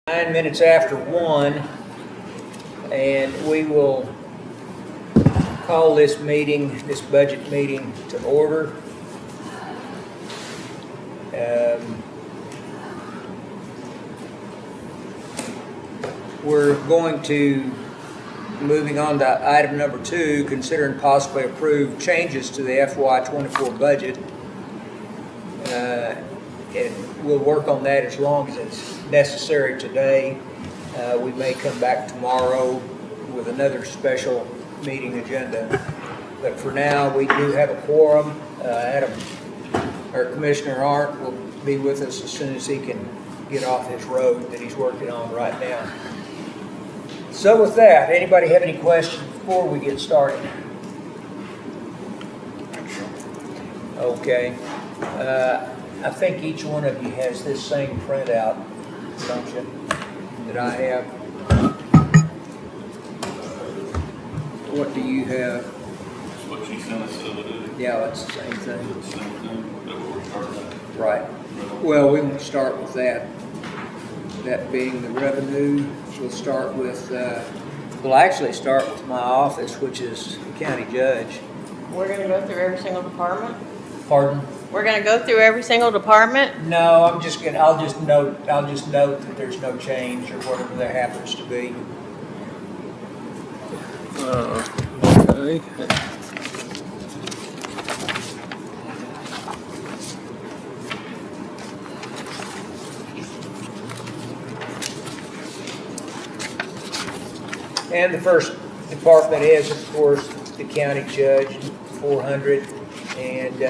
9 minutes after 1, and we will call this meeting, this budget meeting, to order. We're going to, moving on to item number 2, consider and possibly approve changes to the FY24 budget. And we'll work on that as long as it's necessary today. We may come back tomorrow with another special meeting agenda. But for now, we do have a quorum. Our Commissioner Arndt will be with us as soon as he can get off his road that he's working on right now. So with that, anybody have any questions before we get started? Okay. I think each one of you has this same printout, don't you, that I have. What do you have? That's what she sent us the other day. Yeah, it's the same thing. It's the same thing that we're starting at. Right. Well, we won't start with that. That being the revenue, we'll start with, we'll actually start with my office, which is the county judge. We're gonna go through every single department? Pardon? We're gonna go through every single department? No, I'll just note that there's no change or whatever there happens to be. Okay. And the first department is, of course, the county judge, 400, and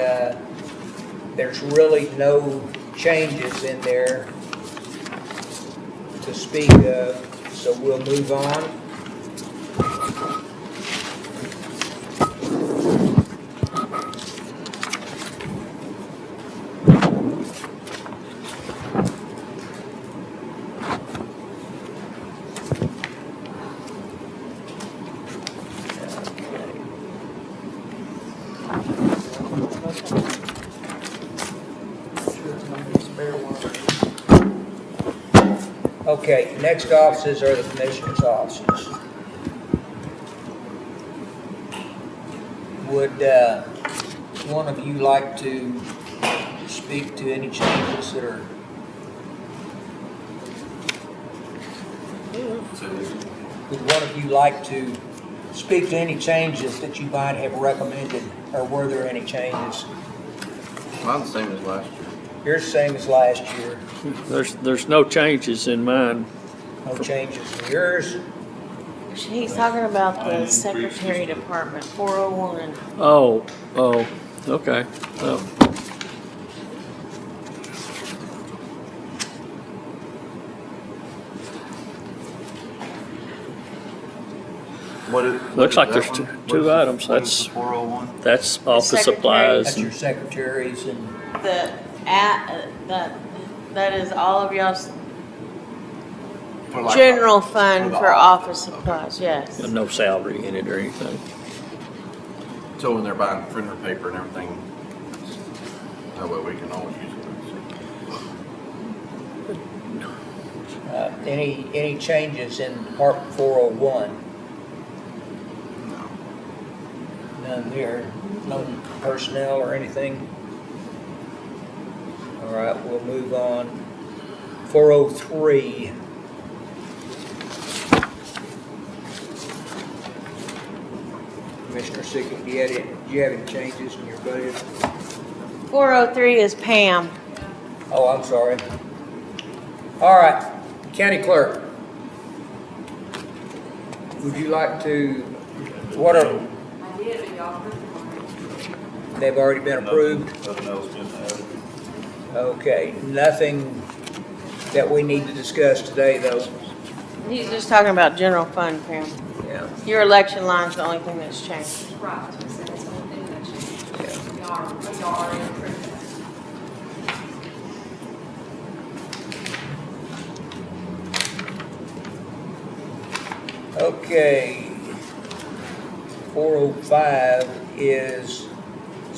there's really no changes in there to speak of, so we'll move on. Okay, next offices are the commissioner's offices. Would one of you like to speak to any changes that are? Would one of you like to speak to any changes that you might have recommended, or were there any changes? Mine's the same as last year. Yours the same as last year. There's no changes in mine. No changes in yours. He's talking about the secretary department, 401. Oh, okay. Oh. Looks like there's two items. That's 401. that's office Secretary. supplies. That's your secretaries and, That is all of y'all's For like general for fund the for office. office supplies, yes. And no salary in it or anything. So when they're buying printer paper and everything, that way we can always use it. any changes in Department 401? None there. No personnel or anything? All right, we'll move on. 403. Commissioner Sickett, do you have any changes in your budget? 403 is Pam. Oh, I'm sorry. All right, County Clerk. Would you like to, what are, I did, but y'all approved them. they've already been approved? Nothing else been added. Okay, nothing that we need to discuss today, though. He's just talking about general fund, Pam. Yeah, Your election line's the only thing that's changed. Right, so that's the only thing that changed. yeah. Y'all already approved that. Okay. 405 is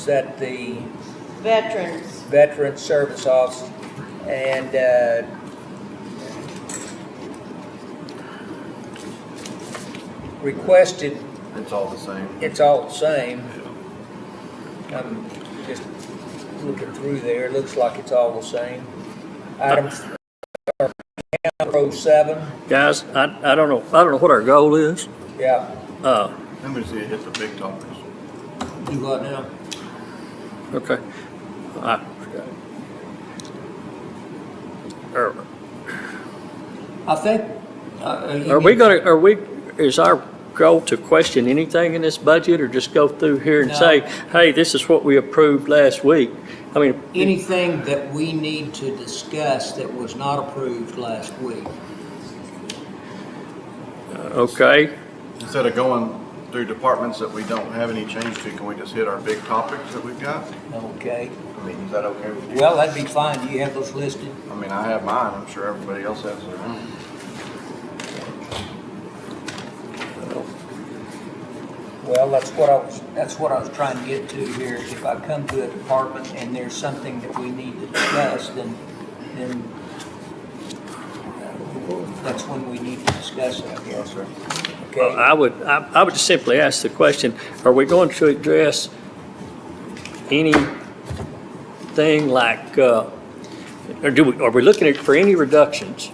that the Veterans. Veteran Service Office, and requested, It's all the same. it's all the same. I'm just looking through there, it looks like it's all the same. Item 07, Guys, I don't know what our goal is. yeah, Let me see it hit the big topics. do what now? Okay. I I think. is our goal to question anything in this budget or just go through here and No. say, hey, this is what we approved last week? I mean, Anything that we need to discuss that was not approved last week. okay, Instead of going through departments that we don't have any change to, can we just hit our big topics that we've got? Okay, I mean, is that okay with you? well, that'd be fine, do you have those listed? I mean, I have mine, I'm sure everybody else has their own. Well, that's what I was trying to get to here. If I come to a department and there's something that we need to discuss, then that's when we need to discuss it, I guess. Okay, I would just simply ask the question, are we going to address anything like, are we looking at for any reductions?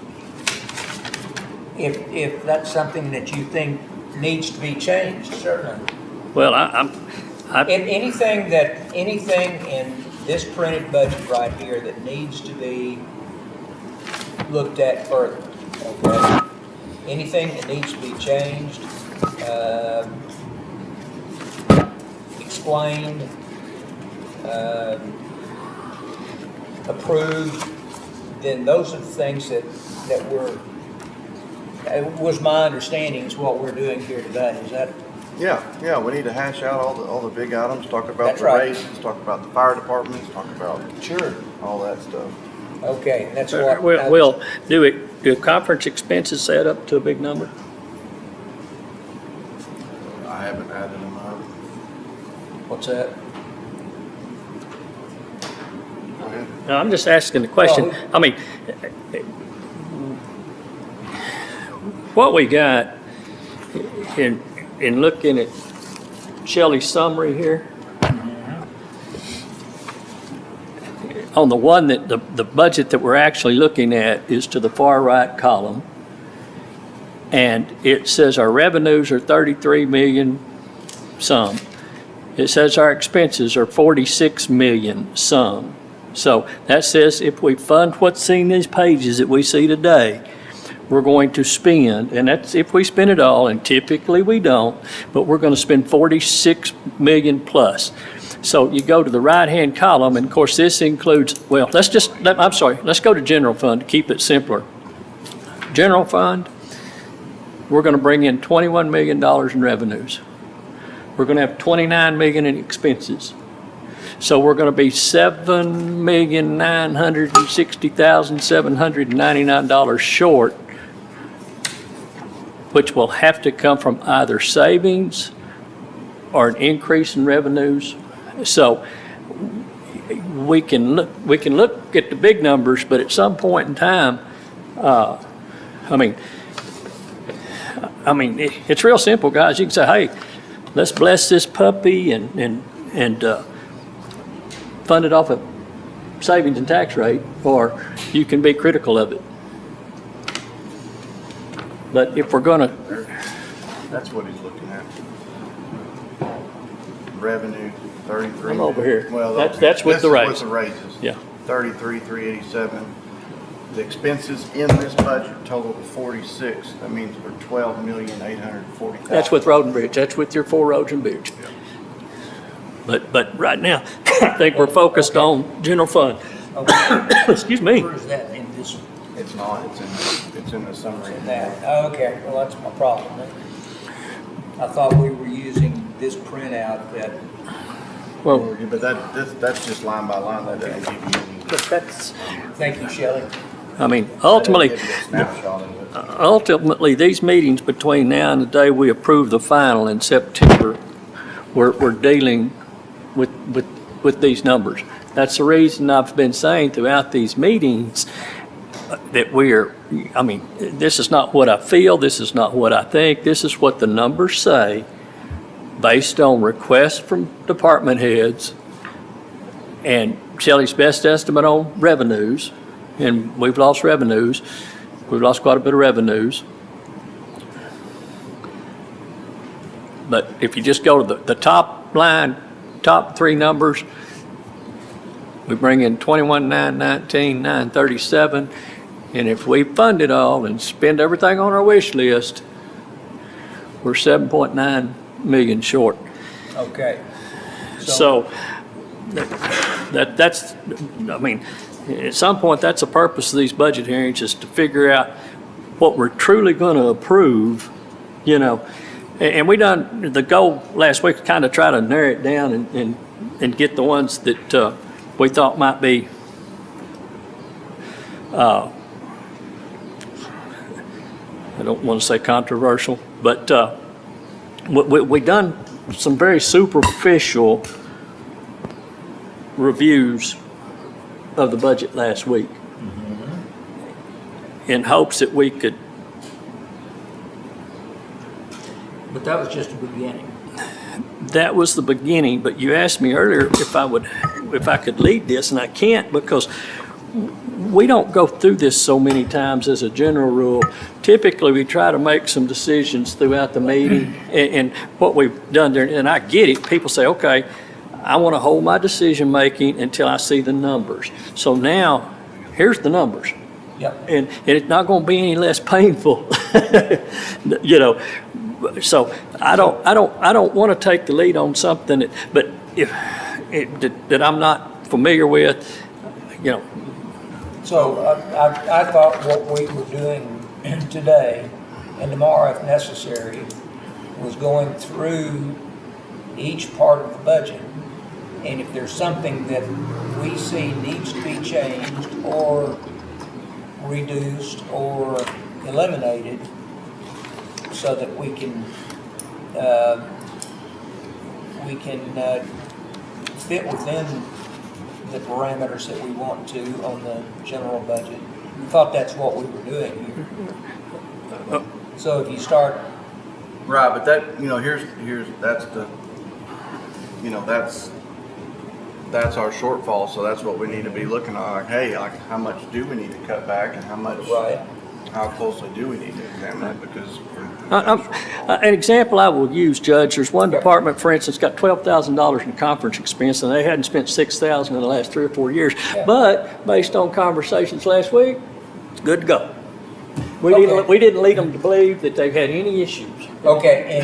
if that's something that you think needs to be changed, certainly. Well, Anything in this printed budget right here that needs to be looked at further, okay? Anything that needs to be changed, explained, approved, then those are the things that was my understanding is what we're doing here today. Is that? Yeah, we need to hash out all the big items, talk about That's the right. raises, talk about the fire departments, talk about Sure. all that stuff. Okay, that's what. well, do conference expenses add up to a big number? I haven't added them up. What's that? Go ahead. No, I'm just asking the question. Oh. I mean, what we got in looking at Shelley's summary here, on the one that the budget that we're actually looking at is to the far right column. And it says our revenues are 33 million some. It says our expenses are 46 million some. So that says if we fund what's in these pages that we see today, we're going to spend, and that's if we spend it all, and typically we don't, but we're going to spend 46 million plus. So you go to the right-hand column, and of course this includes, well, let's go to general fund to keep it simpler. General fund, we're going to bring in $21 million in revenues. We're going to have 29 million in expenses. So we're going to be $7,960,799 short, which will have to come from either savings or an increase in revenues. So we can look at the big numbers, but at some point in time, it's real simple, guys. You can say, hey, let's bless this puppy and fund it off a savings and tax rate, or you can be critical of it. But if we're gonna, That's what he's looking at. Revenue, 33. I'm over here. Well, That's with the this is raise. with the raises. yeah, 33,387. The expenses in this budget total to 46. That means we're 12,840,000. that's with road and bridge, that's with your 4 roads and bridge. But right now, I think we're focused on general fund. Okay. Excuse me. Where is that in this? It's not. It's in the summary. In that? Oh, okay, well, that's my problem then. I thought we were using this printout that, Well, But that's just line by line. That doesn't give you any. but that's, thank you, Shelley. I mean, ultimately, That doesn't give you a snapshot of it. ultimately, these meetings between now and the day we approve the final in September, we're dealing with these numbers. That's the reason I've been saying throughout these meetings, that we're, I mean, this is not what I feel, this is not what I think, this is what the numbers say, based on requests from department heads and Shelley's best estimate on revenues, and we've lost revenues, we've lost quite a bit of revenues. But if you just go to the top line, top three numbers, we bring in 21,919, 937, and if we fund it all and spend everything on our wish list, we're 7.9 million short. Okay. So that's, I mean, at some point, that's the purpose of these budget hearings, is to figure out what we're truly going to approve, you know. And we done, the goal last week, kind of try to narrow it down and get the ones that we thought might be I don't want to say controversial, but we done some very superficial reviews of the budget last week in hopes that we could. But that was just a beginning. That was the beginning, but you asked me earlier if I could lead this, and I can't, because we don't go through this so many times as a general rule. Typically, we try to make some decisions throughout the meeting, and what we've done there, and I get it, people say, okay, I want to hold my decision-making until I see the numbers. So now, here's the numbers. Yep. And it's not going to be any less painful, you know. So I don't want to take the lead on something that I'm not familiar with, you know. So I thought what we were doing today and tomorrow if necessary was going through each part of the budget. And if there's something that we see needs to be changed or reduced or eliminated, so that we can fit within the parameters that we want to on the general budget. We thought that's what we were doing here. So if you start, Right, but that, you know, that's the, you know, that's our shortfall, so that's what we need to be looking at, like, hey, like, how much do we need to cut back, and how much, right, how closely do we need to examine it, because An example I will use, Judge, there's one department, for instance, got $12,000 in conference expense, and they hadn't spent $6,000 in the last 3 or 4 years. Yeah. But based on conversations last week, it's good to go. We Okay. didn't lead them to believe that they've had any issues. okay,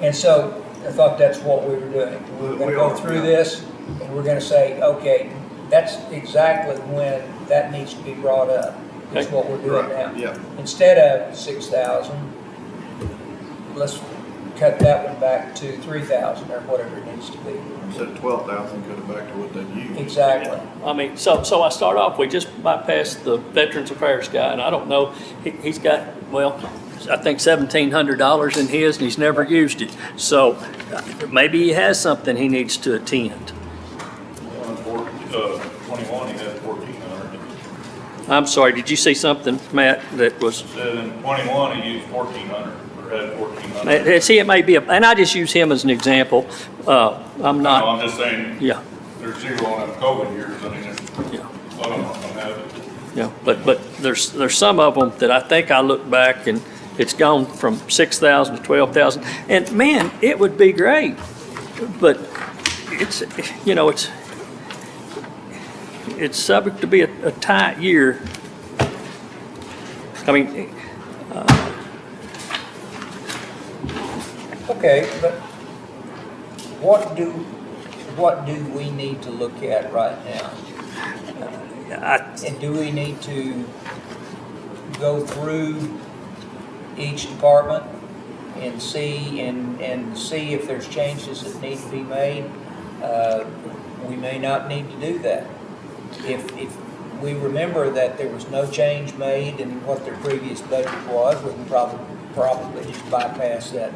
and so I thought that's what we were doing. We were gonna go through this, and we're gonna say, okay, that's exactly when that needs to be brought up. That's what we're doing now. yeah. Instead of 6,000, let's cut that one back to 3,000 or whatever it needs to be. Instead of 12,000, cut it back to what they use. Exactly. I mean, so I start off, we just bypassed the Veterans Affairs guy, and I don't know, he's got, well, I think $1,700 in his, and he's never used it. So maybe he has something he needs to attend. 21, he had 1,400. I'm sorry, did you see something, Matt, that was, Said in 21, he used 1,400, or had 1,400. see, it may be, and I just use him as an example. I'm No, not, I'm just saying, yeah, there's zero on them COVID years, I mean, yeah. a lot of them don't have it. Yeah, but there's some of them that I think I look back and it's gone from 6,000 to 12,000. And man, it would be great, but it's, you know, it's subject to be a tight year. I mean, Okay, but what do we need to look at right now? And do we need to go through each department and see if there's changes that need to be made? We may not need to do that. If we remember that there was no change made in what their previous budget was, we can probably just bypass that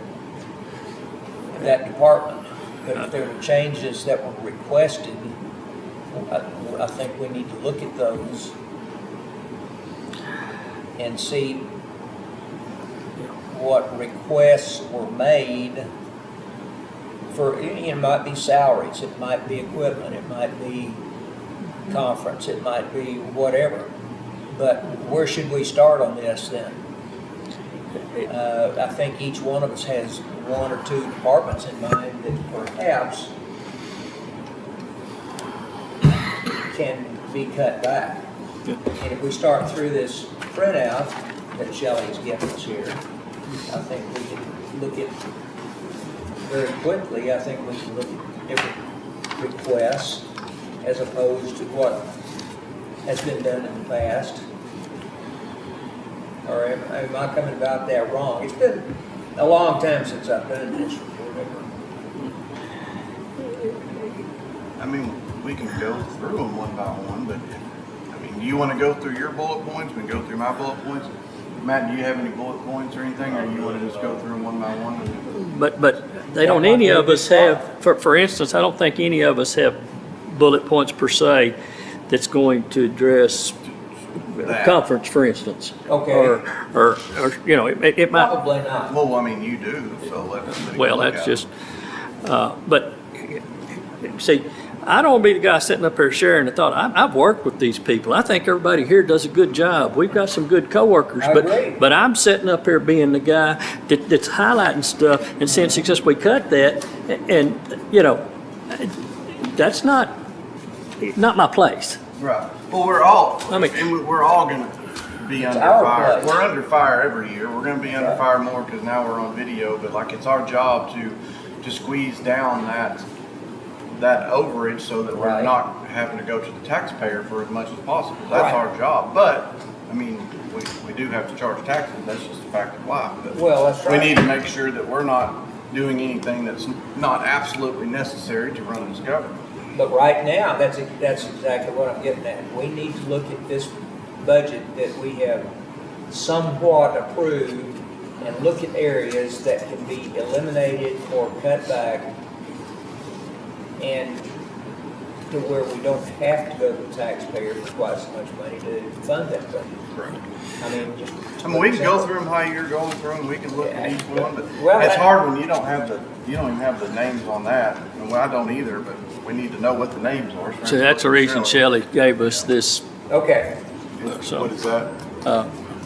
department. But if there were changes that were requested, I think we need to look at those and see what requests were made for, it might be salaries, it might be equipment, it might be conference, it might be whatever. But where should we start on this then? I think each one of us has one or two departments in mind that perhaps can be cut back. And if we start through this printout that Shelley's given us here, I think we can look at, very quickly, I think we can look at different requests as opposed to what has been done in the past. Or am I coming about that wrong? It's been a long time since I've done this or whatever. I mean, we can go through them one by one, but, I mean, do you want to go through your bullet points? We can go through my bullet points. Matt, do you have any bullet points or anything, or you want to just go through them one by one? But they don't, any of us have, for instance, I don't think any of us have bullet points per se that's going to address a conference, for instance. Okay. Or you know, it might. Probably not. Well, I mean, you do, so let's. Well, that's just, but, see, I don't want to be the guy sitting up here sharing the thought. I've worked with these people. I think everybody here does a good job. We've got some good coworkers. I agree. But I'm sitting up here being the guy that's highlighting stuff and saying, success, we cut that, and, you know, that's not my place. Right. Well, we're all, I mean- and we're all gonna be under our fire. place. We're under fire every year. We're gonna be under Right. fire more because now we're on video, but like it's our job to squeeze down that overage so that we're Right. not having to go to the taxpayer for as much as possible. That's Right. our job. But, I mean, we do have to charge taxes. That's just a fact of life. But Well, that's we right. need to make sure that we're not doing anything that's not absolutely necessary to run this government. But right now, that's exactly what I'm getting at. We need to look at this budget that we have somewhat approved and look at areas that can be eliminated or cut back, and to where we don't have to go to the taxpayer for quite so much money to fund that budget. Correct. I mean, just. I mean, we can go through them how you're going through them, we can look at each one, but Well, it's that- hard when you don't even have the names on that. And well, I don't either, but we need to know what the names are. So that's the reason Shelley gave us this, Okay, so. What is that?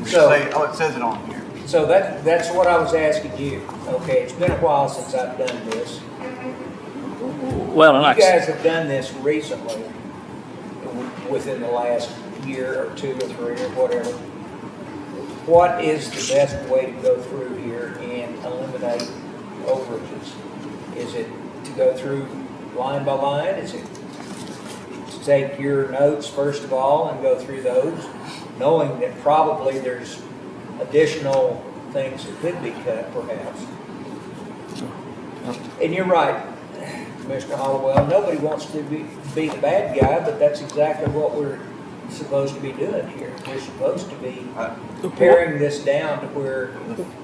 so. It says it on here. So that's what I was asking you. Okay, it's been a while since I've done this. Well, and You like, guys have done this recently, within the last year or two or three or whatever. What is the best way to go through here and eliminate overages? Is it to go through line by line? Is it to take your notes first of all and go through those, knowing that probably there's additional things that could be cut perhaps? And you're right, Mr. Hollowell, nobody wants to be the bad guy, but that's exactly what we're supposed to be doing here. We're supposed to be paring this down to where,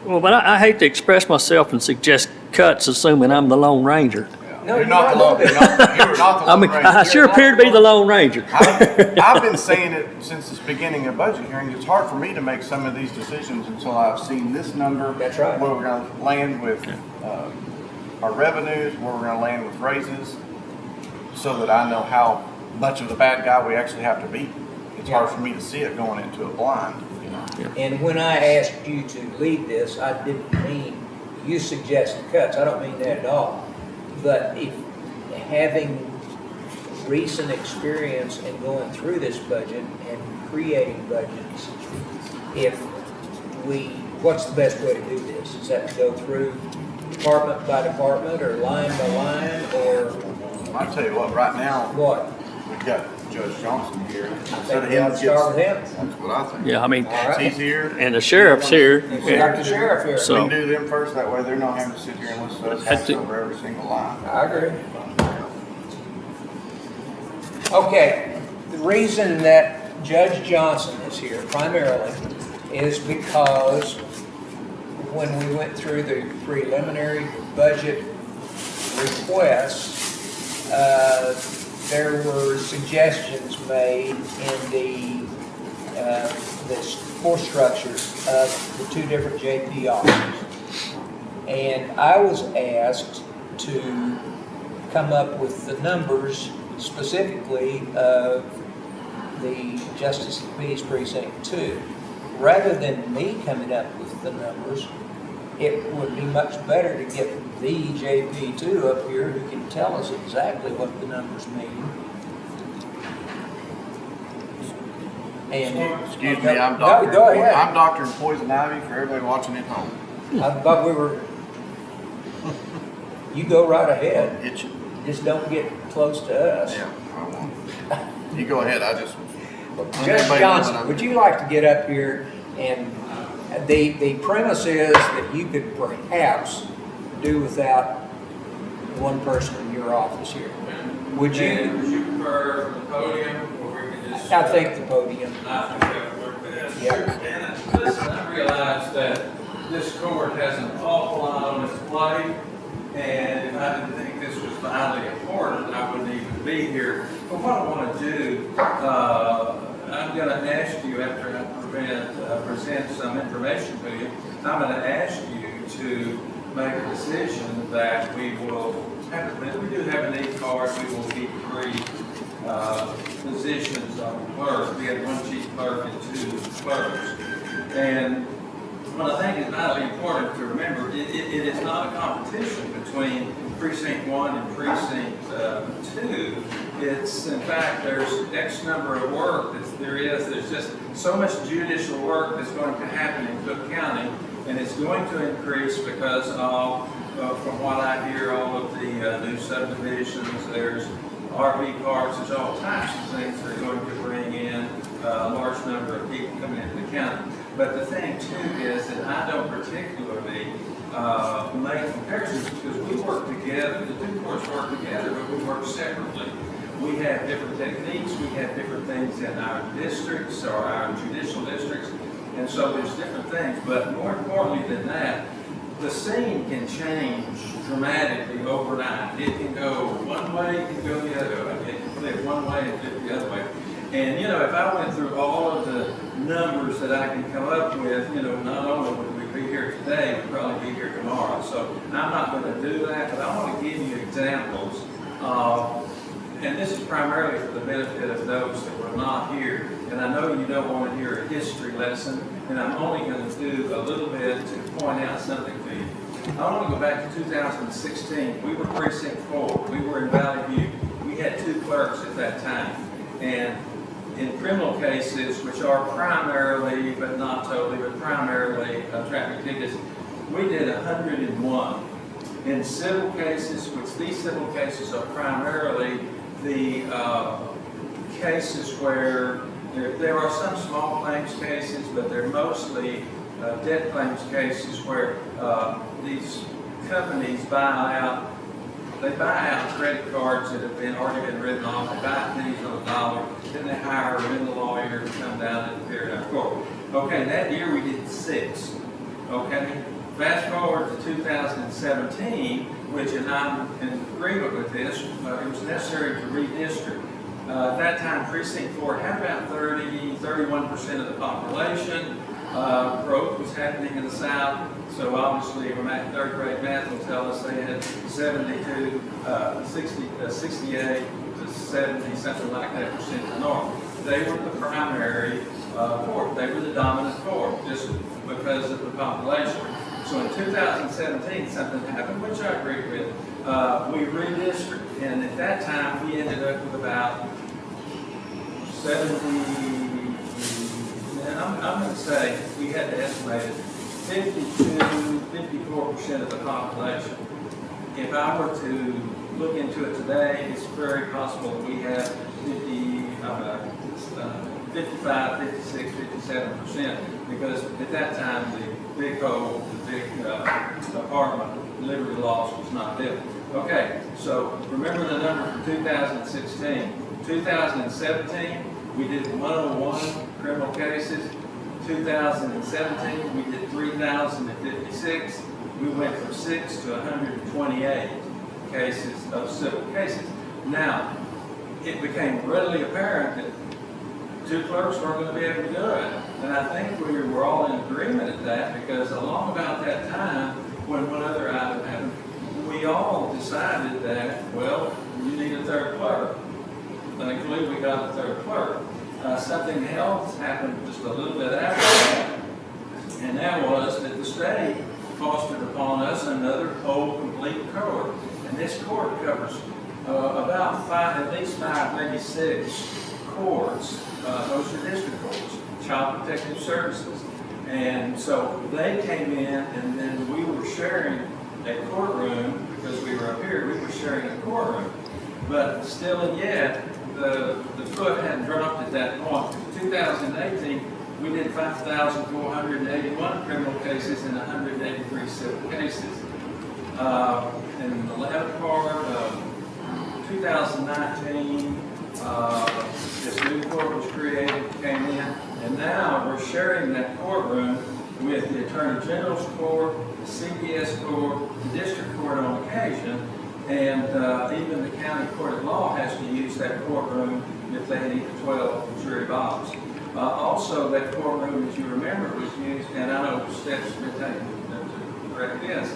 well, but I hate to express myself and suggest cuts, assuming I'm the Lone Ranger. no, You're not the lone, you're not the I lone mean, ranger. I sure appear to be the Lone Ranger. I've been saying it since the beginning of budget hearings. It's hard for me to make some of these decisions until I've seen this number. That's right. Where we're gonna land with, our revenues, where we're gonna land with raises, so that I know how much of the bad guy we actually have to be. It's hard for me to see it going into a blind, you know? and when I asked you to lead this, I didn't mean you suggested cuts. I don't mean that at all. But if having recent experience in going through this budget and creating budgets, what's the best way to do this? Is that to go through department by department or line by line or I tell you what, right now, what? we've got Judge Johnson here. I Instead think of we ought to start with him. That's what I think. Yeah, I mean, All right. He's here. and the sheriff's here. We got the sheriff here. We So- can do them first, that way they're not having to sit here and listen to us That's it. over every single line. I agree. Okay, the reason that Judge Johnson is here primarily is because when we went through the preliminary budget requests, there were suggestions made in the the force structures of the two different JP officers. And I was asked to come up with the numbers specifically of the Justice of the Peace Precinct 2. Rather than me coming up with the numbers, it would be much better to get the JP2 up here who can tell us exactly what the numbers mean. And Excuse me, I'm Go doctoring, ahead. I'm doctoring poison ivy for everybody watching at home. I thought we were, you go right ahead, Itchy. just don't get close to us. Yeah, I won't. You go ahead, I just. Judge Everybody knows Johnson, I'm- would you like to get up here and, the premise is that you could perhaps do without one person in your office here. Would Would you? you prefer the podium, or we could just? I think the podium. I think that would work best. Yeah. And listen, I realize that this court has an awful lot on its plate, and if I didn't think this was vitally important, I wouldn't even be here. But what I want to do, I'm going to ask you after I present some information to you, I'm going to ask you to make a decision that we will have, we do have a need card, we will keep 3 positions on clerk. We have 1 chief clerk and 2 clerks. And what I think is vitally important to remember, it is not a competition between precinct 1 and precinct 2. It's, in fact, there's X number of work there's just so much judicial work that's going to happen in Cooke County, and it's going to increase because of, from what I hear, all of the new subdivisions, there's RV parks, there's all types of things that are going to bring in a large number of people coming into the county. But the thing too is that I don't particularly make comparisons because we work together, the 2 courts work together, but we work separately. We have different techniques, we have different things in our districts or our judicial districts, and so there's different things. But more importantly than that, the scene can change dramatically overnight. It can go one way, it can go the other way. It can flip one way and flip the other way. And, you know, if I went through all of the numbers that I can come up with, you know, not only would we be here today, we'd probably be here tomorrow. So I'm not going to do that, but I want to give you examples of, and this is primarily for the benefit of those that were not here. And I know you don't want to hear a history lesson, and I'm only going to do a little bit to point out something to you. I want to go back to 2016. We were precinct 4. We were in Valley View. We had 2 clerks at that time. And in criminal cases, which are primarily, but not totally, but primarily traffic tickets, we did 101. In civil cases, which these civil cases are primarily the cases where there are some small claims cases, but they're mostly debt claims cases where these companies buy out credit cards that have already been written off. They buy pennies on the dollar, then they hire a lawyer to come down and appear in our court. Okay, that year we did 6. Okay, fast forward to 2017, which, and I'm in agreement with this, it was necessary to redistrict. At that time, precinct 4 had about 31% of the population. Growth was happening in the South, so obviously, when that 3rd grade math will tell us they had 68 to 70, something like that, percent in the North. They were the primary court. They were the dominant court, just because of the population. So in 2017, something happened, which I agree with. We redistricted, and at that time, we ended up with about 70. And I'm going to say we had to estimate it 54% of the population. If I were to look into it today, it's very possible that we have 55, 56, 57%, because at that time the big apartment liberty loss was not built. Okay, so remember the number from 2016. 2017, we did 101 criminal cases. 2017, we did 3,056. We went from 6 to 128 cases of civil cases. Now, it became readily apparent that 2 clerks weren't going to be able to do it. And I think we were all in agreement at that, because along about that time, when one other item happened, we all decided that, well, you need a third clerk. Thankfully, we got a third clerk. Something else happened just a little bit after that, and that was that the state fostered upon us another whole complete court. And this court covers about five, at least five, maybe six courts. Those are district courts, child protective services. And so they came in, and then we were sharing a courtroom, because we were up here, we were sharing a courtroom. But still and yet, the foot hadn't dropped at that point. In 2018, we did 5,481 criminal cases and 183 civil cases. In the latter part of 2019, this new court was created, came in, and now we're sharing that courtroom with the Attorney General's Court, the CPS Court, the District Court on occasion, and even the County Court of Law has to use that courtroom if they need 12 jury box. Also, that courtroom, as you remember, was used, and I know steps have been taken to correct this,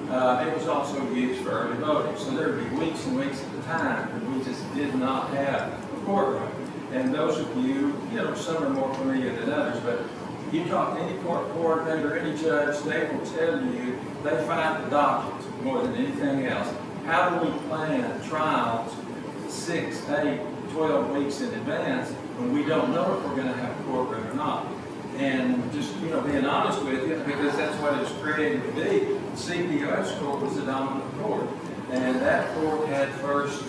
it was also used for early voting. So there would be weeks and weeks at a time that we just did not have a courtroom. And those of you, some are more familiar than others, but you talk to any court coordinator, any judge, they will tell you they find the docket more than anything else. How do we plan trials 6, 8, 12 weeks in advance when we don't know if we're going to have a courtroom or not? And just, being honest with you, because that's what it was created to be, the CPS court was the dominant court. And that court had first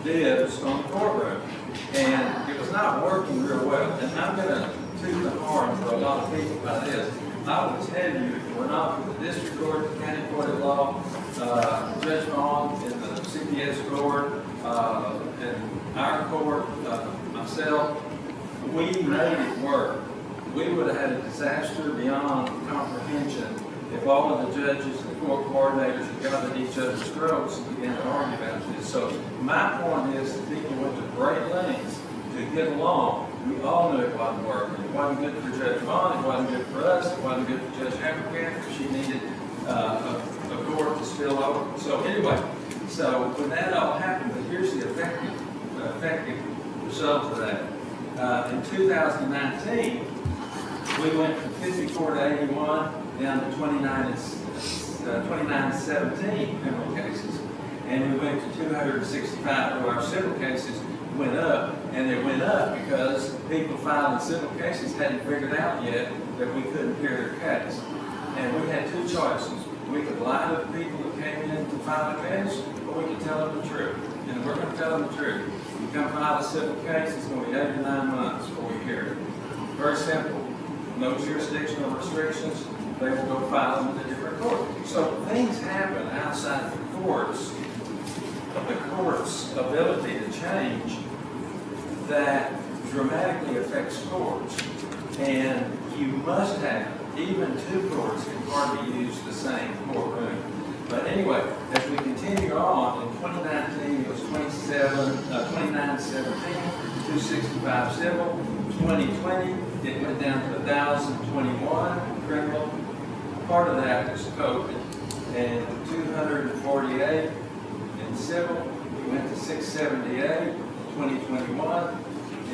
dibs on the courtroom. And it was not working real well. And I'm going to toot the horn for a lot of people by this. I will tell you, if it were not for the district court, the county court of law, Judge Vaughn in the CPS court, and our court, myself, we made it work. We would have had a disaster beyond comprehension if all of the judges and the court coordinators had got at each other's throats and began to argue about this. So my point is that people went to great lengths to get along. We all knew it wasn't working. It wasn't good for Judge Vaughn, it wasn't good for us, it wasn't good for Judge Haverkamp. She needed a court to spill over. So anyway, so when that all happened, but here's the effective result of that. In 2019, we went from 54 to 81 down to 29 to 17 criminal cases. And we went to 265 of our civil cases went up, and they went up because people filing civil cases hadn't figured out yet that we couldn't hear their case. And we had two choices. We could lie to the people that came in to file a case, or we could tell them the truth. And we're going to tell them the truth. You come file a civil case, it's going to be 8 or 9 months before we hear it. Very simple. No jurisdictional restrictions. They will go file them in a different court. So things happen outside the courts, of the court's ability to change, that dramatically affects courts. And you must have, even two courts can hardly use the same courtroom. But anyway, as we continue on, in 2019 it was 2917, 265 civil. 2020 it went down to 1,021 criminal. Part of that was COVID, and 248 in civil. We went to 678 in 2021.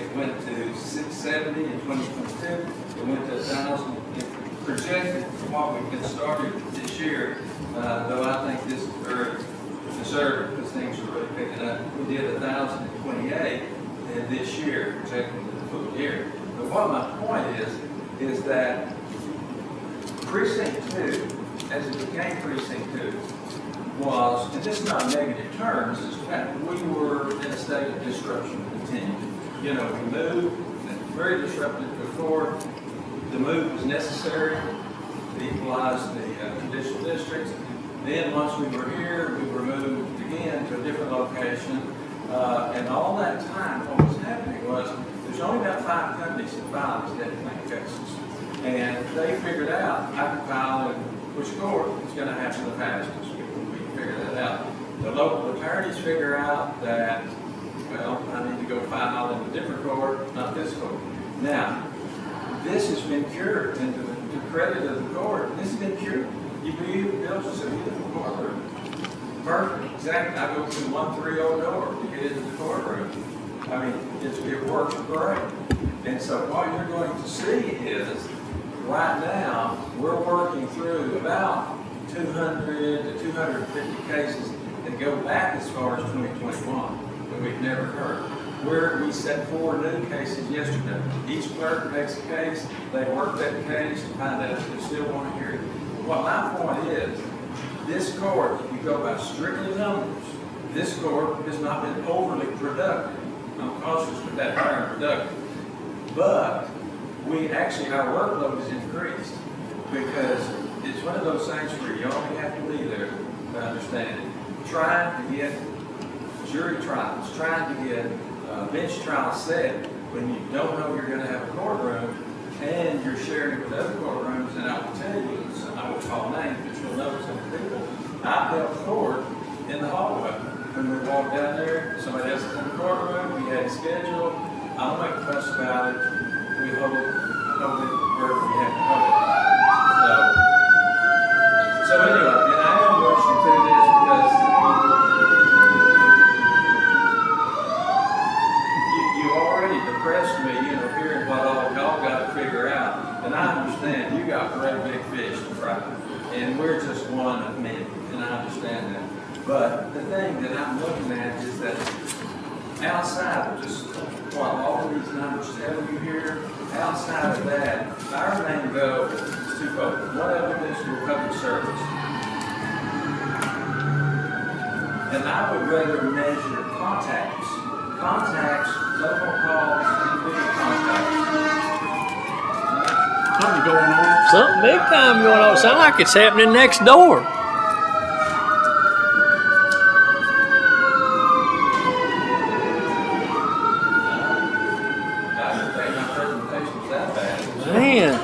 It went to 670 in 2022. It went to 1,000. It projected from what we've been started this year, though I think this is very conservative because things are really picking up. We did 1,028 in this year, projecting the full year. But what my point is that Precinct 2, as it became Precinct 2, was, and this is not negative terms, it's fact, we were in a state of disruption continued. We moved, and very disruptive before. The move was necessary to equalize the judicial districts. Then once we were here, we were moved again to a different location. And all that time, what was happening was, there's only about 5 companies that file these debt claim cases. And they figured out, I can file in which court is going to happen the fastest. We can figure that out. The local attorneys figure out that, well, I need to go file in a different court, not this court. Now, this has been cured, and to the credit of the court, this has been cured. You built us a beautiful courtroom. Perfect, exactly. I go through 130 door to get into the courtroom. I mean, it works great. And so what you're going to see is, right now, we're working through about 200 to 250 cases that go back as far as 2021 that we've never heard. We set 4 new cases yesterday. Each clerk makes a case, they work that case to find out if they still want to hear it. What my point is, this court, if you go by strictly numbers, this court has not been overly productive. I'm cautious with that term, productive. But our workload has increased because it's one of those things where you only have to be there to understand it. Trying to get jury trials, trying to get bench trials set when you don't know you're going to have a courtroom and you're sharing it with other courtrooms. And I will tell you, I won't call names, but you'll know some people. I held court in the hallway. When we walked down there, somebody else was in the courtroom, we had it scheduled. I don't make a fuss about it. We hold it wherever we have to hold it. So anyway, and I am rushing through this because you already depressed me, hearing what all y'all got to figure out. And I understand you got great big fish to fry, and we're just one of many, and I understand that. But the thing that I'm looking at is that outside of just what all of these numbers tell you here, outside of that, our main goal is twofold. One of them is to public service. And I would rather measure contacts, telephone calls, individual contacts. Something going on. Something big time going on. Sound like it's happening next door. Man,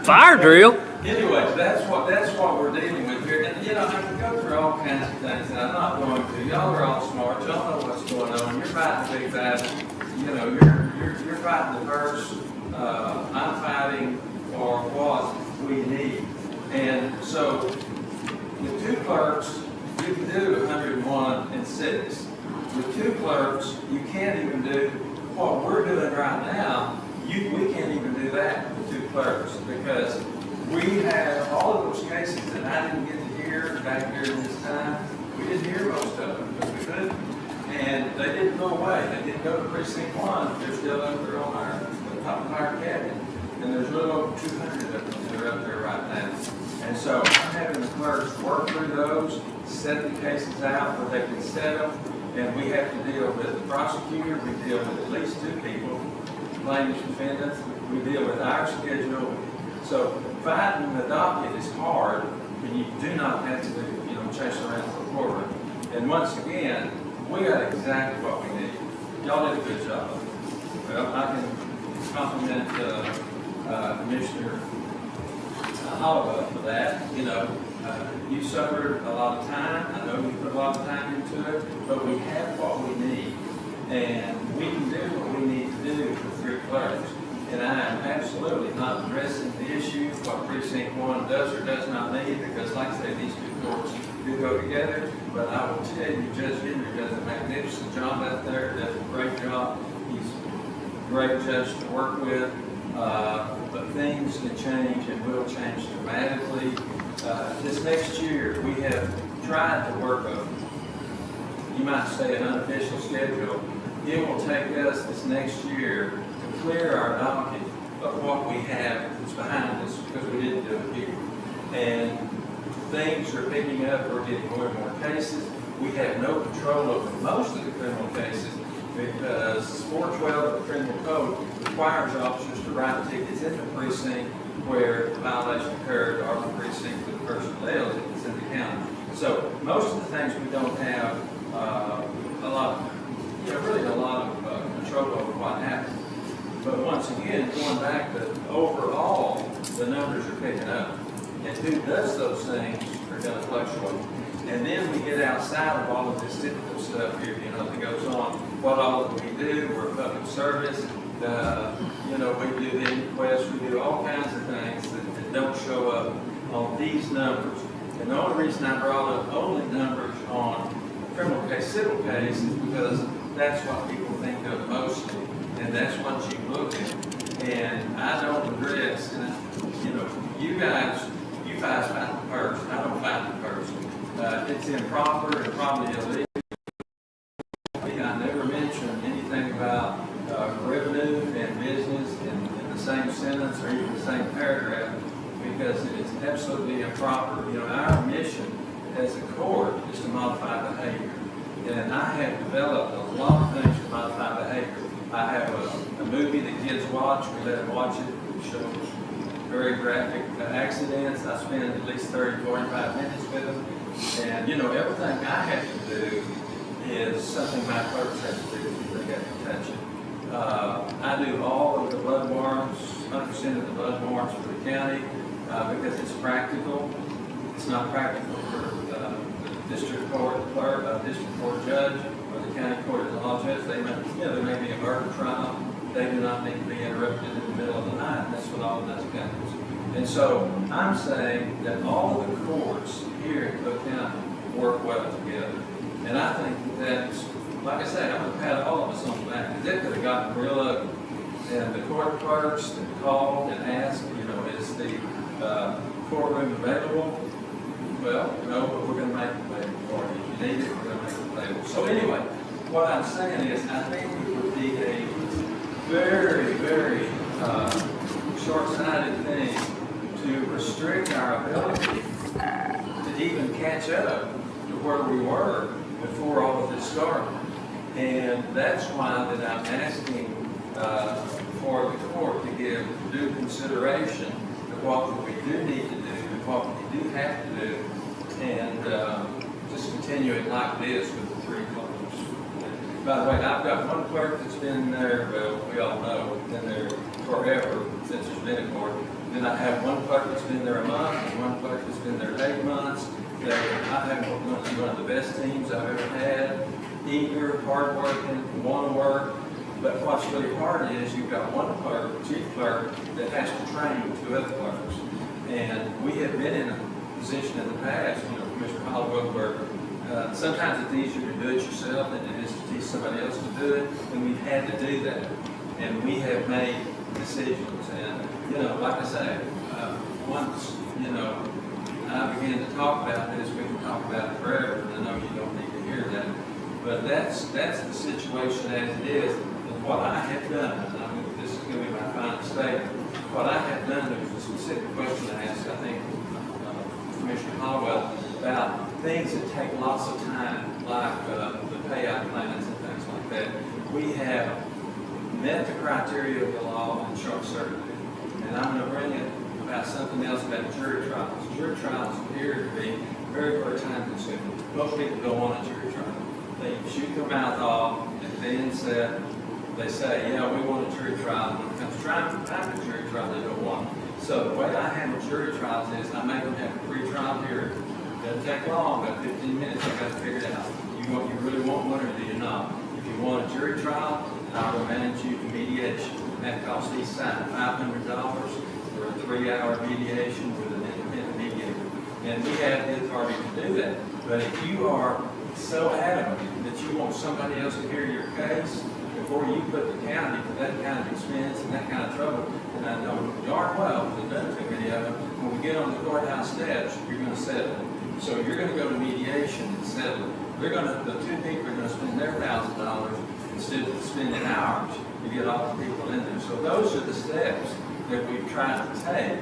fire drill. Anyways, that's what we're dealing with here. And I can go through all kinds of things, and I'm not going to. Y'all are all smart. Y'all know what's going on. You're fighting the big battle. You're fighting the first. I'm fighting for what we need. And so, with 2 clerks, you can do 101 and 6. With 2 clerks, you can't even do what we're doing right now. We can't even do that with 2 clerks because we have all of those cases that I didn't get to hear back during this time. We didn't hear most of them because we couldn't. And they didn't go away. They didn't go to precinct 1. They're still up there on the top of our cabinet. And there's a little over 200 of them that are up there right now. And so I'm having the clerks work through those, set the cases out where they can set them. And we have to deal with the prosecutor. We deal with at least 2 people. Plaintiffs, defendants, we deal with our schedule. So fighting the docket is hard, and you do not have to, chase around the courtroom. And once again, we got exactly what we need. Y'all did a good job. Well, I can compliment Commissioner Holloway for that. You suffered a lot of time. I know you put a lot of time into it, but we have what we need. And we can do what we need to do with 3 clerks. And I am absolutely not addressing the issue, what precinct 1 does or does not need, because like I say, these 2 courts do go together. But I will tell you, Judge Henry does a magnificent job out there, does a great job. He's a great judge to work with. But things can change and will change dramatically. This next year, we have tried to work you might say, an unofficial schedule. It will take us this next year to clear our docket of what we have that's behind us because we didn't do it here. And things are picking up. We're getting more and more cases. We have no control over most of the criminal cases because 412 of the criminal code requires officers to write tickets in the precinct where the violation occurred or the precinct with personnel that's in the county. So most of the things we don't have really a lot of control over what happens. But once again, going back to overall, the numbers are picking up. And who does those things are going to fluctuate. And then we get outside of all of this typical stuff here, that goes on. What all do we do? We're a public service. You know, we do the inquest, we do all kinds of things that don't show up on these numbers. And the only reason I brought up only numbers on criminal case, civil case is because that's what people think of mostly, and that's what you look at. And I don't address, and you know, you guys fight the person. I don't fight the person. It's improper and probably illegal. I never mentioned anything about revenue and business in the same sentence or even the same paragraph, because it is absolutely improper. You know, our mission as a court is to modify behavior. And I have developed a lot of things to modify behavior. I have a movie that kids watch. We let them watch it. It shows very graphic accidents. I spend at least 30, 45 minutes with them. And, you know, everything I have to do is something my clerks have to do if they got to touch it. I do all of the blood warrants, 100% of the blood warrants for the county, because it's practical. It's not practical for the district court clerk, district court judge, or the county court of law judge. They may, there may be a murder trial. They do not need to be interrupted in the middle of the night. That's what all of that's counties. And so I'm saying that all of the courts here in Cooke County work well together. And I think that's, like I say, I'm going to pat all of us on the back, because it could have gotten real ugly. And the court clerks that called and asked, you know, is the courtroom available? Well, no, but we're going to make it available for you. If you need it, we're going to make it available. So anyway, what I'm saying is, I think it would be a very, very short-sighted thing to restrict our ability to even catch up to where we were before all of this started. And that's why that I'm asking for the court to give due consideration to what we do need to do and what we do have to do, and just continue it like this with the 3 clerks. By the way, I've got one clerk that's been there, well, we all know, been there forever since there's been a court. Then I have one clerk that's been there a month, and one clerk that's been there 8 months. I have one of the best teams I've ever had. Eager, hardworking, want to work. But what's really hard is you've got one clerk, chief clerk, that has to train 2 other clerks. And we have been in a position in the past, you know, Commissioner Holloway, where sometimes it's easier to do it yourself than it is to teach somebody else to do it. And we've had to do that. And we have made decisions. And, you know, like I say, once, you know, I begin to talk about this, we can talk about it forever, and I know you don't need to hear that. But that's the situation as it is. And what I have done, and this is going to be my final statement, what I have done, there was a specific question I asked, I think, Commissioner Hollowell, about things that take lots of time, like the payout plans and things like that. We have met the criteria of the law and short-circuited. And I'm going to bring it about something else about jury trials. Jury trials appear to be very, very time-consuming. Most people don't want a jury trial. They shoot their mouth off, and then they say, yeah, we want a jury trial. And when it comes time to a jury trial, they don't want it. So the way I handle jury trials is I make them have a pre-trial hearing. It doesn't take long, about 15 minutes, I've got to figure it out. You really want one or do you not? If you want a jury trial, I will manage you to mediation. That costs each side $500 for a 3-hour mediation with an independent mediator. And we have the authority to do that. But if you are so adamant that you want somebody else to hear your case before you put the county to that kind of expense and that kind of trouble, and I know darn well, we've done too many of them, when we get on the courthouse steps, you're going to settle. So you're going to go to mediation and settle. The 2 people are going to spend their $1,000 instead of spending hours to get all the people in there. So those are the steps that we've tried to take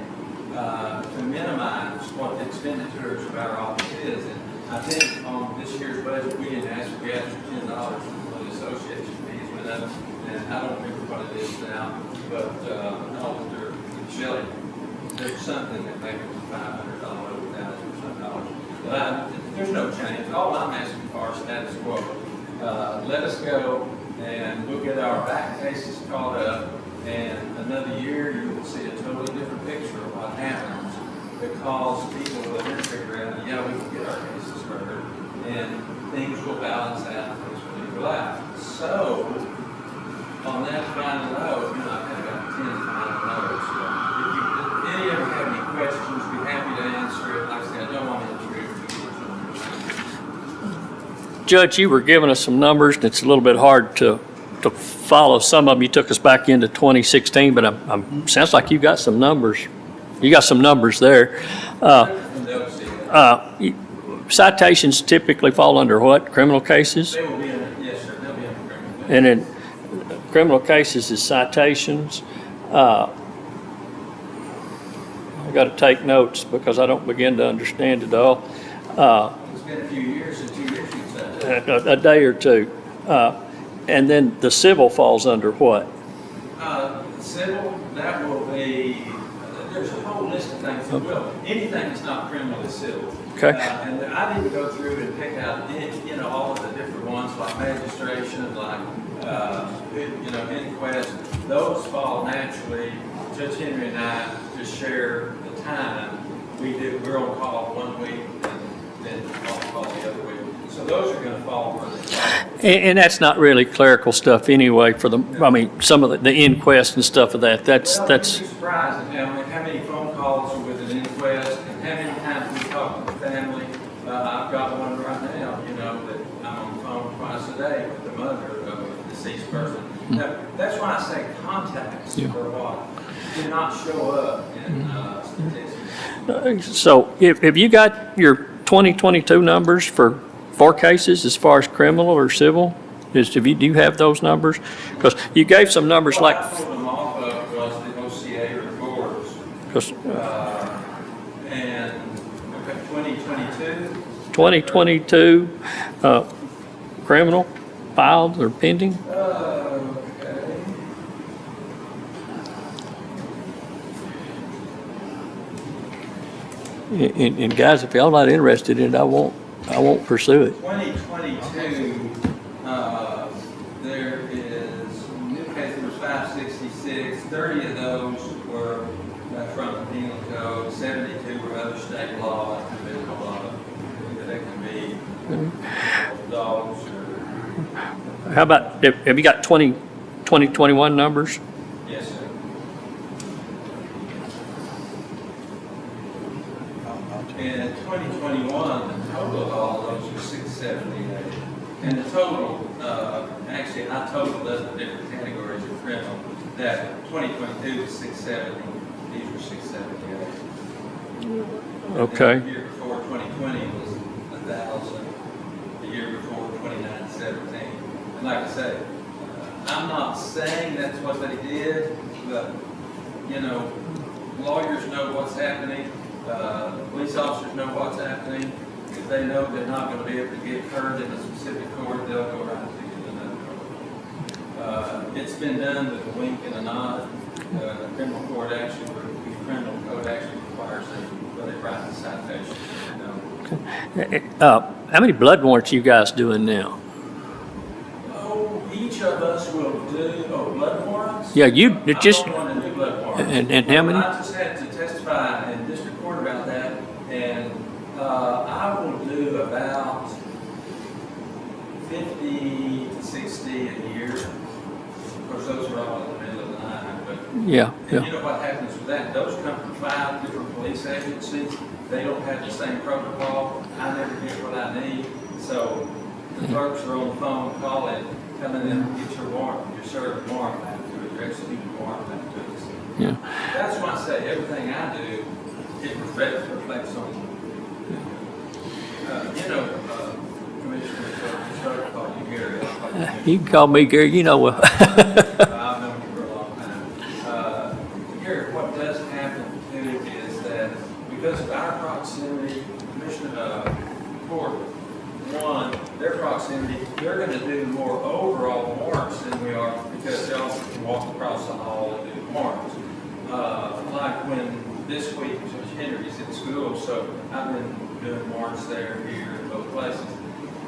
to minimize what the expenditures of our office is. And I think on this year's budget, we didn't ask, we asked for $10 for the association fees with them, and I don't remember what it is now, but no, Shelley, there's something that maybe was $500 or $1,000. But there's no change. All I'm asking for is status quo. Let us go, and we'll get our back cases caught up, and another year you will see a totally different picture of what happens, because people will then figure out, yeah, we can get our cases heard, and things will balance out, things will equal out. So, on that final note, questions, be happy to answer it. Like I said, I don't want to intrude too much. Judge, you were giving us some numbers, and it's a little bit hard to follow. Some of them, you took us back into 2016, but sounds like you got some numbers. You got some numbers there. And they'll see it. Citations typically fall under what? Criminal cases? They will be in, yes, sir, they'll be in the criminal. And in criminal cases is citations. I got to take notes because I don't begin to understand it all. It's been a few years since you issued that. A day or two. And then the civil falls under what? Civil, that will be, there's a whole list of things that will. Anything that's not criminal is civil. Okay. And I didn't go through and pick out, all of the different ones, like magistration, like, inquest. Those fall naturally. Judge Henry and I just share the time. We're on call one week and then on call the other week. So those are going to fall where they fall. And that's not really clerical stuff anyway for some of the inquest and stuff of that. That's. You'd be surprised at how many phone calls are with an inquest and how many times we talk to the family. I've got one right now, that I'm on the phone twice a day with the mother of a deceased person. Now, that's why I say contacts Yeah. or what do not show up in statistics. So if you got your 2022 numbers for 4 cases as far as criminal or civil, do you have those numbers? Because you gave some numbers What like. I pulled them off of was the OCA reports. 'Cause, And 2022. 2022, criminal, filed or pending? Okay. And guys, if y'all not interested in it, I won't pursue it. 2022, there is, new case there was 566, 30 of those were from the penal code, 72 were other state law, that could be a lot of, that can be dogs or, How about, have you got 2021 numbers? yes, sir. In 2021, the total of all those was 678. And the total, actually, I totaled up the different categories of criminal. That 2022 was 670, these were 678. Okay. And the year before 2020 was 1,000. The year before 2917. And like I say, I'm not saying that's what they did, but lawyers know what's happening. Police officers know what's happening. If they know they're not going to be able to get heard in a specific court, they'll go right to another court. It's been done with a wink and a nod. Criminal code actually requires that they write the citation. How many blood warrants you guys doing now? Oh, each of us will do, blood warrants? Yeah, you I just, don't want to do blood warrants. and how many? I just had to testify in district court about that, and I will do about 50 to 60 a year. Of course, those are all in the middle of the night, but Yeah. and you know what happens with that? Those come from 5 different police agencies. They don't have the same protocol. I never get what I need. So the clerks are on the phone calling, telling them, get your warrant, your served warrant back to us, your executed warrant back to us. Yeah. That's why I say everything I do, it reflects on, Commissioner, sorry to call you Gary. I'll call you Gary. You can call me Gary, I've known you for a long time. Here, what does happen too is that because of our proximity, Court 1, their proximity, they're going to do more overall warrants than we are because they also can walk across the hall and do warrants. Like when this week, Judge Henry's in school, so I've been doing warrants there, here, in both places.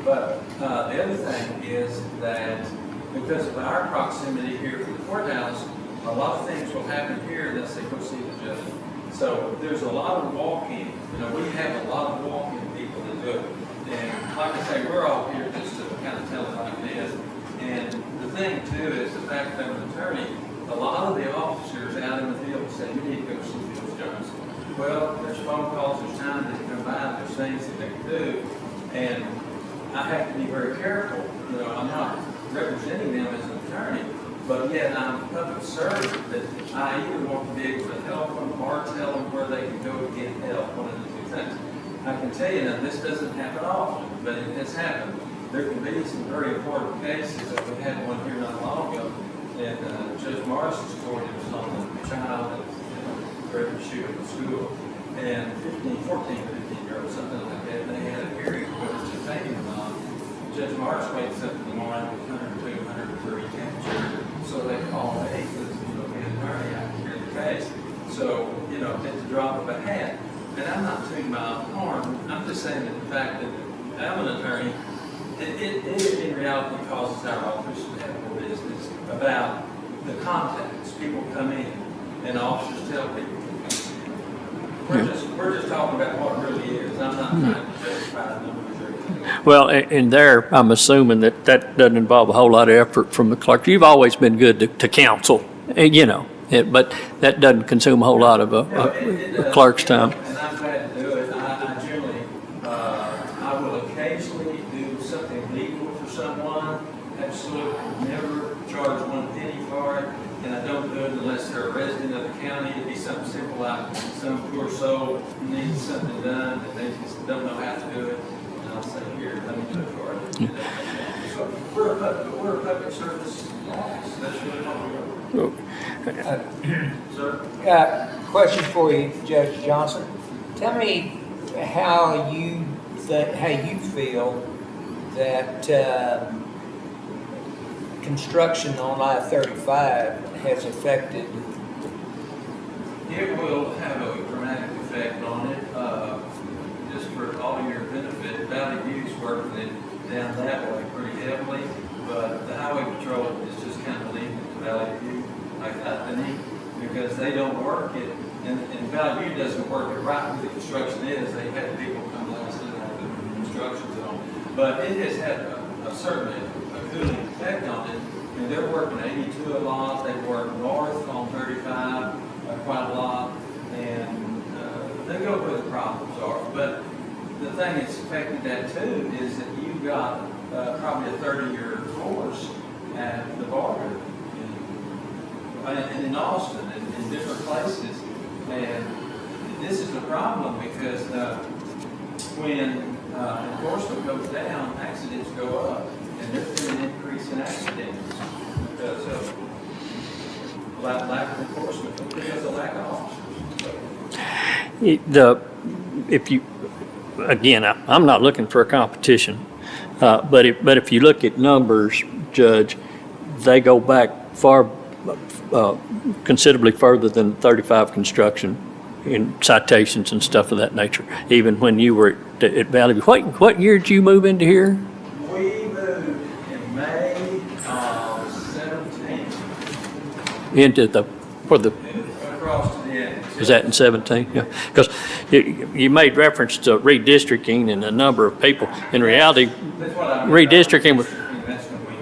But the other thing is that because of our proximity here to the courthouse, a lot of things will happen here unless they go see the judge. So there's a lot of walking. We have a lot of walking people that do it. And like I say, we're all here just to kind of tell it like it is. And the thing too is the fact that I'm an attorney, a lot of the officers out in the field say, you need to go see Phil Johnson. Well, there's phone calls, there's times that come by, there's things that they can do, and I have to be very careful. You know, I'm not representing them as an attorney, but yet I'm a public servant that I either want to be able to help them or tell them where they can go to get help, one of the two things. I can tell you that this doesn't happen often, but it has happened. There can be some very important cases. We had one here not long ago, and Judge Morris's court, it was on the child that threatened to shoot at the school, and 15-year-old, something like that. They had a hearing where it's detained them on. Judge Morris wakes up in the morning with 102, 103 temperature, so they call me because, you know, being an attorney, I can hear the case. So, you know, at the drop of a hat. And I'm not tooting my own horn. I'm just saying that the fact that I'm an attorney, it in reality causes our office to have more business about the contacts. People come in and officers tell people. We're just talking about what it really is. I'm not trying to justify the numbers or anything. Well, in there, I'm assuming that doesn't involve a whole lot of effort from the clerk. You've always been good to counsel, you know, but that doesn't consume a whole lot of a clerk's time. And I'm glad to do it. I generally, I will occasionally do something legal for someone. Absolutely never charge one penny for it. And I don't do it unless they're a resident of the county. It'd be something simple like some poor soul needs something done and they just don't know how to do it. And I'll say, here, let me do it for you. So we're a public service office. That's really what we are. Sir? Question for you, Judge Johnson. Tell me how you feel that construction on I-35 has affected. It will have a dramatic effect on it. Just for all your benefit, Valley View's working it down that way pretty heavily, but the highway patrol is just kind of leaving it to Valley View, like I think, because they don't work it, and Valley View doesn't work it right where the construction is. They have people come last and have the constructions on. But it has had certainly a cooling effect on it. And they're working 82 a lot. They work north on 35 quite a lot, and they go where the problems are. But the thing that's affected that too is that you've got probably a 30-year force at the border and in Austin and in different places. And this is a problem because when enforcement goes down, accidents go up, and there's been an increase in accidents because of lack of enforcement, because of lack of officers. If you, again, I'm not looking for a competition, but if you look at numbers, Judge, they go back considerably further than 35 construction in citations and stuff of that nature. Even when you were at Valley View, what year did you move into here? We moved in May of 17. Across to the end. Is that in 17? Yeah, because you made reference to redistricting and a number of people. In reality, That's what I mean. redistricting was, That's when we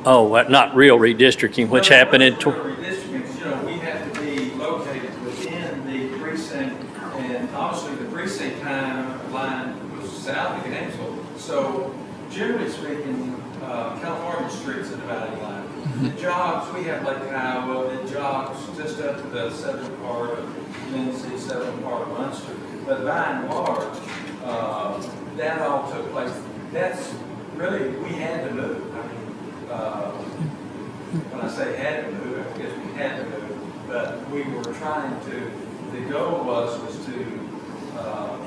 moved. not real redistricting, which happened in, Redistricting, you know, we have to be located within the precinct, and obviously the precinct line was south of Gainesville. So generally speaking, California streets are the valley line. The jogs, we have Lake Iowa, it jogs just up to the southern part of Tennessee, southern part of Munster. But by and large, that all took place. That's really, we had to move. I mean, when I say had to move, I guess we had to move, but we were trying to, the goal was to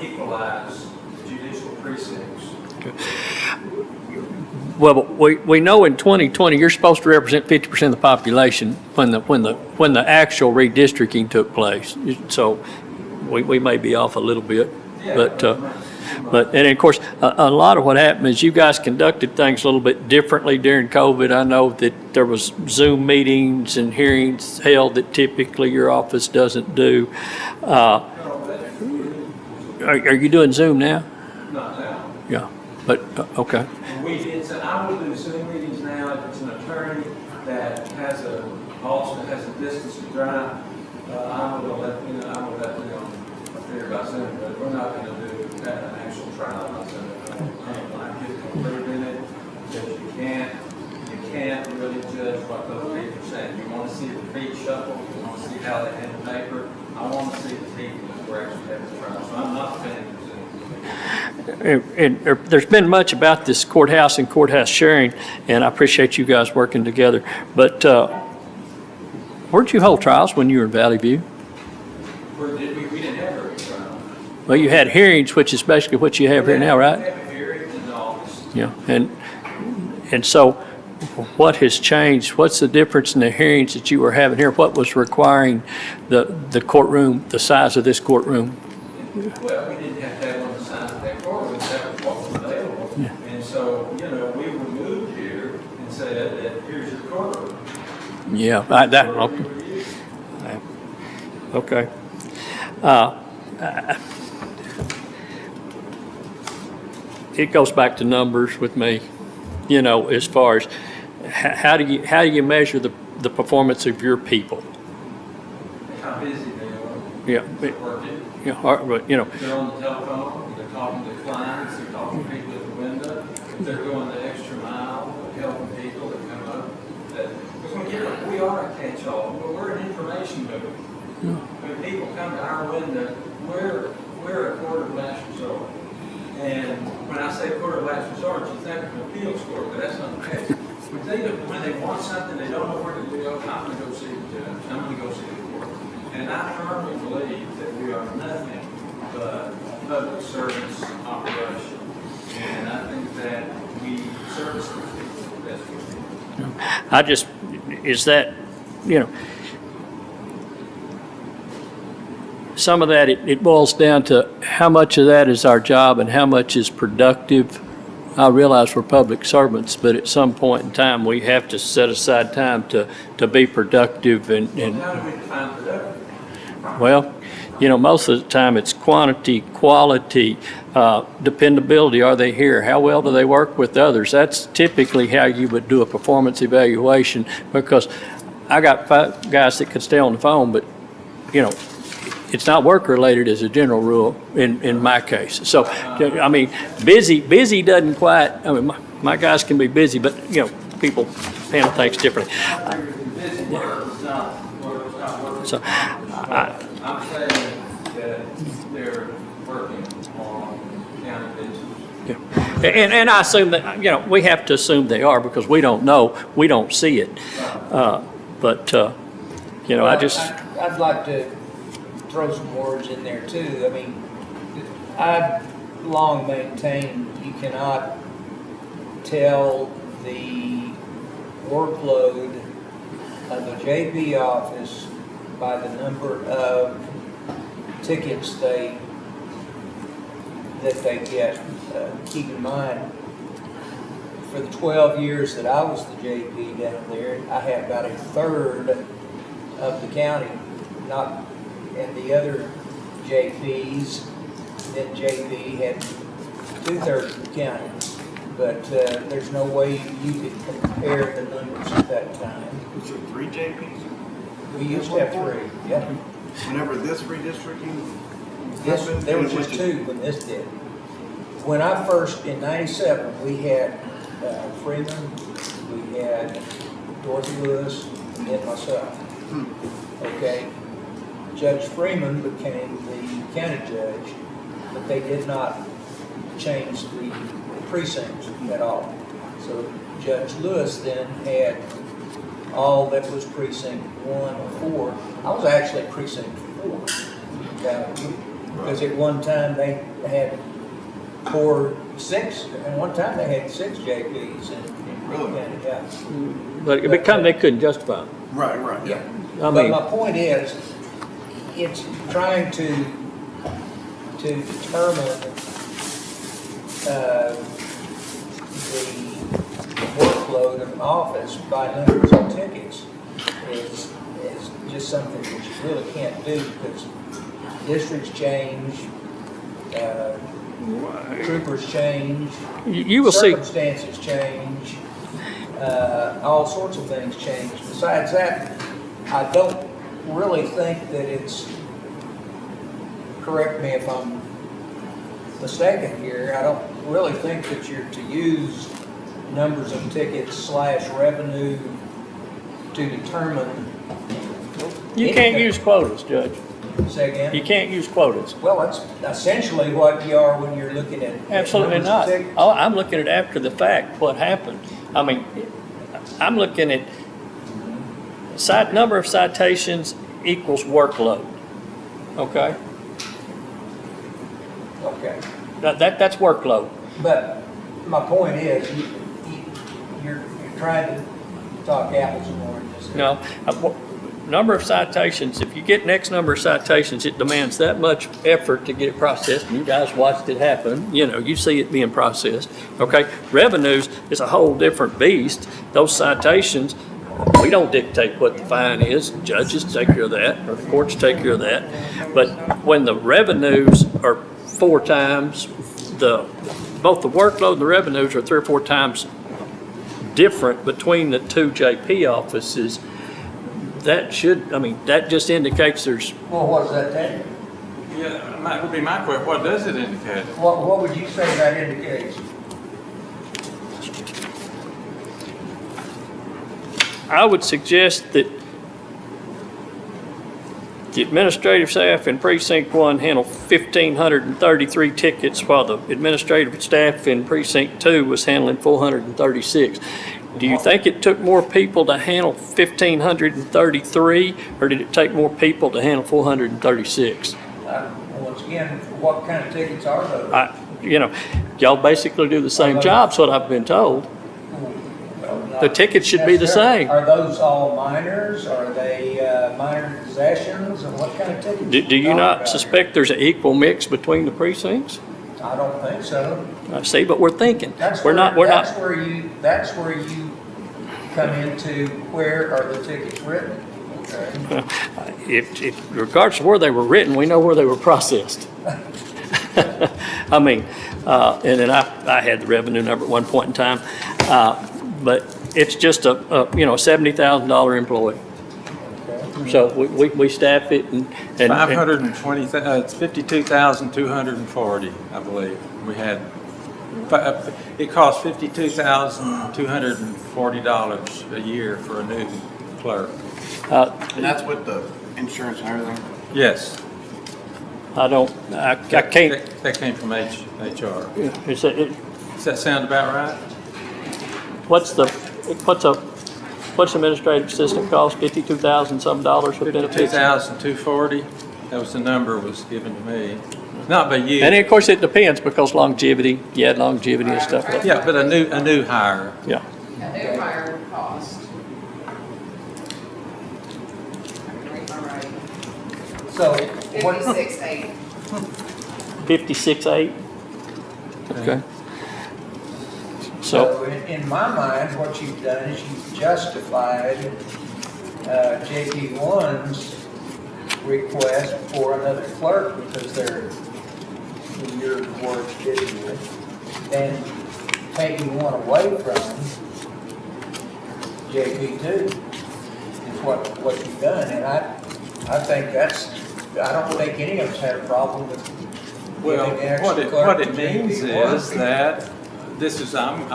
equalize judicial precincts. well, we know in 2020, you're supposed to represent 50% of the population when the actual redistricting took place. So we may be off a little bit, but and of course, a lot of what happened is you guys conducted things a little bit differently during COVID. I know that there was Zoom meetings and hearings held that typically your office doesn't do. Are you doing Zoom now? Not now. Yeah, but, okay. We did, so I will do Zoom meetings now if it's an attorney that has a distance to drive. I will let you know, by Senate, but we're not gonna do an actual trial by Senate. I get concluded in it, because you can't really judge what those people are saying. You wanna see the feet shuffle, you wanna see how they handle paper. I wanna see the people that we're actually having the trial, so I'm not saying And there's been much about this courthouse and courthouse sharing, and I appreciate you guys working together. But where'd you hold trials when you were in Valley View? we didn't have a trial. Well, you had hearings, which is basically what you have here now, We right? have a hearing in August. Yeah, and so what has changed? What's the difference in the hearings that you were having here? What was requiring the courtroom, the size of this courtroom? Well, we didn't have to have on the size of that courtroom, that was what was available. And so, we were moved here and said that here's your courtroom. Yeah, okay. It goes back to numbers with me, as far as how do you measure the performance of your people? How busy they are. Yeah, They're working. but They're on the telephone, they're talking to clients, they're talking to people at the window, they're going the extra mile, they're helping people that come up. Because we are a catch-all, but we're an information movement. When people come to our window, we're a court of last resort. And when I say court of last resort, you think of an appeals court, but that's not the case. When they want something, they don't know where to go, I'm going to go see the judge, I'm going to go see the court. And I firmly believe that we are nothing but public service operation. And I think that we service the people the best we can. is that, some of that, it boils down to how much of that is our job and how much is productive. I realize we're public servants, but at some point in time, we have to set aside time to be productive Well, how do we define productive? well, most of the time it's quantity, quality, dependability. Are they here? How well do they work with others? That's typically how you would do a performance evaluation, because I got 5 guys that could stay on the phone, but, it's not work-related as a general rule in my case. So, busy doesn't quite, my guys can be busy, but, people handle things differently. Busy work is not work. So, I'm saying that they're working on county business. yeah. And I assume that, we have to assume they are, because we don't know, we don't see it. I'd like to throw some words in there too. I've long maintained you cannot tell the workload of a JP office by the number of tickets that they get. Keep in mind, for the 12 years that I was the JP down there, I had about 1/3 of the county, and the other JPs, then JP had 2/3 of the county. But there's no way you could compare the numbers at that time. Was there 3 JPs? We used to have 3, yeah. Whenever this redistricting Yes, there was just 2 when this did. When I first, in 97, we had Freeman, we had Dorothy Lewis, and then myself. Okay? Judge Freeman became the county judge, but they did not change the precincts at all. So Judge Lewis then had all that was precinct 1 or 4. I was actually precinct 4. Because at one time they had 6, and one time they had 6 JPs in Really? county, yeah. but they couldn't justify it. Right, Yeah. I But mean- my point is, it's trying to determine the workload of an office by numbers of tickets is just something that you really can't do, because districts change, troopers change, You will see. circumstances change, all sorts of things change. Besides that, I don't really think that it's correct me if I'm mistaken here, I don't really think that you're to use numbers of tickets slash revenue to determine. You can't use quotas, Judge. Say again? You can't use quotas. Well, that's essentially what you are when you're looking at. Absolutely numbers of not. tickets. Oh, I'm looking at after the fact, what happened. I mean, I'm looking at number of citations equals workload, okay? Okay. That's workload. But my point is, you're trying to talk apples and oranges. No, number of citations, if you get next number of citations, it demands that much effort to get it processed. You guys watched it happen, you see it being processed, okay? Revenues is a whole different beast. Those citations, we don't dictate what the fine is. Judges take care of that, or the courts take care of that. But when the revenues are 4 times, both the workload and the revenues are 3 or 4 times different between the 2 JP offices, that just indicates there's, Well, what does that tell you? Yeah, that would be my question. What does it indicate? What would you say that indicates? I would suggest that the administrative staff in Precinct 1 handled 1,533 tickets, while the administrative staff in Precinct 2 was handling 436. Do you think it took more people to handle 1,533, or did it take more people to handle 436? Once again, what kind of tickets are those? Y'all basically do the same job's what I've been told. The tickets should be the same. Are those all minors? Are they minor possessions? And what kind of tickets? Do you not suspect there's an equal mix between the precincts? I don't think so. I see, but we're thinking. That's We're not. That's where you come into where are the tickets written? Okay. If regardless of where they were written, we know where they were processed. I mean, and then I had the revenue number at one point in time, but it's just a $70,000 employee. Okay. So we staff it and 520, it's 52,240, I believe. We had, it cost $52,240 a year for a new clerk. And that's with the insurance and everything? Yes. I can't. That came from HR. Does Does that sound about right? what's the administrative assistant cost? $52,000 some dollars with benefits. 52,240, that was the number was given to me. Not by you. And of course it depends because longevity, you add longevity and stuff like that. Yeah, but a new hire. Yeah. A new hire cost. I can read my writing. So what? 56,800. 56.8. Okay. So, So in my mind, what you've done is you've justified JP1's request for another clerk because they're, in your words, digital, and taking one away from JP2 is what you've done. And I think I don't think any of us had a problem with Well, giving the extra what clerk it to means JP1. is that I'm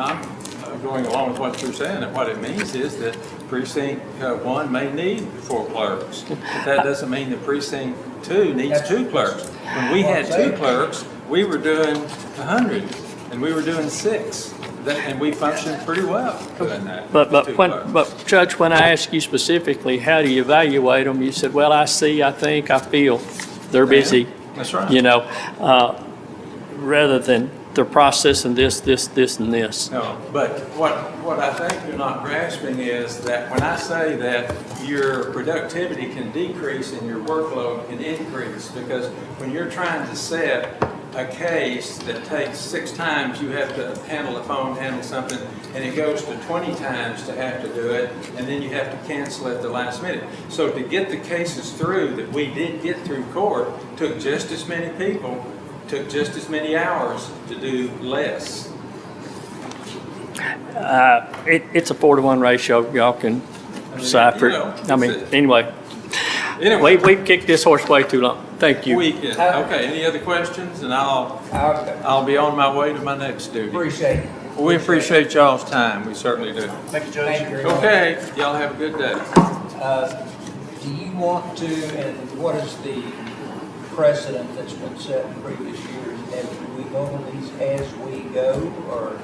going along with what you're saying, and what it means is that precinct 1 may need 4 clerks. But that doesn't mean that precinct 2 needs 2 clerks. When we had 2 clerks, we were doing 100, and we were doing 6. And we functioned pretty well doing that. but with 2 clerks. Judge, when I asked you specifically, how do you evaluate them? You said, well, I see, I think, I feel they're busy. That's right. Rather than they're processing this, and this. No, but what I think you're not grasping is that when I say that your productivity can decrease and your workload can increase, because when you're trying to set a case that takes 6 times, you have to handle the phone, handle something, and it goes to 20 times to have to do it, and then you have to cancel at the last minute. So to get the cases through that we did get through court took just as many people, took just as many hours to do less. It's a 4-to-1 ratio. Y'all can decipher it. Anyway, Anyway, we've kicked this horse way too long. Thank you. weekend. Okay, any other questions? And I I'll be on my way to my next duty. appreciate it. We appreciate y'all's time, we certainly do. Thank you, Judge. Thank you very much. Okay, y'all have a good day. Do you want to, and what is the precedent that's been set in previous years? Have we go on these as we go, or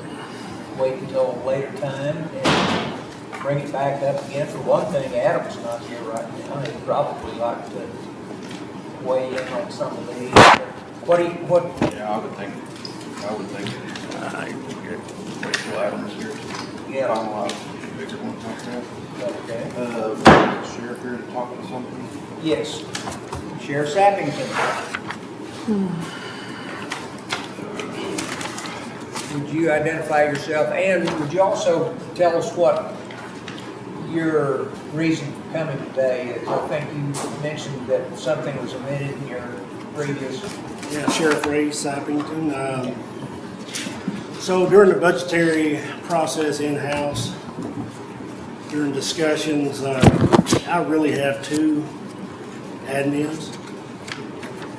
wait until a later time and bring it back up again? For one thing, Adam's not here right now. He'd probably like to weigh in on some of these. What, Yeah, I would think. Wait till Adam's here. yeah, Finalize bigger ones like that. okay. Sheriff here to talk about something. Yes. Sheriff Sappington. Would you identify yourself, and would you also tell us what your reason for coming today is? I think you mentioned that something was omitted in your previous. Yeah, Sheriff Ray Sappington. So during the budgetary process in-house, during discussions, I really have two admins.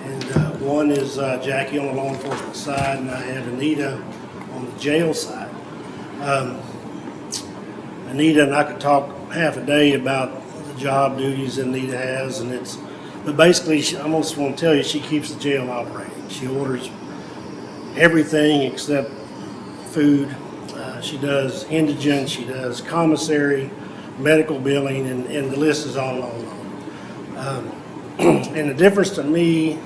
And one is Jackie on the law enforcement side, and I have Anita on the jail side. Anita and I could talk half a day about the job duties that Anita has, but basically, I almost want to tell you, she keeps the jail operating. She orders everything except food. She does indigent, she does commissary, medical billing, and the list is on and on. And the difference to me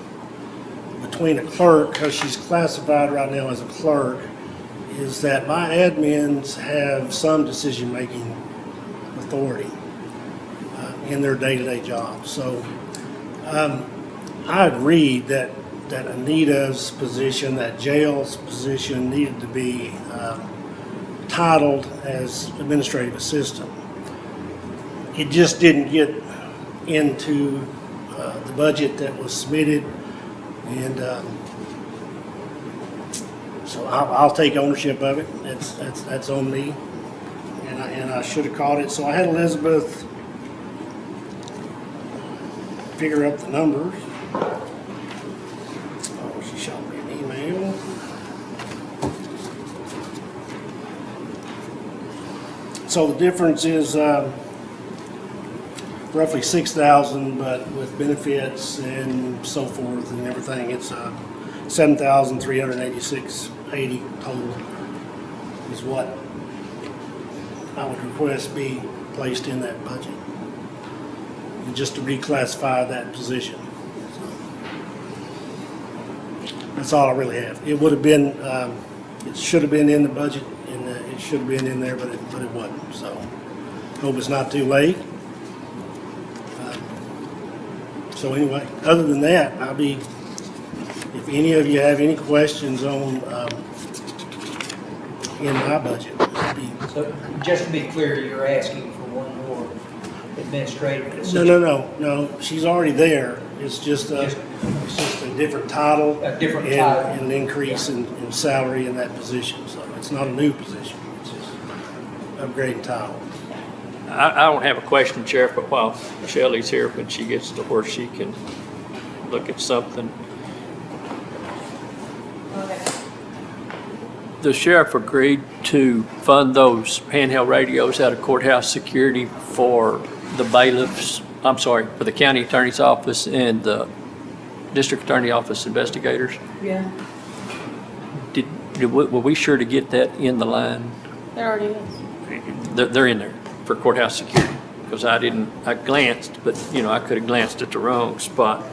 between a clerk, because she's classified right now as a clerk, is that my admins have some decision-making authority in their day-to-day jobs. So I agreed that Anita's position, that jail's position, needed to be titled as administrative assistant. It just didn't get into the budget that was submitted, and so I'll take ownership of it. That's on me, and I should have caught it. So I had Elizabeth figure up the numbers. Oh, she shot me an email. So the difference is roughly 6,000, but with benefits and so forth and everything, it's 7,386.80 total is what I would request be placed in that budget, and just to reclassify that position. So that's all I really have. It would have been, it should have been in the budget, and it should have been in there, but it wasn't. So hope it's not too late. So anyway, other than that, I'll be, if any of you have any questions on, in my budget, I'll be. So just to be clear, you're asking for one more administrative assistant? No, she's already there. It's just a different title. A different and title. an increase in salary in that position. So it's not a new position, it's just upgrading title. I don't have a question, Sheriff, but while Shelley's here, when she gets to where she can look at something. Okay. The sheriff agreed to fund those handheld radios out of courthouse security for the bailiffs, for the county attorney's office and the district attorney office investigators. Yeah, Were we sure to get that in the line? there already is. They're in there for courthouse security, because I glanced, but I could have glanced at the wrong spot.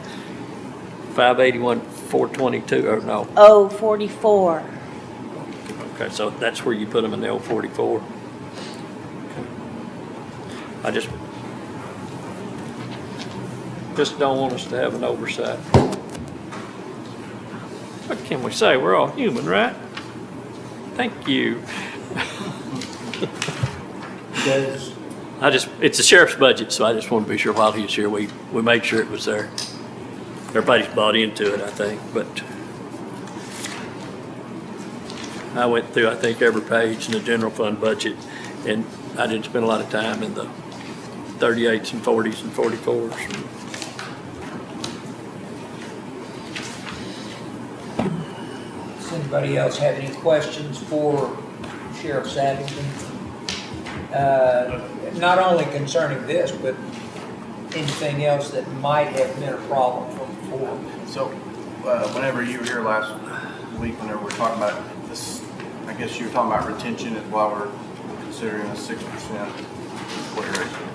581, 422, or no. Oh, 44. Okay, so that's where you put them in the old 44. I just don't want us to have an oversight. What can we say? We're all human, right? Thank you. It's the sheriff's budget, so I just want to be sure while he's here, we made sure it was there. Everybody's bought into it, I think, but I went through, I think, every page in the general fund budget, and I didn't spend a lot of time in the 38s and 40s and 44s. Does anybody else have any questions for Sheriff Saddington? Not only concerning this, but anything else that might have been a problem from before. So, whenever you were here last week, whenever we were talking about this, I guess you were talking about retention is why we're considering a 6% employee ratio.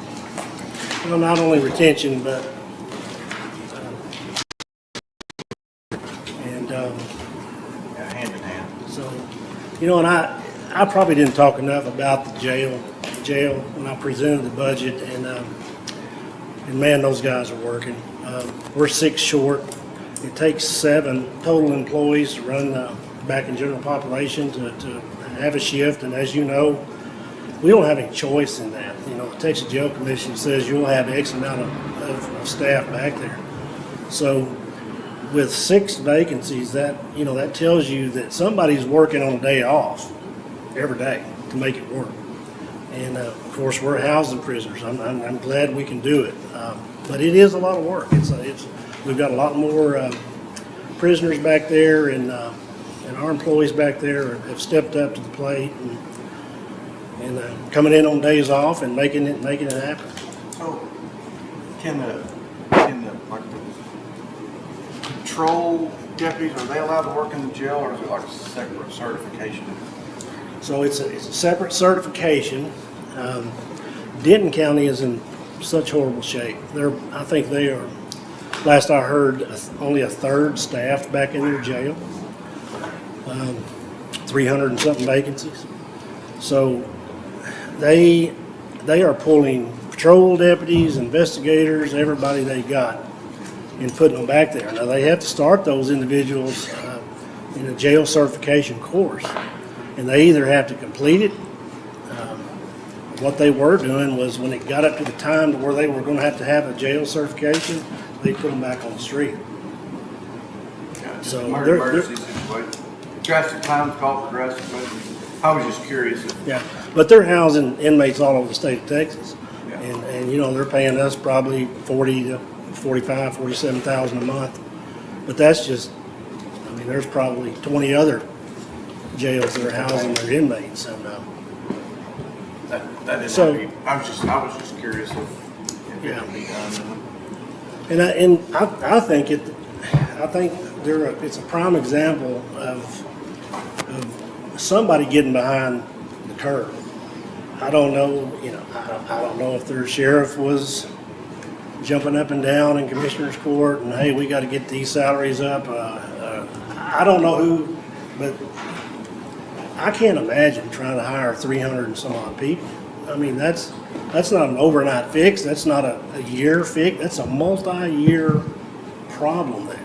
Well, not only retention, but, and, Yeah, hand in hand. so, you know, and I probably didn't talk enough about the jail when I presented the budget, and man, those guys are working. We're 6 short. It takes 7 total employees to run back in general population to have a shift, and as you know, we don't have any choice in that. You know, the Texas Jail Commission says you'll have X amount of staff back there. So with 6 vacancies, that tells you that somebody's working on a day off every day to make it work. And of course, we're housing prisoners. I'm glad we can do it, but it is a lot of work. We've got a lot more prisoners back there, and our employees back there have stepped up to the plate and coming in on days off and making it happen. So, can the patrol deputies, are they allowed to work in the jail, or is it like a separate certification? So it's a separate certification. Denton County is in such horrible shape. I think they are, last I heard, only a third staffed back in their jail. 300 and something vacancies. So they are pulling patrol deputies, investigators, everybody they got, and putting them back there. Now they have to start those individuals in a jail certification course, and they either have to complete it. What they were doing was, when it got up to the time to where they were going to have a jail certification, they put them back on the street. Yeah, just So an they're- emergency situation. Drastic times call for drastic measures. I was just curious if, Yeah, but they're housing inmates all over the state of Texas. Yeah. And you know, they're paying us probably 40 to 45, 47,000 a month. But that's just, I mean, there's probably 20 other jails that are housing their inmates. And that didn't So- have to be, I was just curious if it Yeah. can be done. I think it's a prime example of somebody getting behind the curve. I don't know, I don't know if their sheriff was jumping up and down in commissioner's court and, hey, we got to get these salaries up. I don't know who, but I can't imagine trying to hire 300 and some odd people. I mean, that's not an overnight fix. That's not a year fix. That's a multi-year problem there.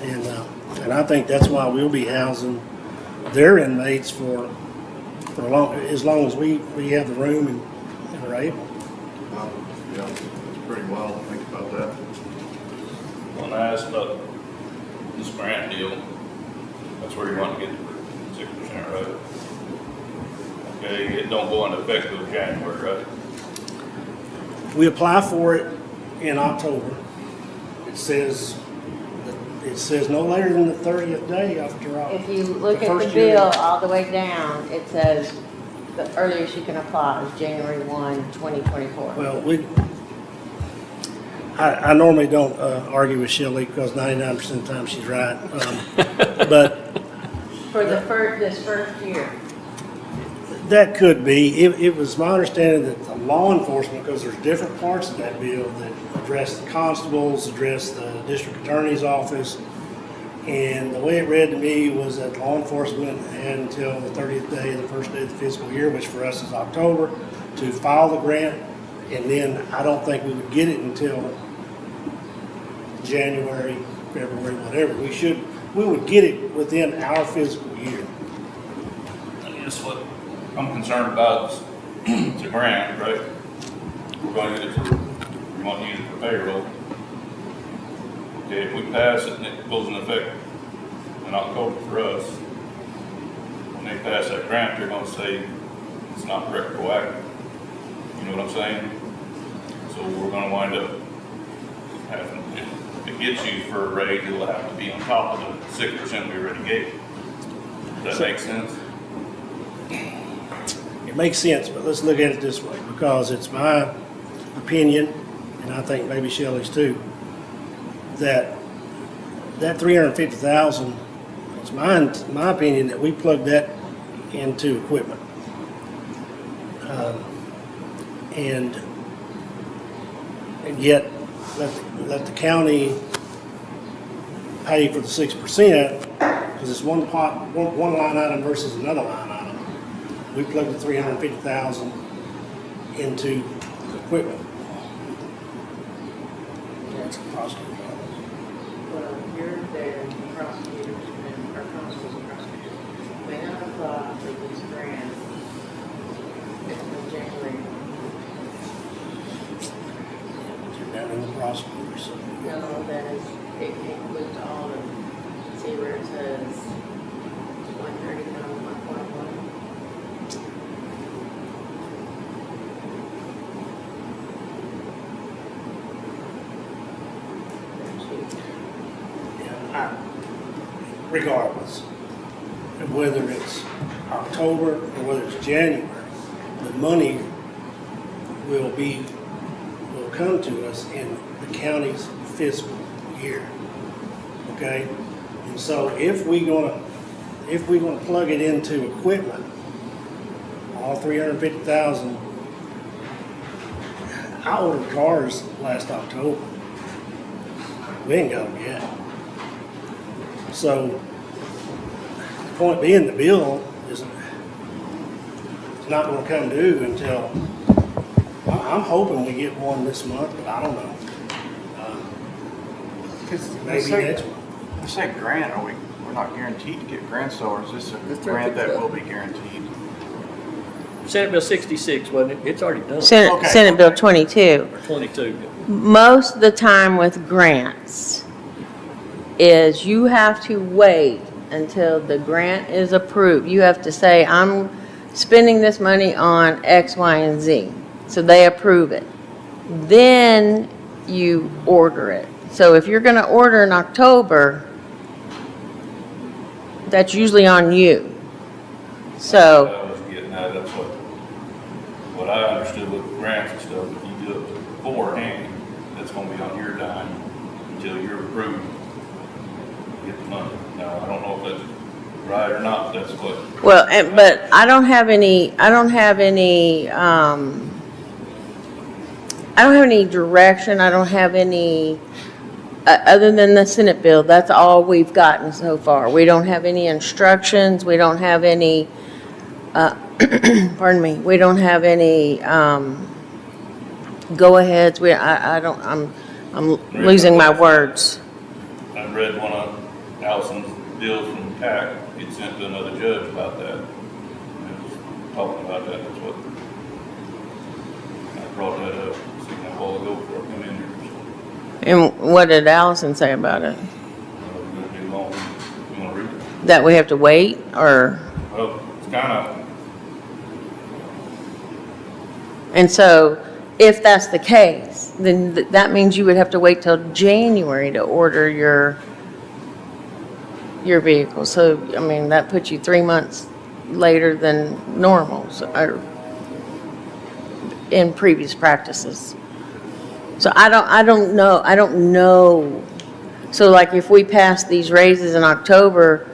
Yeah. And I think that's why we'll be housing their inmates for as long as we have the room and are able. Yeah, it's pretty wild to think about that. When I asked about this grant deal, that's where you want to get the 6%, right? Okay, it don't go into effect till January, right? We apply for it in October. It says no later than the 30th day after If you look the at the first year. bill all the way down, it says the earliest you can apply is January 1, 2024. Well, I normally don't argue with Shelley because 99% of the time she's right. But For this first year. that could be. It was my understanding that the law enforcement, because there's different parts of that bill that address the constables, address the district attorney's office, and the way it read to me was that law enforcement had until the 30th day of the first day of the fiscal year, which for us is October, to file the grant, and then I don't think we would get it until January, February, whatever. We would get it within our fiscal year. I guess what I'm concerned about is the grant, right? We're going to use it we want to use it for payroll. Okay, if we pass it and it goes in effect in October for us, when they pass that grant, they're going to say it's not retroactive. You know what I'm saying? So we're going to wind up having, if it gets used for a raise, it'll have to be on top of the 6% we already gave. Does that make sense? It makes sense, but let's look at it this way, because it's my opinion, and I think maybe Shelley's too, that 350,000, it's my opinion that we plug that into equipment. And yet let the county pay for the 6%, because it's one line item versus another line item. We plug the 350,000 into equipment. That's a prosecutor. Well, you're there, prosecutors and our constables and prosecutors may not apply for this grant until January. You're down in the prosecutor, so. No, that is, it includes all of, see where it says 139, 141. Regardless of whether it's October or whether it's January, the money will come to us in the county's fiscal year. Okay? And so if we're gonna plug it into equipment, all 350,000, I ordered cars last October. We ain't got them yet. So, the point being, the bill is not gonna come due until, I'm hoping we get one this month, but I don't know. Maybe next month. I say grant, we're not guaranteed to get grants, so or is this a grant that will be guaranteed? Senate Bill 66, wasn't it? It's already done. Okay. Senate Bill 22. Or 22. Most of the time with grants is you have to wait until the grant is approved. You have to say, I'm spending this money on X, Y, and Z. So they approve it. Then you order it. So if you're gonna order in October, that's usually on you. So, I was getting at, that's what I understood with grants and stuff, if you do it beforehand, that's gonna be on your dime until you're approved to get the money. Now, I don't know if that's right or not, that's what. well, but I don't have any direction, I don't have any, other than the Senate bill, that's all we've gotten so far. We don't have any instructions, we don't have any, pardon me, we don't have any, go-aheads, I'm losing my words. I read one of Allison's bills from CAC, it sent to another judge about that. And it was talking about that, that's what, I brought that up, a while ago before I come in here. And what did Allison say about it? It's gonna be long, you wanna read it? That we have to wait, or, Well, it's kinda, and so, if that's the case, then that means you would have to wait till January to order your vehicle. So, I mean, that puts you 3 months later than normal, or in previous practices. So I don't know. So like if we pass these raises in October,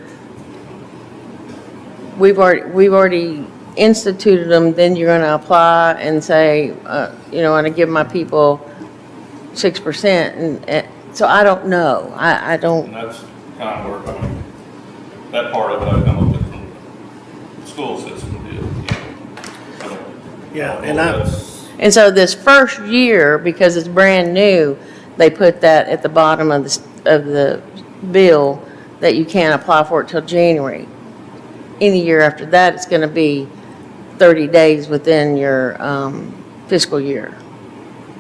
we've already instituted them, then you're gonna apply and say, and give my people 6%, and so I don't know. I don't. and that's kind of where, that part of it I come up with from the school system deal. Yeah, and And so this first year, because it's brand new, they put that at the bottom of the bill that you can't apply for it till January. Any year after that, it's going to be 30 days within your fiscal year.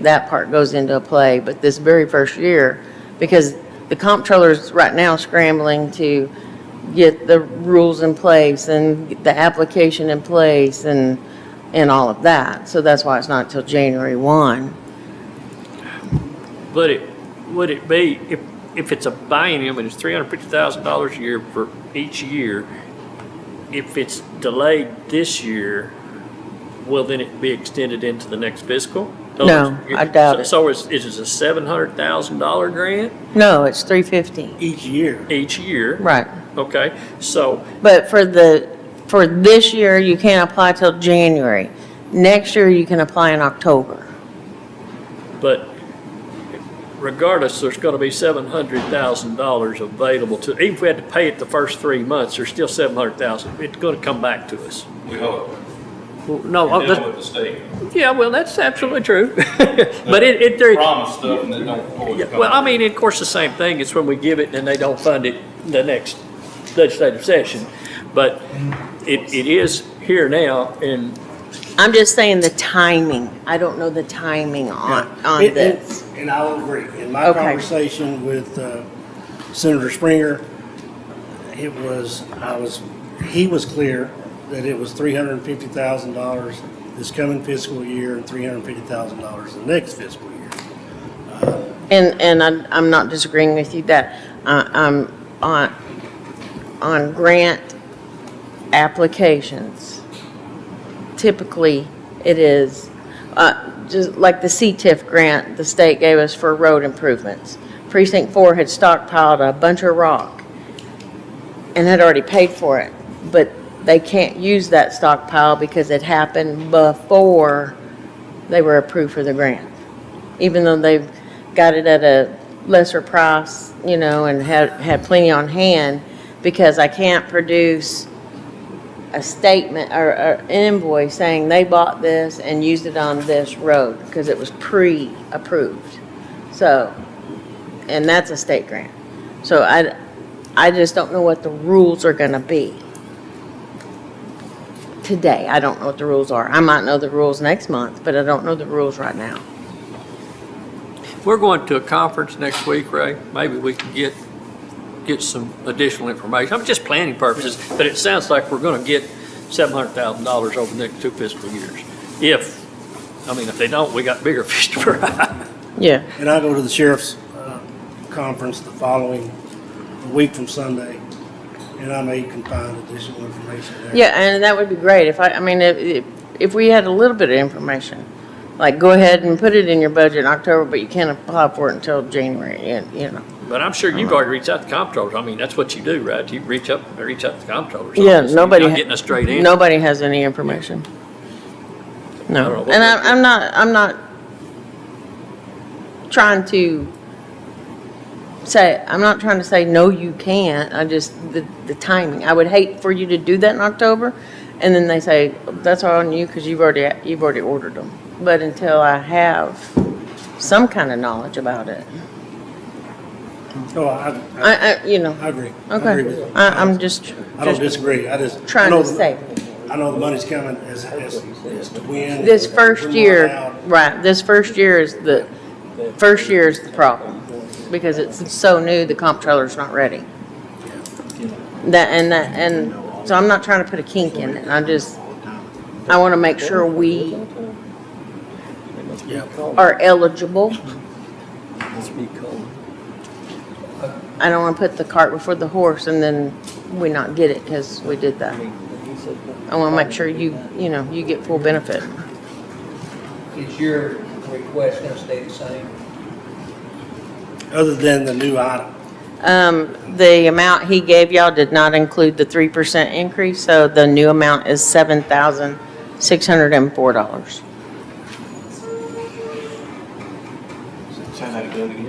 That part goes into play, but this very first year, because the comptroller's right now scrambling to get the rules in place and get the application in place and all of that. So that's why it's not till January 1. But would it be, if it's a biennium and it's $350,000 a year for each year, if it's delayed this year, will then it be extended into the next fiscal? No, I doubt it. So is it a $700,000 grant No, it's 350. Each year. each year? Right. Okay, so, But for this year, you can't apply till January. Next year, you can apply in October. but regardless, there's gonna be $700,000 available to, even if we had to pay it the first 3 months, there's still 700,000. It's gonna come back to us. We hope. No, We're dealing with the state. yeah, well, that's absolutely true. But there, Promise stuff and they don't always yeah, come. well, I mean, of course, the same thing is when we give it and they don't fund it the next legislative session. But it is here now, and I'm just saying the timing. I don't know the timing on It- this. And I will agree. In my Okay. conversation with Senator Springer, he was clear that it was $350,000 this coming fiscal year and $350,000 the next fiscal year. And I'm not disagreeing with you that, on grant applications, typically it is, just like the CTIF grant the state gave us for road improvements. Precinct 4 had stockpiled a bunch of rock and had already paid for it, but they can't use that stockpile because it happened before they were approved for the grant. Even though they've got it at a lesser price, and had plenty on hand, because I can't produce a statement or an invoice saying they bought this and used it on this road, because it was pre-approved. So, and that's a state grant. So I just don't know what the rules are gonna be. Today, I don't know what the rules are. I might know the rules next month, but I don't know the rules right now. we're going to a conference next week, Ray. Maybe we can get some additional information. I'm just planning purposes, but it sounds like we're gonna get $700,000 over the next 2 fiscal years. If they don't, we got bigger fish to fry. Yeah. And I go to the sheriff's conference the following week from Sunday, and I may can find additional information there. Yeah, and that would be great if we had a little bit of information. Like, go ahead and put it in your budget in October, but you can't apply for it until January, But I'm sure you've already reached out to comptrollers. I mean, that's what you do, right? You reach out to the comptrollers. Yeah, office. nobody. You're not getting a straight answer. Nobody has any information. I don't know No, what and they- I'm not trying to say, no, you can't. The timing. I would hate for you to do that in October, and then they say, that's all on you because you've already ordered them. But until I have some kind of knowledge about it, Oh, I I agree. I agree with okay. you. I'm just I don't disagree. I just. trying I know to the- say. I know the money's coming as to win. This first We're not year, out. right, this first year is the problem, because it's so new, the comptroller's not ready. And so I'm not trying to put a kink in it, I wanna make sure we Yeah. are eligible. I don't wanna put the cart before the horse and then we not get it, cause we did that. I wanna make sure you get full benefit. Is your request gonna stay the same? Other than the new item. The amount he gave y'all did not include the 3% increase, so the new amount is $7,604. Say that again.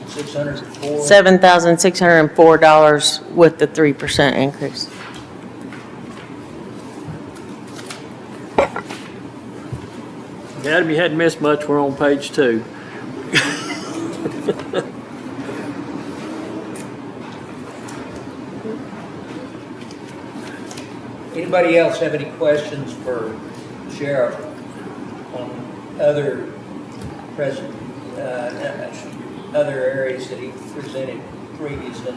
604? $7,604 with the 3% increase. Adam, you hadn't missed much. We're on page 2. Anybody else have any questions for Sheriff on other other areas that he presented previously?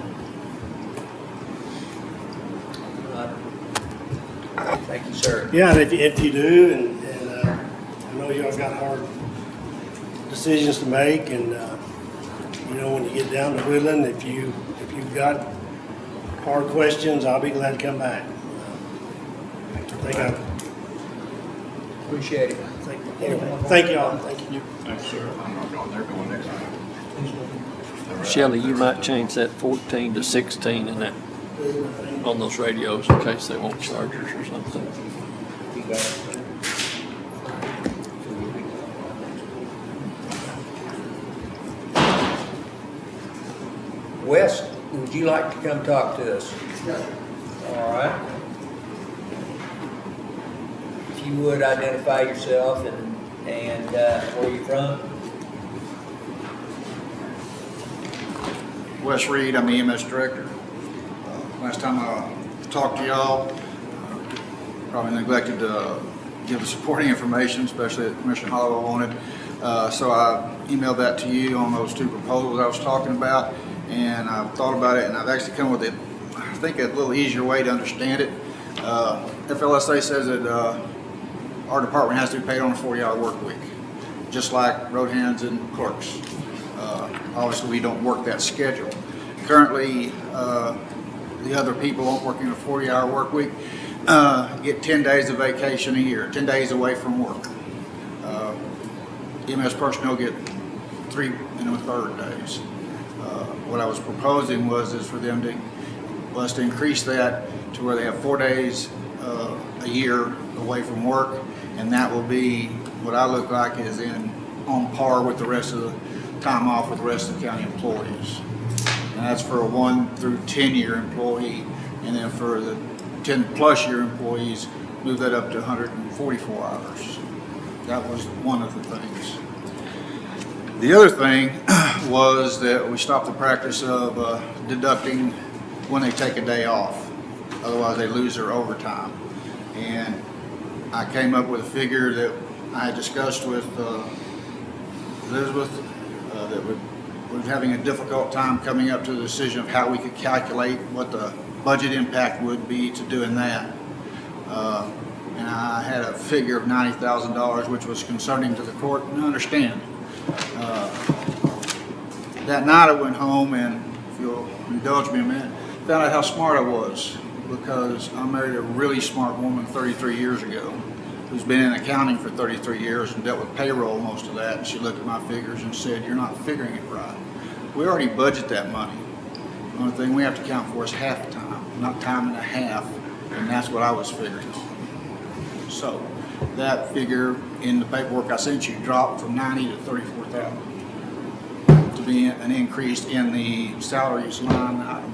Thank you, sir. Yeah, and if you do, and I know y'all got hard decisions to make, and when you get down to whittling, if you've got hard questions, I'll be glad to come back. Appreciate it. Thank y'all. Thank you. Thanks, sir. I'm not going, they're going next time. Shelley, you might change that 14 to 16 in that, on those radios in case they want chargers or something. You got it. Wes, would you like to come talk to us? All right. If you would identify yourself and where you're from. Wes Reed, I'm the EMS director. Last time I talked to y'all, probably neglected to give the supporting information, especially that Commissioner Holloway wanted. So I emailed that to you on those two proposals I was talking about, and I've thought about it, and I've actually come with I think a little easier way to understand it. FLSA says that our department has to be paid on a 40-hour work week, just like road hands and clerks. Obviously, we don't work that schedule. Currently, the other people working a 40-hour work week get 10 days of vacation a year, 10 days away from work. EMS personnel get 3 1/3 days. What I was proposing is for them to increase that to where they have 4 days a year away from work, and that will be what I look like is on par with the rest of the time off with the rest of the county employees. And that's for a 1 through 10 year employee, and then for the 10+ year employees, move that up to 144 hours. That was one of the things. The other thing was that we stopped the practice of deducting when they take a day off. Otherwise, they lose their overtime. And I came up with a figure that I had discussed with Elizabeth that was having a difficult time coming up to the decision of how we could calculate what the budget impact would be to doing that. And I had a figure of $90,000, which was concerning to the court, and I understand. That night I went home and, if you'll indulge me a minute, found out how smart I was, because I married a really smart woman 33 years ago who's been in accounting for 33 years and dealt with payroll most of that, and she looked at my figures and said, "You're not figuring it right. We already budget that money. The only thing we have to account for is half the time, not time and a half," and that's what I was figuring on. So that figure in the paperwork I sent you dropped from 90 to 34,000 to be an increase in the salaries line item.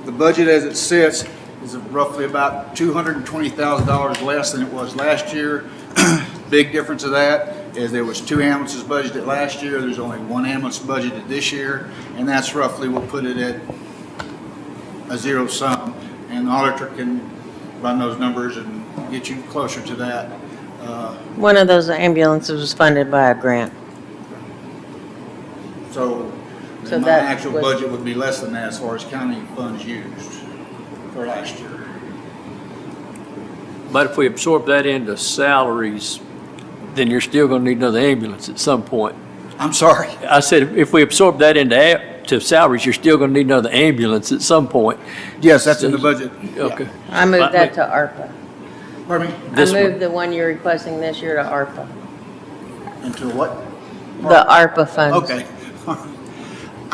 The budget as it sits is roughly about $220,000 less than it was last year. Big difference of that is there was 2 ambulances budgeted last year. There's only 1 ambulance budgeted this year, and that's roughly, we'll put it at a zero sum. And the auditor can run those numbers and get you closer to that. One of those ambulances was funded by a grant. So So my that actual was- budget would be less than that as far as county funds used for last year. But if we absorb that into salaries, then you're still gonna need another ambulance at some point. I'm sorry. I said, if we absorb that to salaries, you're still gonna need another ambulance at some point. Yes, that's in the budget. Okay. I moved that to ARPA. Pardon me? I This one. moved the one you're requesting this year to ARPA. Into what? The ARPA funds. Okay.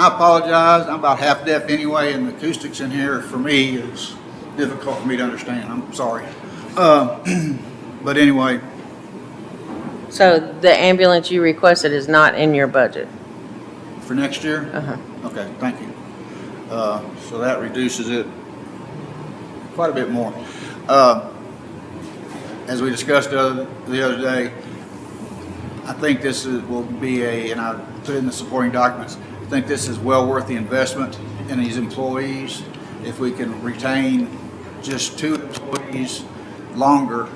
I apologize. I'm about half deaf anyway, and the acoustics in here for me is difficult for me to understand. I'm sorry. But anyway, So the ambulance you requested is not in your budget? for next year? Uh-huh. Okay, thank you. So that reduces it quite a bit more. As we discussed the other day, I think will be and I put it in the supporting documents, I think this is well worth the investment in these employees. If we can retain just 2 employees longer,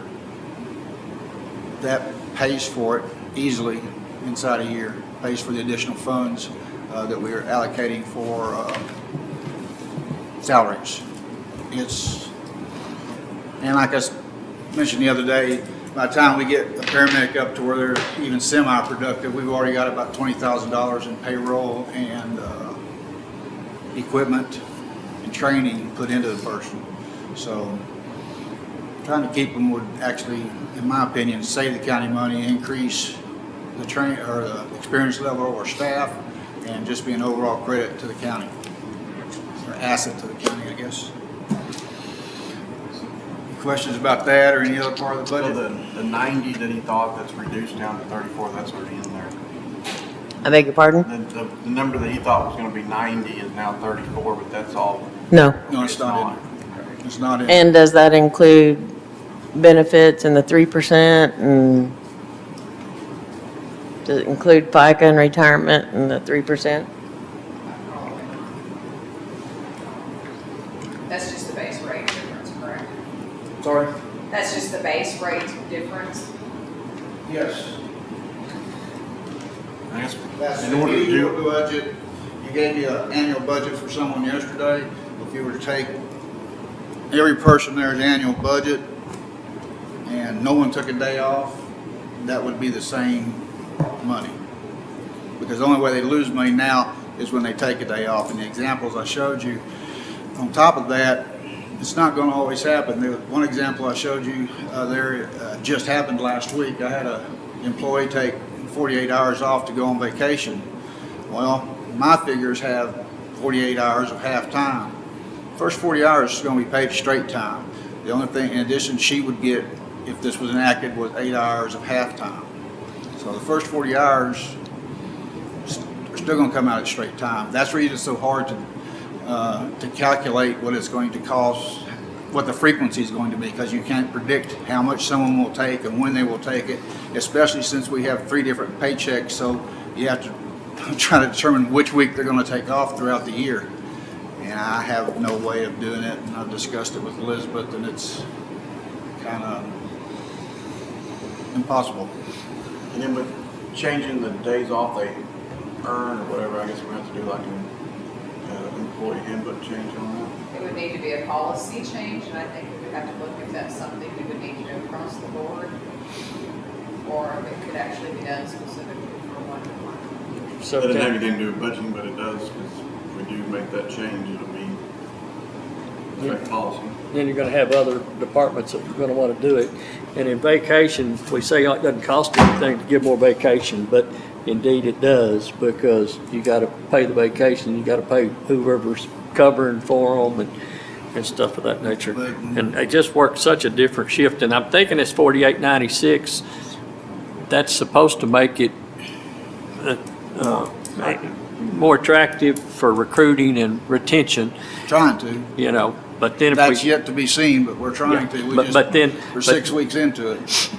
that pays for it easily inside a year, pays for the additional funds that we are allocating for salaries. And like I mentioned the other day, by the time we get a paramedic up to where they're even semi-productive, we've already got about $20,000 in payroll and equipment and training put into the person. So trying to keep them would actually, in my opinion, save the county money, increase the train, or the experience level of our staff, and just be an overall credit to the county, or asset to the county, I guess. Questions about that or any other part of the So budget? the 90 that he thought that's reduced down to 34, that's already in there. I beg your pardon? The number that he thought was gonna be 90 is now 34, but that's all. No. No, it's not in. It's not in. And does that include benefits and the 3% and does it include FICA and retirement and the 3%? That's just the base rate difference, correct? Sorry? That's just the base rate difference? Yes. I guess That's in order to the do, budget. You gave me an annual budget for someone yesterday. If you were to take every person there's annual budget and no one took a day off, that would be the same money. Because the only way they lose money now is when they take a day off. And the examples I showed you, on top of that, it's not going to always happen. One example I showed you just happened last week. I had an employee take 48 hours off to go on vacation. Well, my figures have 48 hours of half time. First 40 hours is going to be paid straight time. The only thing in addition she would get if this was enacted was 8 hours of half time. So the first 40 hours are still going to come out at straight time. That's the reason it's so hard to calculate what it's going to cost, what the frequency is going to be, because you can't predict how much someone will take and when they will take it, especially since we have 3 different paychecks, so you have to try to determine which week they're going to take off throughout the year. And I have no way of doing it, and I've discussed it with Elizabeth, and it's kind of impossible. and then with changing the days off they earn or whatever, I guess we have to do like an employee handbook change on that. It would need to be a policy change, and I think we would have to look if that's something we would need to do across the board, or if it could actually be done specifically for one department. So It doesn't have can- anything to do with budgeting, but it does, because if we do make that change, it'll be affect policy. then you're gonna have other departments that are gonna wanna do it. And in vacation, we say it doesn't cost anything to give more vacation, but indeed it does, because you gotta pay the vacation, you gotta pay whoever's covering for them and stuff of that nature. And they just work such a different shift, and I'm thinking it's 48.96. That's supposed to make it, more attractive for recruiting and retention, Trying to. you know, but then if we. That's yet to be seen, but we're trying to. We But then. We're but- 6 weeks into it.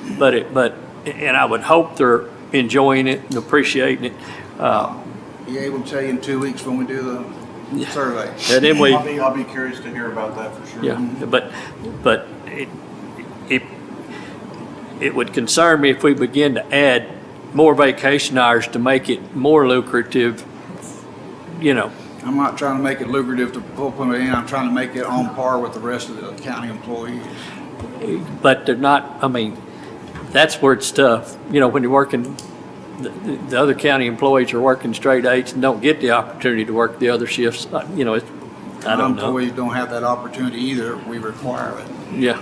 And I would hope they're enjoying it and appreciating it. Be able to tell you in 2 weeks when we do the survey. And then we, I'll be curious to hear about that for sure. yeah, but it would concern me if we begin to add more vacation hours to make it more lucrative, you know. I'm not trying to make it lucrative to pull them in. I'm trying to make it on par with the rest of the county employees. But they're not, I mean, that's where it's tough. You know, when you're working, the other county employees are working straight eights and don't get the opportunity to work the other shifts, you know, I don't know. Employees don't have that opportunity either. We require it. Yeah.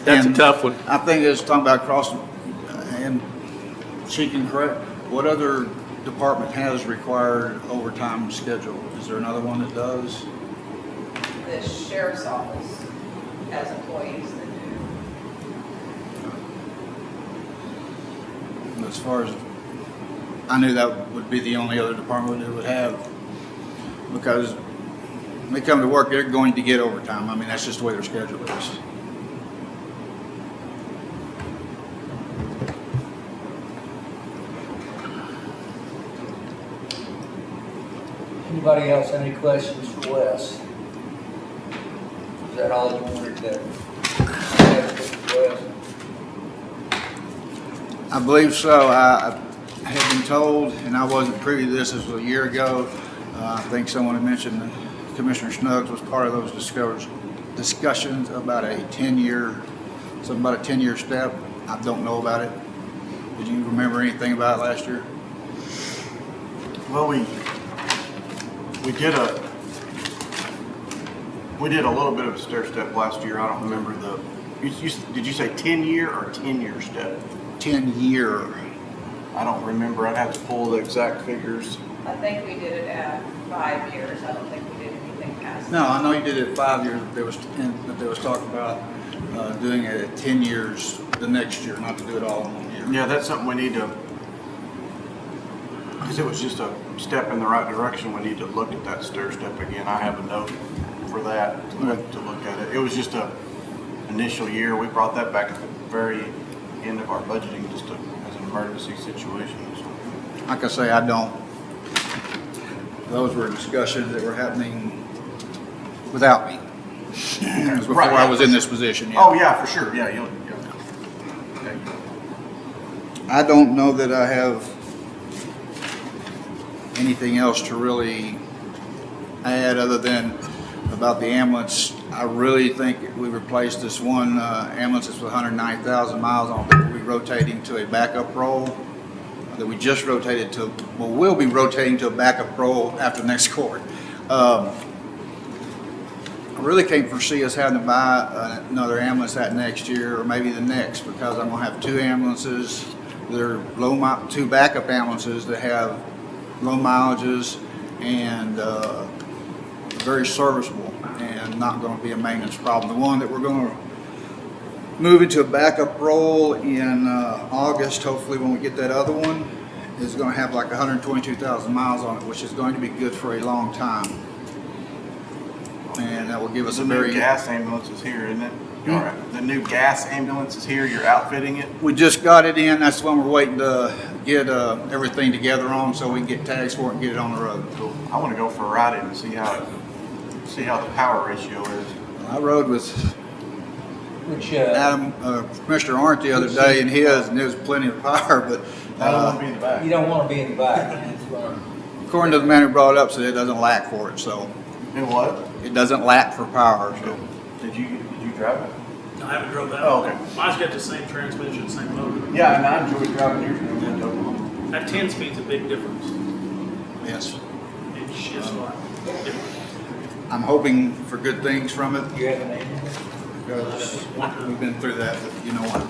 That's a And tough one. I think it's talking about crossing, and she can correct, what other department has required overtime schedule? Is there another one that does? The sheriff's office has employees that do. As far as, I knew that would be the only other department that would have, because when they come to work, they're going to get overtime. I mean, that's just the way their schedule is. Anybody else, any questions for Wes? Is that all you wanted to ask Wes? I believe so. I had been told, and I wasn't privy to this, this was a year ago. I think someone had mentioned that Commissioner Snuggs was part of those discussions about a 10-year, something about a 10-year step. I don't know about it. Did you remember anything about it last year? Well, we did We did a little bit of a stair step last year. I don't remember did you say 10-year or 10-year step? 10-year. I don't remember. I'd have to pull the exact figures. I think we did it at 5 years. I don't think we did anything past. No, I know you did it 5 years, but there was talk about doing it at 10 years the next year, not to do it all in 1 year. Yeah, that's something we need to, because it was just a step in the right direction. We need to look at that stair step again. I have a note for that to look at it. It was just a initial year. We brought that back at the very end of our budgeting just as an emergency situation. So. Like I say, those were discussions that were happening without me. It was before Right, I was in this position. Yeah. Oh, yeah, for sure. Yeah, okay. I don't know that I have anything else to really add other than about the ambulance. I really think we replaced this one ambulance that's with 109,000 miles on it. We'll be rotating to a backup role that we just rotated to. Well, we'll be rotating to a backup role after the next court. I really can't foresee us having to buy another ambulance that next year or maybe the next, because I'm gonna have 2 ambulances that are 2 backup ambulances that have low mileages and very serviceable and not going to be a maintenance problem. The one that we're going to move into a backup role in August, hopefully when we get that other one, is going to have like 122,000 miles on it, which is going to be good for a long time. And that will give us The a new very... gas ambulance is here, isn't it? All right. The new gas ambulance is here. You're outfitting it. We just got it in. That's the one we're waiting to get everything together on so we can get tags for it and get it on the road. Cool. I want to go for a ride in and see how the power ratio is. I rode with Which, Adam, Commissioner Arndt the other day in his, and there was plenty of power, but I don't want to be in the back. you don't want to be in the back. It's fun. according to the man who brought it up, said it doesn't lack for it, so In what? it doesn't lack for power, so. Did you drive it? I haven't drove that. Oh, okay. Mine's got the same transmission, same motor. Yeah, and I enjoyed driving yours when we went to Oklahoma. That 10 speed's a big difference. Yes. It's just a lot different. I'm hoping for good things from it, Do you have an name? because we've been through that, but you know what?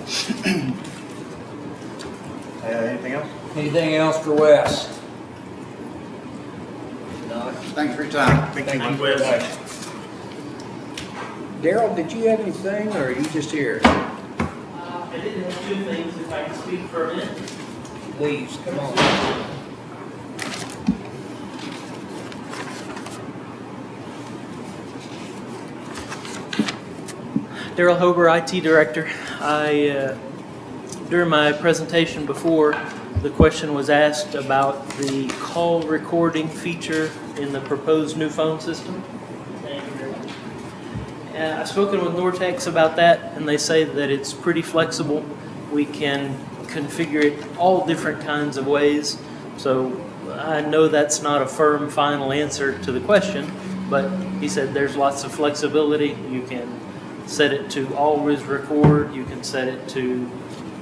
Anything else? Anything else for Wes? No. Thanks for your time. Thank Thank you you, very Wes. much. Daryl, did you have anything, or are you just here? I did have 2 things, if I can speak for a minute. Please, come on. Daryl Hober, IT Director. During my presentation before, the question was asked about the call recording feature in the proposed new phone system. Thank you very much. I've spoken with Nortex about that, and they say that it's pretty flexible. We can configure it all different kinds of ways. So I know that's not a firm final answer to the question, but he said there's lots of flexibility. You can set it to always record. You can set it to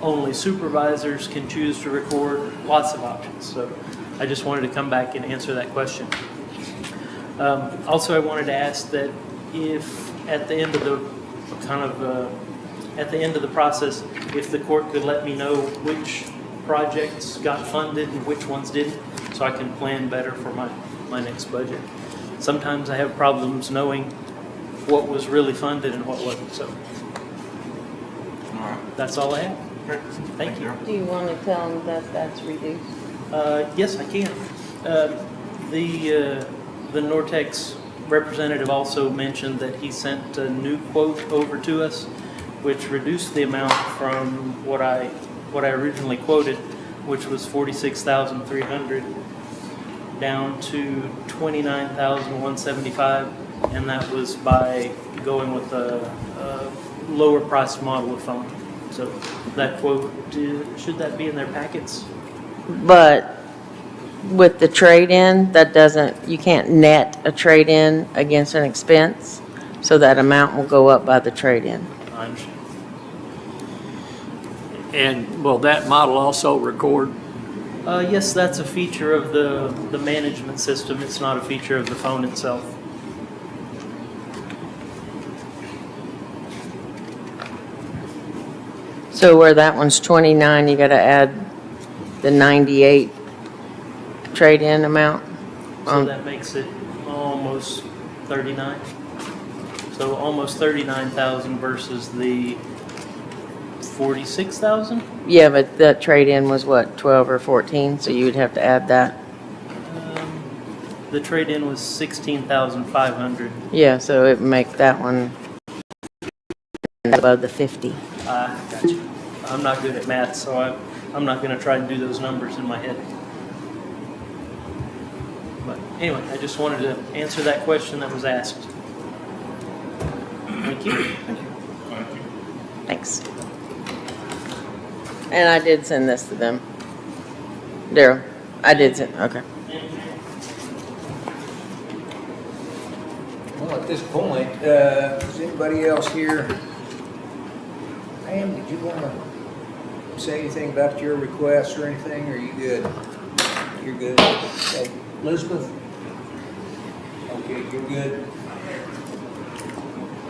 only supervisors can choose to record. Lots of options. So I just wanted to come back and answer that question. Also, I wanted to ask that if at the end of the at the end of the process, if the court could let me know which projects got funded and which ones didn't, so I can plan better for my next budget. Sometimes I have problems knowing what was really funded and what wasn't, so All right. that's all I have. Great. Thank you. Do you want to tell them that that's reduced? Yes, I can. The Nortex representative also mentioned that he sent a new quote over to us, which reduced the amount from what I originally quoted, which was $46,300, down to $29,175, and that was by going with a lower priced model of phone. So that quote, should that be in their packets? But with the trade-in, you can't net a trade-in against an expense, so that amount will go up by the trade-in. I understand. And will that model also record? Yes, that's a feature of the management system. It's not a feature of the phone itself. So where that one's 29, you gotta add the 98 trade-in amount? So that makes it almost 39. So almost 39,000 versus the 46,000? Yeah, but that trade-in was what, 12 or 14, so you would have to add that. The trade-in was 16,500. Yeah, so it would make that one above the 50. Gotcha. I'm not good at math, so I'm not gonna try and do those numbers in my head. But anyway, I just wanted to answer that question that was asked. Thank you. Thanks. And I did send this to them. Daryl, I did send, okay. Well, at this point, is anybody else here? Pam, did you want to say anything about your request or anything, or are you good? You're good. Okay. Elizabeth? Okay, you're good.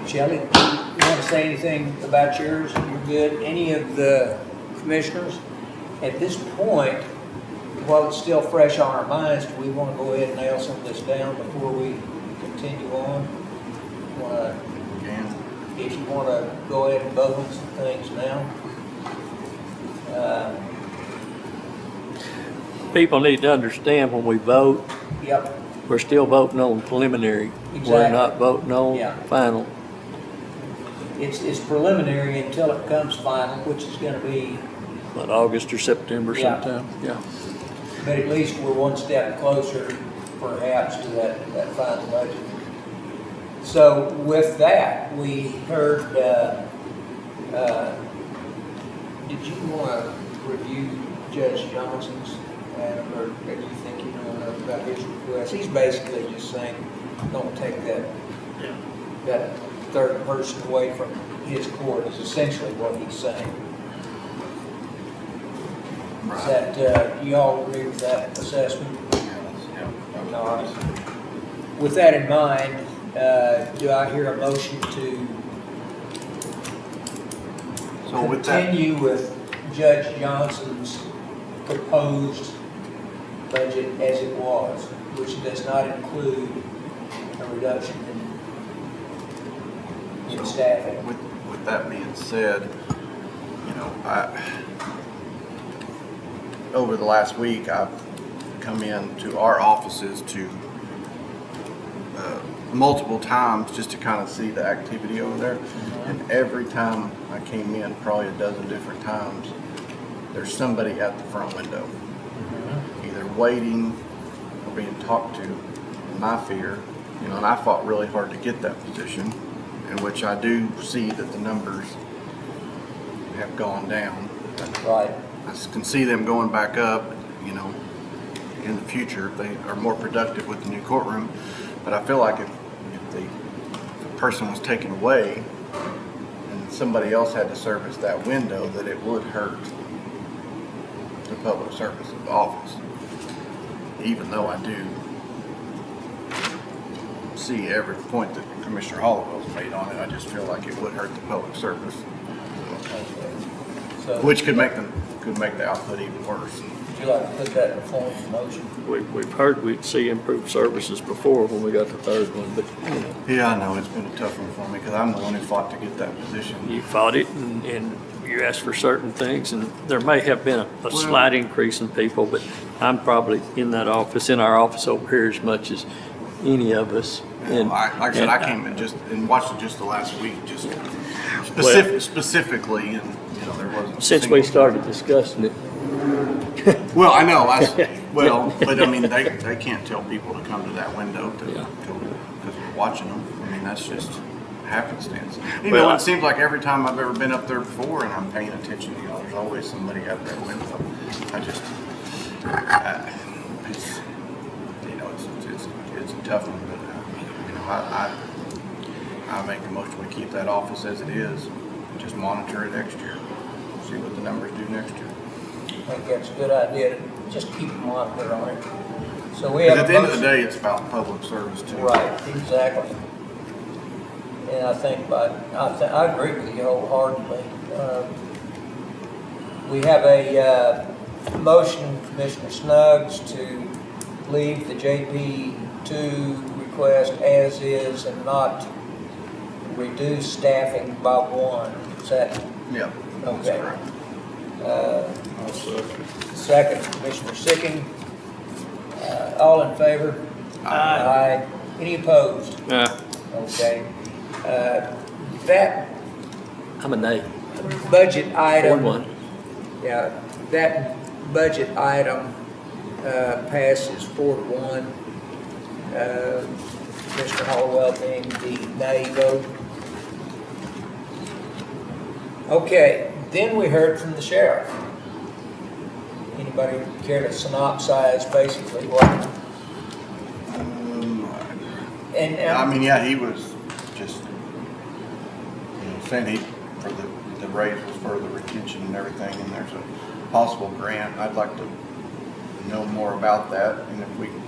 Shelley, you want to say anything about yours? You're good. Any of the commissioners? At this point, while it's still fresh on our minds, do we want to go ahead and nail some of this down before we continue on? If you want to go ahead and vote on some things now. People need to understand when we vote, Yep. we're still voting on preliminary. We're Exactly. not voting on Yeah. final. It's preliminary until it becomes final, which is going to be, But August or September Yeah. sometime, yeah. but at least we're one step closer perhaps to that final budget. So with that, we heard, did you want to review Judge Johnson's, or are you thinking about his request? He's basically just saying, don't take that third person away from his court is essentially what he's saying. Is that, you all agree with that assessment? All right. With that in mind, do I hear a motion to continue with Judge Johnson's proposed budget as it was, which does not include a reduction in staffing? With that being said, over the last week, I've come into our offices to multiple times just to kind of see the activity over there. And every time I came in, probably a dozen different times, there's somebody at the front window, either waiting or being talked to. In my fear, and I fought really hard to get that position, in which I do see that the numbers have gone down. Right. I can see them going back up, in the future if they are more productive with the new courtroom. But I feel like if the person was taken away and somebody else had to service that window, that it would hurt the public service of the office. Even though I do see every point that Commissioner Hollowell's made on it, I just feel like it would hurt the public service, So, which could make the output even worse. would you like to put that in the form of a motion? We've heard we'd see improved services before when we got the third one, but, Yeah, I know, it's been a tough one for me, because I'm the one who fought to get that position. you fought it and you asked for certain things, and there may have been a slight increase in people, but I'm probably in our office over here as much as any of us. And Like I said, I came and watched it just the last week, just specifically, and, there wasn't. Since we started discussing it, Well, I know, but I mean, they can't tell people to come to that window because we're watching them. I mean, that's just happenstance. It seems like every time I've ever been up there before and I'm paying attention, there's always somebody at that window. It's a tough one, but I make a motion we keep that office as it is. Just monitor it next year. See what the numbers do next year. I think that's a good idea, to just keep a monitor on it. So we have At a the end of the motion. day, it's about public service too. Right, exactly. And I think I agree with you wholeheartedly. We have a motion, Commissioner Snuggs, to leave the JP2 request as is and not reduce staffing by one. Is that Yeah. okay? I'll second. Second, Commissioner Sicking. All in favor? Aye. Any opposed? Okay. That I'm a nay. budget item. 4-1. Yeah, that budget item passes 4-1. Mr. Hollowell being the nay vote. Okay, then we heard from the sheriff. Anybody care to synopsize basically what? And I mean, yeah, he was just, saying for the raise was for the retention and everything, and there's a possible grant. I'd like to know more about that, and if we could.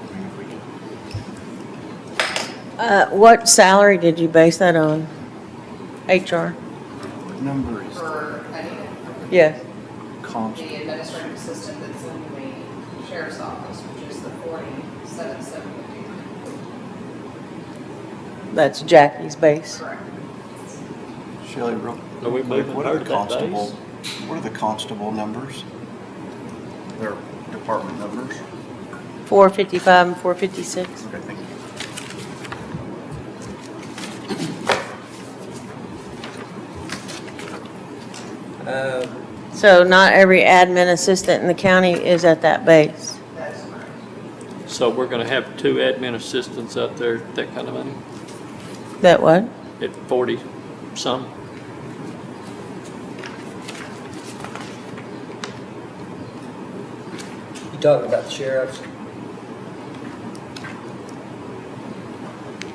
What salary did you base that on? HR? What number is For Anita, Yes. constable? the administrative assistant that's in the sheriff's office, which is the 47,750. That's Jackie's base. Correct. Shelley, real Are we quick, moving what her are to the that constable? base? What are the constable numbers? Their department numbers? 455 and 456. Okay, thank you. So not every admin assistant in the county is at that base. That is correct. So we're gonna have 2 admin assistants out there, that kind of money, That what? at 40 some? You talking about the sheriffs?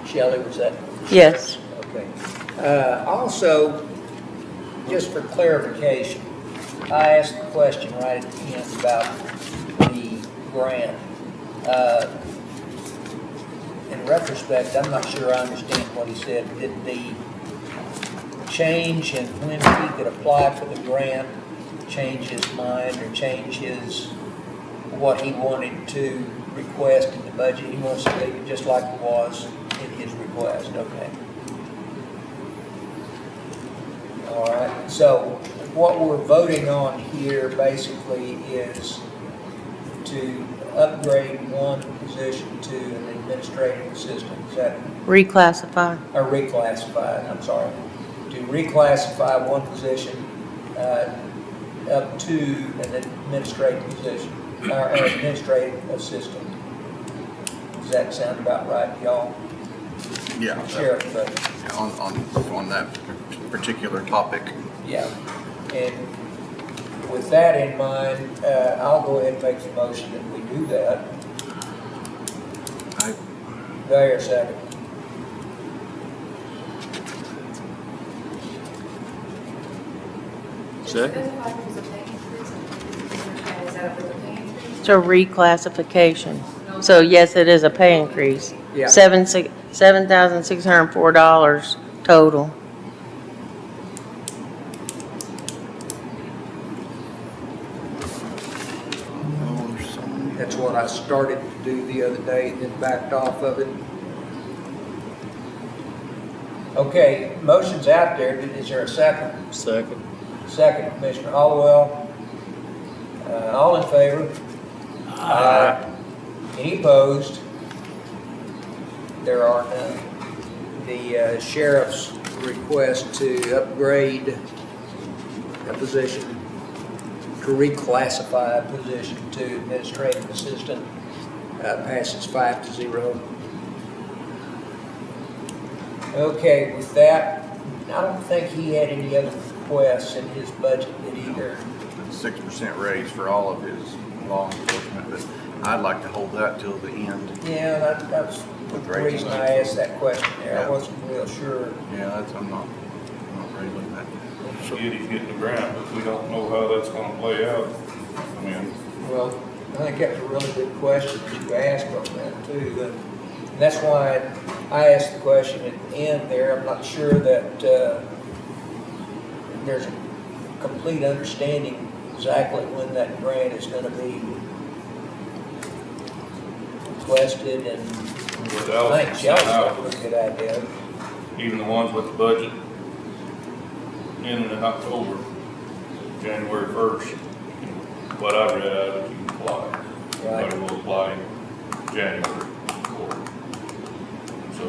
Shelley, was that? Yes. Okay. Also, just for clarification, I asked the question right at the end about the grant. In retrospect, I'm not sure I understand what he said. Did the change in when he could apply for the grant change his mind or change what he wanted to request in the budget? He wants to leave it just like it was in his request, okay? All right, so what we're voting on here basically is to upgrade one position to an administrative assistant. Is that, Reclassify. or reclassify, I'm sorry. To reclassify one position up to an administrative position, or an administrative assistant. Does that sound about right, y'all? Yeah. Sheriff, but, On that particular topic. yeah. And with that in mind, I'll go ahead and make the motion that we do that. Do I hear a second? Second. It's a reclassification. So yes, it is a pay increase. Yeah. $7,604 total. That's what I started to do the other day, then backed off of it. Okay, motion's out there. Is there a second? Second. Second, Commissioner Hollowell. All in favor? Aye. Any opposed? There are none. The sheriff's request to upgrade a position, to reclassify a position to administrative assistant passes 5-0. Okay, with that, I don't think he had any other requests in his budget that either. 6% raise for all of his law enforcement, but I'd like to hold that till the end. Yeah, that's the reason I asked that question there. I wasn't real sure. Yeah, I'm not ready with that. Forget he's getting the grant, but we don't know how that's gonna play out. I mean, Well, I think that's a really good question that you asked on that too. And that's why I asked the question at the end there. I'm not sure that there's a complete understanding exactly when that grant is gonna be requested, and What I think else? Shelley's got a pretty good idea. Even the ones with the budget ending in October, January 1st, what I read out of it, you can apply. Right. Everybody will apply in January. So,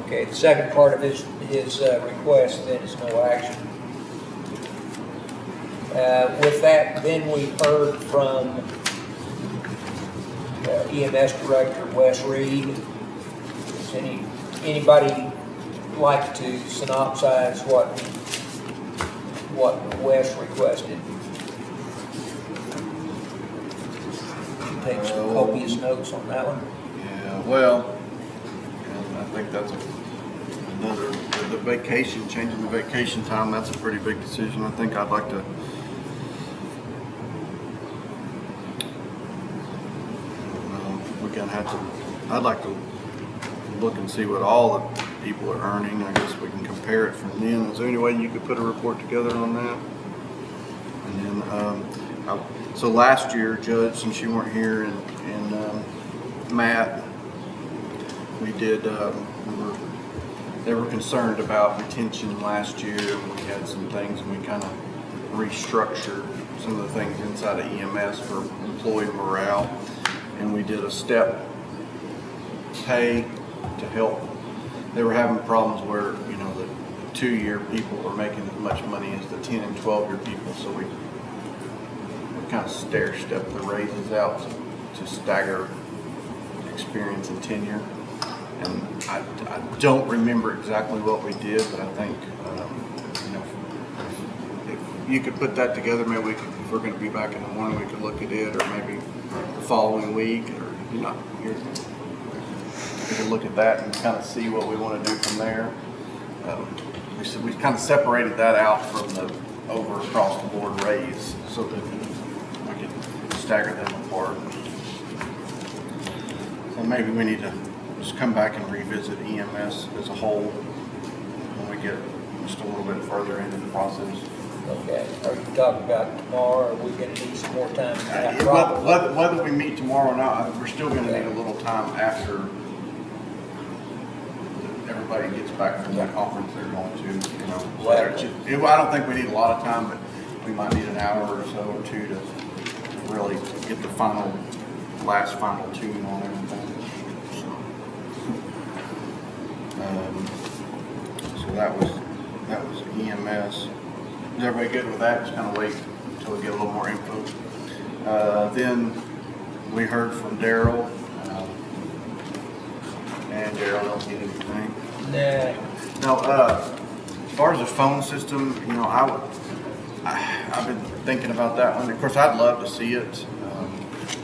Okay, the second part of his request then is no action. With that, then we heard from EMS Director Wes Reed. Does anybody like to synopsize what Wes requested? Take some copious notes on that one. Yeah, well, I think that's another, the vacation, changing the vacation time, that's a pretty big decision. I think I'd like to, I'd like to look and see what all the people are earning. I guess we can compare it from then. Is there any way you could put a report together on that? And then, so last year, Judge, since you weren't here, and Matt, we did, they were concerned about retention last year, and we had some things, and we kind of restructured some of the things inside of EMS for employee morale, and we did a step pay to help. They were having problems where, you know, the 2-year people were making as much money as the 10 and 12-year people, so we kind of stair-step the raises out to stagger experience and tenure. And I don't remember exactly what we did, but I think, you know, if you could put that together, maybe we could, if we're going to be back in the morning, we could look at it, or maybe the following week, or, you know, we could look at that and kind of see what we want to do from there. We kind of separated that out from the over across the board raise so that we could stagger them apart. So maybe we need to just come back and revisit EMS as a whole when we get just a little bit further into the process. Okay, are you talking about tomorrow, or are we gonna need some more time? Probably. Whether we meet tomorrow or not, we're still gonna need a little time after everybody gets back from that conference they're going to, you know. Whether I don't think we need a lot of time, but we might need an hour or so or two to really get the final tune on everything. So that was EMS. Is everybody good with that? Just kind of wait until we get a little more info. Then we heard from Daryl. And Daryl don't get anything. Nah. Now, as far as the phone system, you know, I've been thinking about that one. Of course, I'd love to see it.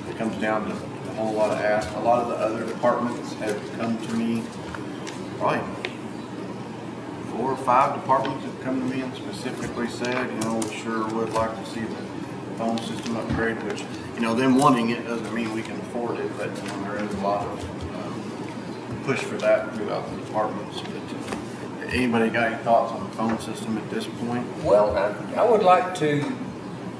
It comes down to a whole lot of ask. A lot of the other departments have come to me, probably 4 or 5 departments have come to me and specifically said, you know, we sure would like to see the phone system upgraded, which, you know, them wanting it doesn't mean we can afford it, but, you know, there is a lot of push for that throughout the departments. But anybody got any thoughts on the phone system at this point? Well, I would like to,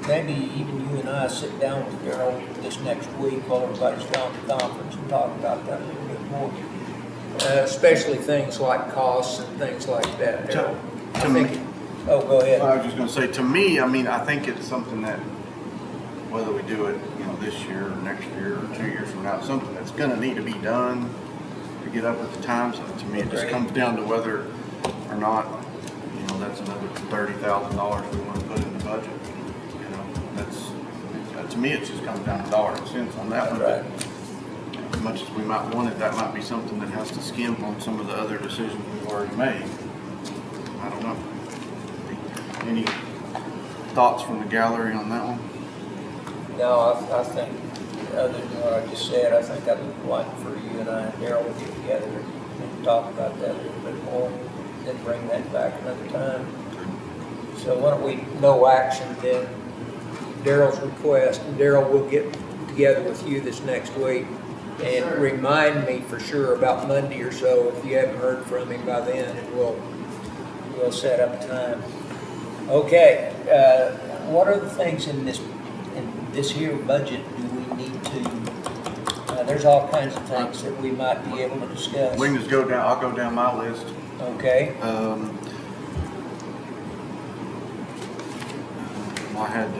maybe even you and I sit down with Daryl this next week while everybody's gone to the conference and talk about that a little bit more. Especially things like costs and things like that, Daryl. To me, Oh, go ahead. I was just gonna say, to me, I mean, I think it's something that, whether we do it, you know, this year or next year or 2 years from now, it's something that's gonna need to be done to get up with the times. And to me, it just comes down to whether or not, you know, that's another $30,000 we wanna put in the budget. You know, to me, it just comes down to dollars and cents on that one. Right. As much as we might want it, that might be something that has to skimp on some of the other decisions we've already made. I don't know. Any thoughts from the gallery on that one? No, I think, other than what I just said, I think I'd like for you and I and Daryl to get together and talk about that a little bit more, then bring that back another time. So why don't we, no action then, Daryl's request, and Daryl will get together with you this next week and remind me for sure about Monday or so if you haven't heard from him by then, and we'll set up a time. Okay, what other things in this here budget do we need to, there's all kinds of things that we might be able to discuss. We can just go down, I'll go down my list. Okay, I had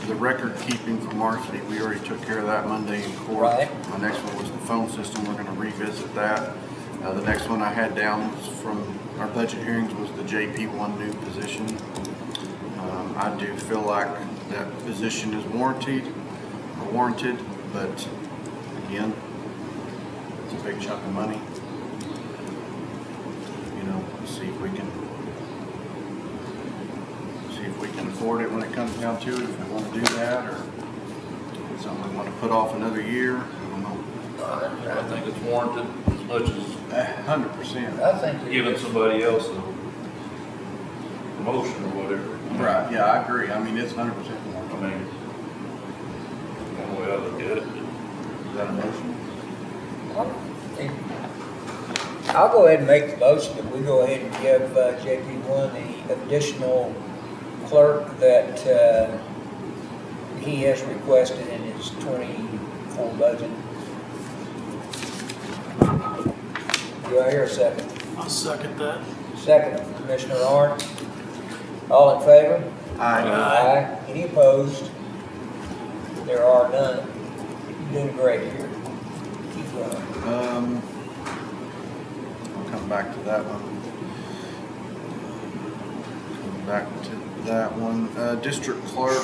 the record keeping for Marcy. We already took care of that Monday in court. Right. My next one was the phone system. We're gonna revisit that. The next one I had down was from our budget hearings was the JP1 new position. I do feel like that position is warranted, but again, it's a big chunk of money. You know, see if we can afford it when it comes down to it, if we want to do that, or something we want to put off another year. I don't know. I think it's warranted as much as 100%. I think. giving somebody else a promotion or whatever. Right, yeah, I agree. I mean, it's 100% I warranted. mean, one way I look at it, is that a motion? I'll go ahead and make the motion that we go ahead and give JP1 the additional clerk that he has requested in his 24 budget. Do I hear a second? I'll second that. Second, Commissioner Arndt. All in favor? Aye. Any opposed? There are none. You're doing great here. Keep going. I'll come back to that one. Come back to that one. District clerk.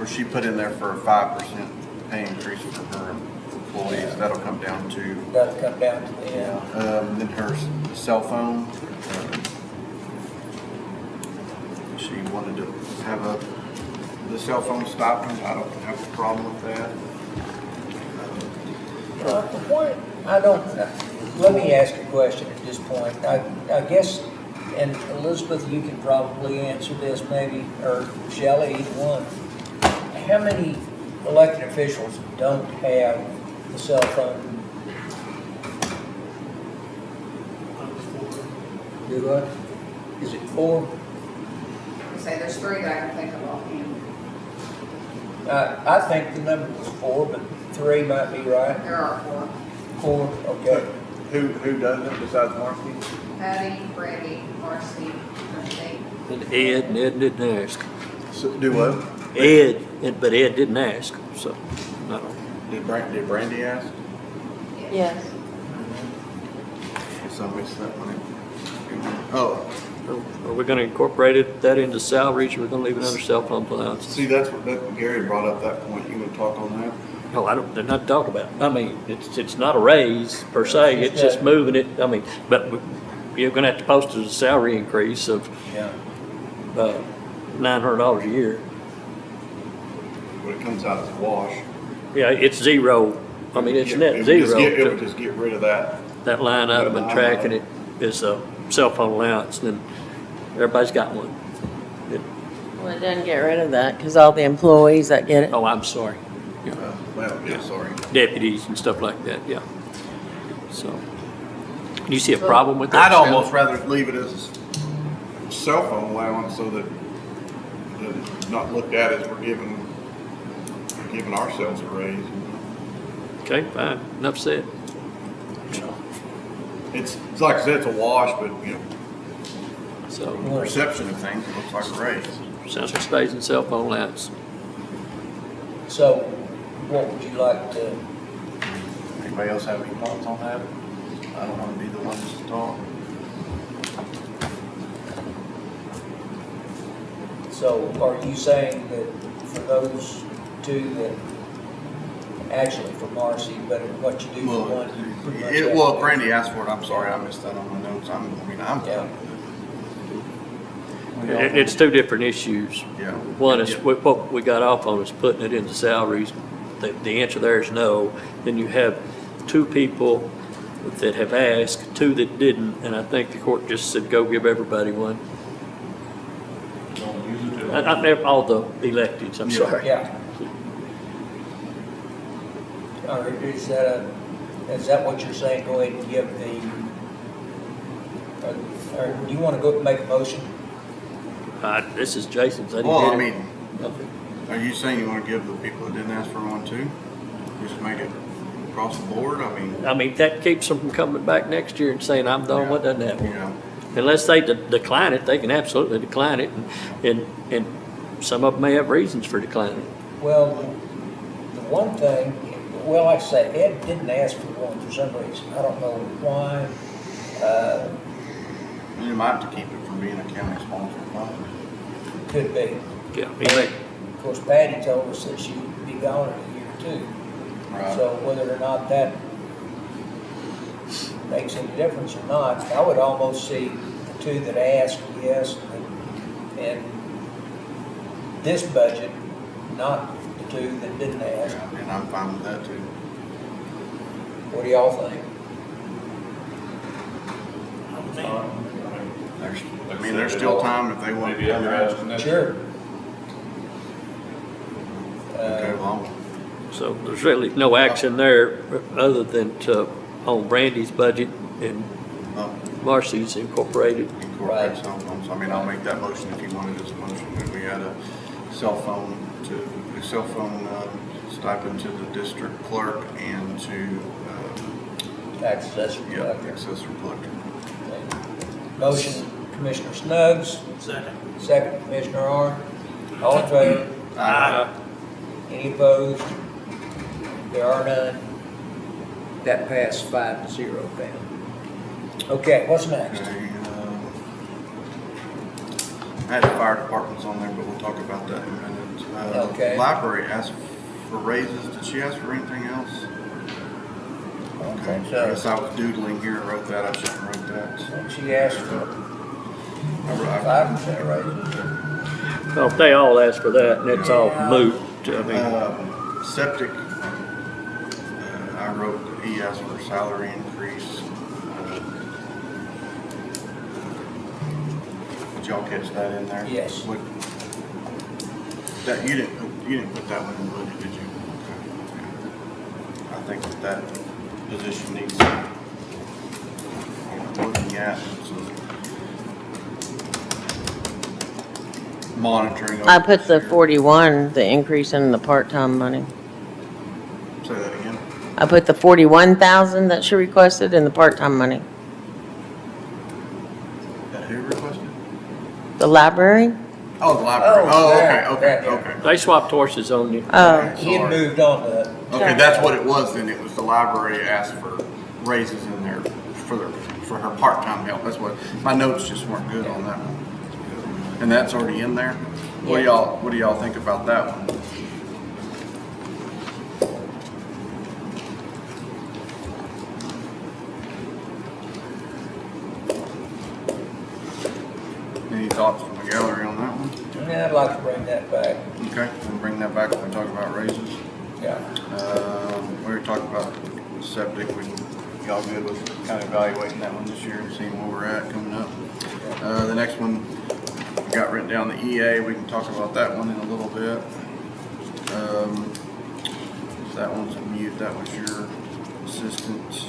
Or she put in there for a 5% pay increase for her employees. That'll come down to, That'll come down to the end. then her cell phone. She wanted to have the cell phone stipend. I don't have a problem with that. I don't, let me ask a question at this point. I guess, and Elizabeth, you can probably answer this maybe, or Shelley, either one. How many elected officials don't have the cell phone? Do what? Is it 4? Say there's 3 that I can think of offhand. I think the number was 4, but 3 might be right. There are 4. 4, okay. Who doesn't besides Marcy? Patty, Brandy, Marcy, Christine. And Ed didn't ask. So, do what? But Ed didn't ask, so, I don't. Did Brandy ask? Yes. Guess I missed that one. Oh, Are we gonna incorporate that into salaries, or we're gonna leave it under cell phone allowance? see, that's what, Gary brought up that point. You would talk on that? No, they're not talking about, I mean, it's not a raise per se, it's just moving it, I mean, but you're gonna have to post it as a salary increase of, Yeah. $900 a year. When it comes out as a wash. Yeah, it's zero, I mean, it's net It would just zero. It would just get rid of that. That line item and tracking it is a cell phone allowance, then everybody's got one. Well, it doesn't get rid of that because all the employees that get it. Oh, I'm sorry. Yeah. Well, yeah, sorry. Deputies and stuff like that, yeah. So, do you see a problem with that? I'd Shelley? almost rather leave it as a cell phone allowance so that it's not looked at as we're giving ourselves a raise. Okay, fine, enough said. You know, it's like I said, it's a wash, but you know, So, perception of things, it looks like a raise. sounds like stays in cell phone allowance. So, what would you like to, Anybody else have any thoughts on that? I don't want to be the one to talk. so are you saying that for those 2 that, actually for Marcy, but what you do for one, you pretty much have Well, to- Brandy asked for it. I'm sorry, I missed that on my notes. I'm Yeah. It's 2 different issues. Yeah. One is, Yeah. what we got off on is putting it into salaries. The answer there is no. Then you have 2 people that have asked, 2 that didn't, and I think the court just said, go give everybody one. Don't use it. Not all the electeds, I'm Yeah. sorry. Yeah. All right, is that what you're saying, go ahead and give the Or do you want to go make a motion? This is Jason's. I didn't Well, get I it. mean, Okay. are you saying you want to give the people that didn't ask for one too? Just make it across the board? I mean, That keeps them from coming back next year and saying, I'm done, what doesn't you happen? know, Unless they decline it, they can absolutely decline it, and some of them may have reasons for declining. Well, the one thing, well, like I say, Ed didn't ask for one for some reason. I don't know why. you might have to keep it from being a county sponsored fund. Could be. Yeah. Of course, Patty told us that she'd be gone in a year too. Right. So whether or not that makes any difference or not, I would almost see the two that asked, yes, and this budget, not the two that didn't ask. And I'm fine with that too. What do y'all think? There's still time if they want to Maybe come after ask. asking that. Sure. Okay, well, So there's really no action there other than on Brandy's budget and Marcy's incorporated. incorporate Right. cell phones. I mean, I'll make that motion if you wanted as a motion, that we add a cell phone stipend to the district clerk and to, Access collector. accessory collector. Motion, Commissioner Snuggs, Second. second, Commissioner Arn. All in favor? Any opposed? There are none. That passed 5-0, Pam. Okay, what's next? Okay, I had the fire departments on there, but we'll talk about that in a minute. Okay. Library asked for raises. Did she ask for anything else? I don't Okay. think I guess so. I was doodling here and wrote that. I shouldn't have wrote that. She asked for I 5% raises. Well, if they all ask for that, and it's all moot, I mean, Septic, I wrote that he asked for a salary increase. Did y'all catch that in there? Yes. What- That, you didn't put that one in the budget, did you? Okay. I think that position needs looking at, monitoring. I put the 41, the increase in the part-time money. Say that again. I put the 41,000 that she requested in the part-time money. That who requested? The library? Oh, the library. Oh, Oh, that, okay. yeah. they swapped horses on you. Oh, He had moved on to, Okay, that's what it was then. It was the library asked for raises in there for her part-time help. That's what, my notes just weren't good on that one. And that's already in there? What do y'all think about that one? Any thoughts from the gallery on that one? yeah, I'd like to bring that back. Okay, we'll bring that back when we talk about raises. Yeah. We were talking about septic, y'all good with kind of evaluating that one this year and seeing where we're at coming up. The next one, we got written down the EA, we can talk about that one in a little bit. That one's a mute, that was your assistant.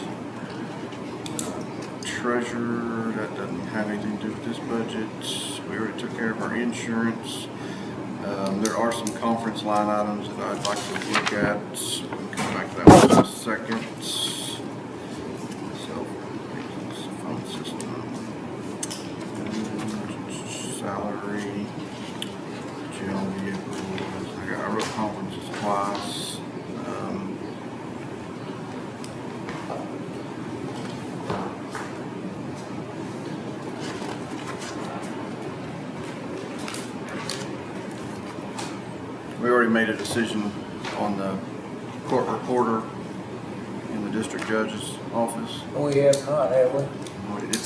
Treasurer, that doesn't have anything to do with this budget. We already took care of our insurance. There are some conference line items that I'd like to look at. We'll come back to that one in a second. So, phone system. Salary. Jail vehicles. I wrote conferences twice. We already made a decision on the court reporter in the district judge's office. We have not, have we?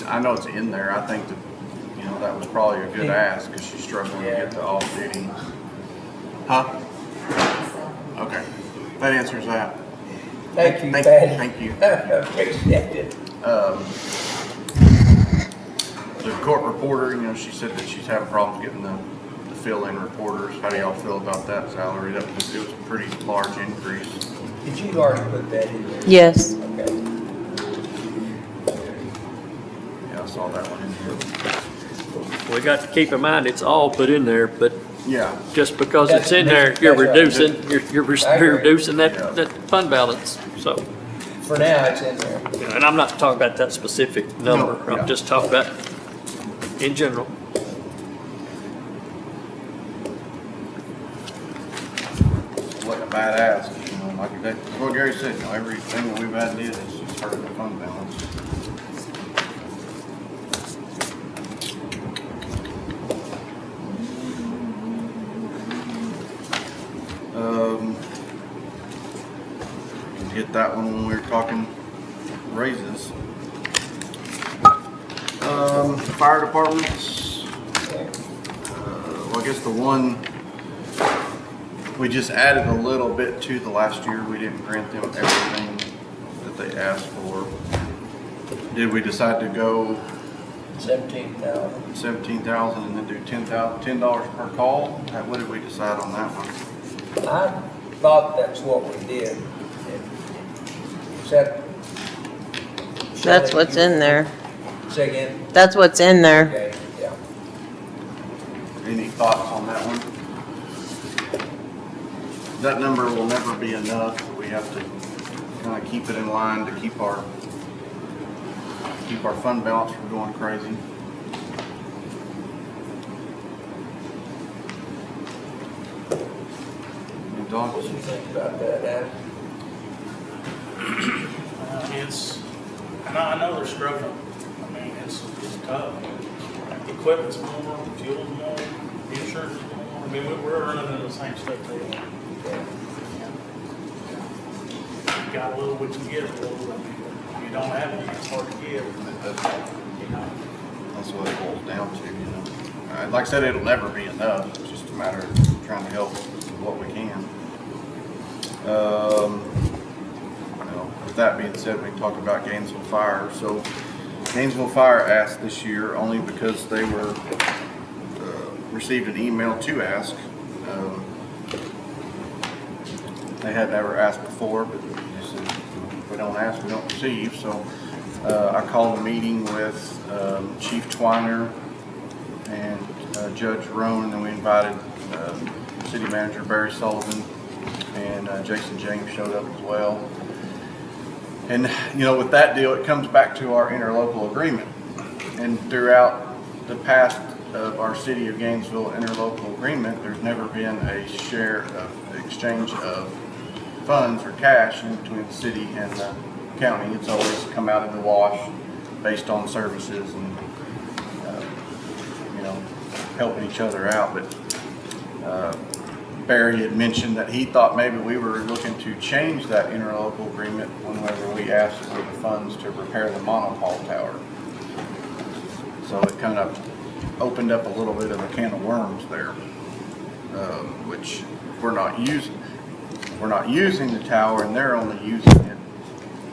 I know it's in there. I think that, that was probably a good ask because she's struggling to get the off-duty. Huh? Okay. That answers that. Thank you, Thank- Patty. thank you. Appreciate it. The court reporter, she said that she's having problems getting the fill-in reporters. How do y'all feel about that salary? It was a pretty large increase. Did you already put that in there? yes. Okay. Yeah, I saw that one in here. We got to keep in mind, it's all put in there, but Yeah, just because it's in there, you're That's right. reducing, you're I agree. reducing Yeah. that fund balance, so. For now, it's in there. And I'm not talking about that specific number, No, yeah. I'm just talking about in general. what a badass, you know, like that, what Gary said, you know, everything that we've had did is just hurt the fund balance. Hit that one when we were talking raises. Fire departments, well, I guess the one, we just added a little bit to the last year. We didn't grant them everything that they asked for. Did we decide to go 17,000. 17,000 and then do $10 per call? What did we decide on that one? I thought that's what we did. Is that? That's what's in there. Say again? That's what's in there. Okay, yeah. Any thoughts on that one? That number will never be enough. We have to kind of keep it in line to keep our fund balance from going crazy. Any thoughts? What do you think about that, Adam? I know they're struggling. I mean, it's tough. Equipment's more, fuel's more, insurance is more. I mean, we're running into the same stuff they are. You got a little what you get, a little, I mean, you don't have it, it's hard to give. You know, That's what it boils down to, you know. Like I said, it'll never be enough. It's just a matter of trying to help with what we can. Well, with that being said, we can talk about Gainesville Fire. So Gainesville Fire asked this year only because they were received an email to ask. They had never asked before, but they said, if we don't ask, we don't receive. So I called a meeting with Chief Twiner and Judge Roan, and then we invited City Manager Barry Sullivan, and Jason James showed up as well. And, you know, with that deal, it comes back to our interlocal agreement. And throughout the past of our City of Gainesville interlocal agreement, there's never been a share of exchange of funds or cash in between the city and the county. It's always come out in the wash based on services and, you know, helping each other out. But Barry had mentioned that he thought maybe we were looking to change that interlocal agreement whenever we asked for the funds to repair the monopole tower. So it kind of opened up a little bit of a can of worms there, which we're not using. We're not using the tower, and they're only using it.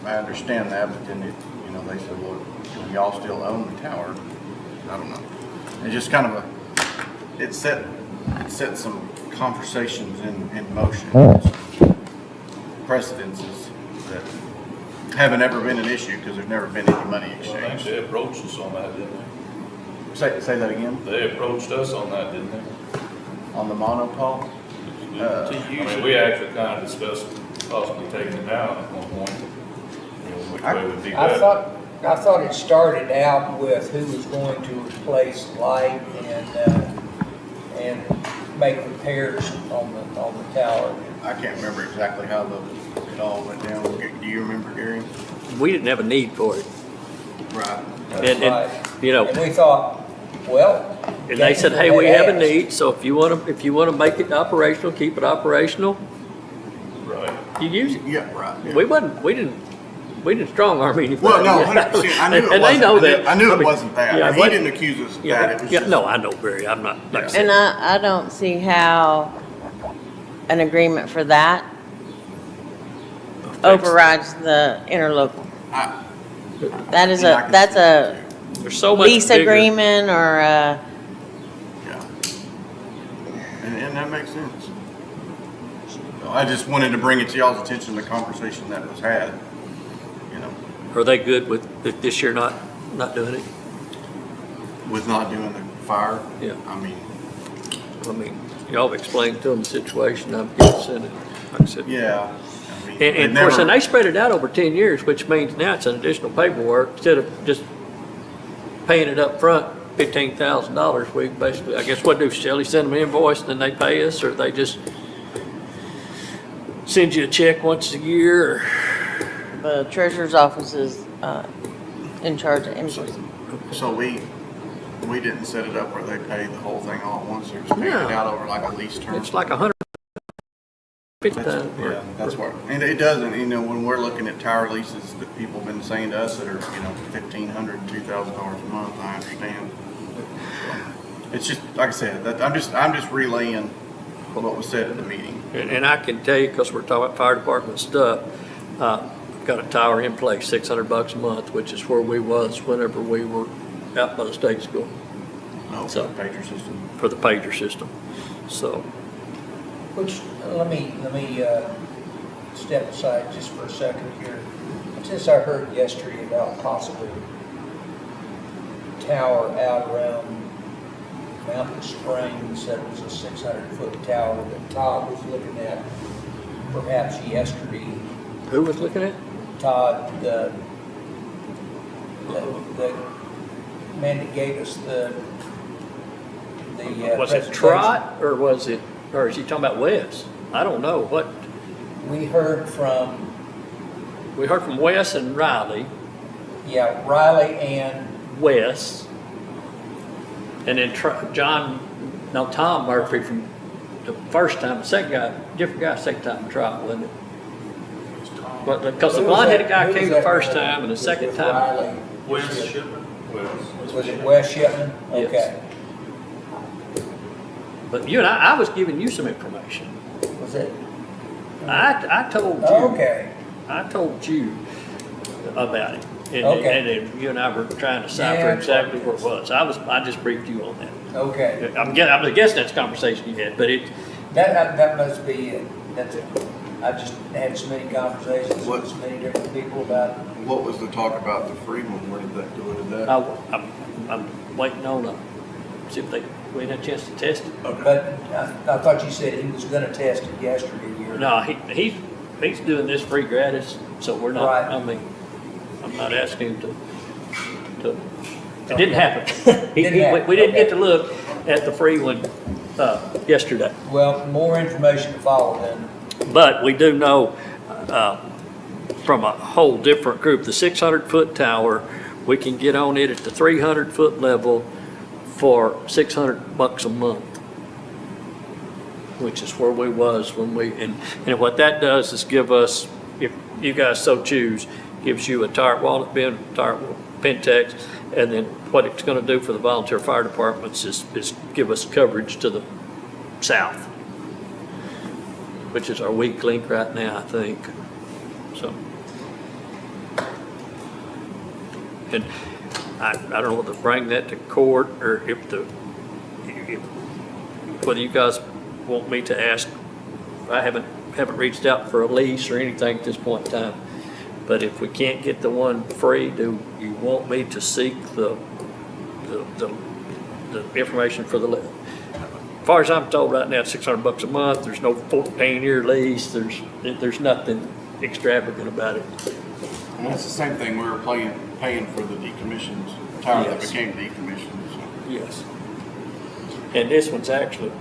I understand that, but then you know, they said, well, y'all still own the tower. I don't know. It just kind of it set some conversations in motion, precedences that haven't ever been an issue because there's never been any money Well, I think exchanged. they approached us on that, didn't Say that again. they? They approached us on that, didn't they? On the monopole? I mean, we actually kind of discussed possibly taking it down at one point. You know, which way would be I better. thought it started out with who was going to replace light and make repairs on the tower. I can't remember exactly how it all went down. Do you remember, Gary? We didn't have a need for it. Right. And, Right. you know, And we thought, well. and they said, hey, we have a Gainesville had need, so if you want to make it operational, keep it operational, Right. you use it. Yeah, right. Yeah. We didn't strong arm anything. Well, no, 100%. I knew it And wasn't. they know that. I knew I it mean, wasn't that. yeah, And he but- didn't accuse us of Yeah, that. It was yeah, just, no, I know, Barry, I'm not, like I said. And I don't see how an agreement for that overrides the interlocal. I- That is I can that's see that a too. There's so much lease bigger. agreement or a, Yeah. And that makes sense. So I just wanted to bring it to y'all's attention, the conversation that was had, you know, Are they good with this year not doing it? with not doing the fire. Yeah. I mean, I mean, y'all have explained to them the situation, I'm guessing, and like I said. yeah. I mean, And of course, and they spread it out over 10 years, which means now it's an additional paperwork. Instead of just paying it up front, $15,000, we basically, I guess, what do, Shelley, send them an invoice and then they pay us, or they just send you a check once a year, or? The treasurer's office is in charge of invoicing. So we didn't set it up where they pay the whole thing all at once. They're just paying it No. out over like a lease term. It's like $150,000. Yeah, that's what, and it doesn't, you know, when we're looking at tower leases that people have been saying to us that are, you know, $1,500, $2,000 a month, I understand. It's just, like I said, that, I'm just relaying what was said at the meeting. And I can tell you, because we're talking about fire department stuff, I've got a tower in place, $600 a month, which is where we was whenever we were out by the state school. Oh, So- the pager system. For the pager system. So, Which, let me step aside just for a second here. Since I heard yesterday about possibly tower out around Mountain Springs, that was a 600-foot tower that Todd was looking at perhaps yesterday. who was looking at? Todd, the man that gave us the Was it presentation. Trot, or was it, or is he talking about Wes? I don't know. What, We heard from, we heard from Wes and Riley, yeah, Riley and, Wes, and then Tom Murphy from the first time, the second guy, different guy, second time in Trot, wasn't it? But, because the Who was blonde-headed that- guy who came was the that first man time, and the with second time. Riley? Wes Shipman? Was it Wes Shipman? Yes. Okay. But you and I was giving you some information. Was it? I told you. Okay. I told you about it. And, Okay. and then you and I were trying to decipher Yeah, exactly where it was. I just briefed you on that. Okay. I'm guessing that's a conversation you had, but That must be it. That's it. I just had so many conversations What? with so many different people about, What was the talk about the free one? Where did that go into that? I'm waiting on see if we had a chance to test it. but I thought you said he was gonna test it yesterday. No, he's doing this free gratis, so we're not, Right. I mean, I'm not asking him to, it didn't happen. Didn't happen, We didn't get okay. to look at the free one, yesterday. Well, more information to follow then. But we do know, from a whole different group, the 600-foot tower, we can get on it at the 300-foot level for $600 a month, which is where we was when and what that does is give us, if you guys so choose, gives you a tire wallet bin, tire Pentex, and then what it's gonna do for the volunteer fire departments is give us coverage to the south, which is our weak link right now, I think. So, and I don't know whether to bring that to court or whether you guys want me to ask. I haven't reached out for a lease or anything at this point in time. But if we can't get the one free, do you want me to seek the information for the lease? As far as I'm told right now, it's $600 a month. There's no 14-year lease. There's nothing extravagant about it. And that's the same thing we were paying for the decommissioned tower that Yes. became decommissioned. So. Yes. And this one's actually,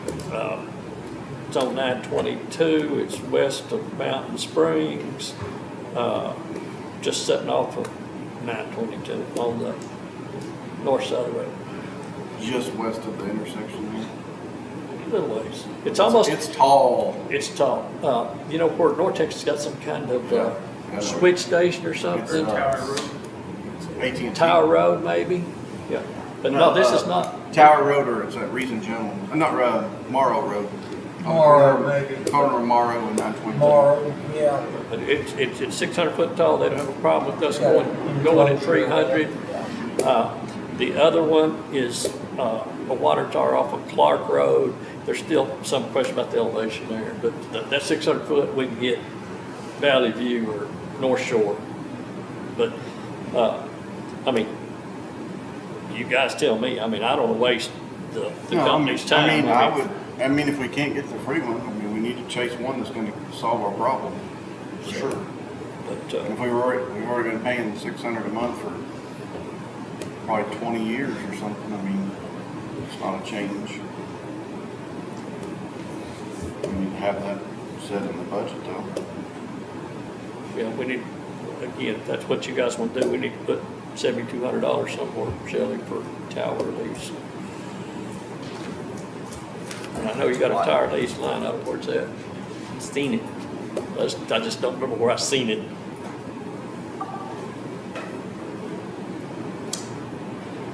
it's on 922. It's west of Mountain Springs, just setting off of 922 on the north side of the road. Just west of the intersection there. A little ways. It's almost. It's tall. It's tall. You know where North Texas got some kind of Yeah. switch station or something? AT&T. Tower Road, maybe? Yeah. But no, this is not. Tower Road, or it's Reason Jones. Not Morrow Road. Morrow, maybe. Corner of Morrow and 922. Tomorrow, yeah. But it's 600 foot tall. They don't have a problem with us going at 300. The other one is a water tower off of Clark Road. There's still some question about the elevation there, but that 600 foot, we can get Valley View or North Shore. But, I mean, you guys tell me. I mean, I don't want to waste the No, company's time. I mean, if we can't get the free one, I mean, we need to chase one that's gonna solve our problem. Sure. But, And if we've already been paying 600 a month for probably 20 years or something, I mean, it's not a change. We need to have that set in the budget though. yeah, we need, again, if that's what you guys want to do, we need to put $7,200 somewhere, Shelley, for tower lease. And I know you got a tower lease line up, where's that? Seen it. I just don't remember where I seen it.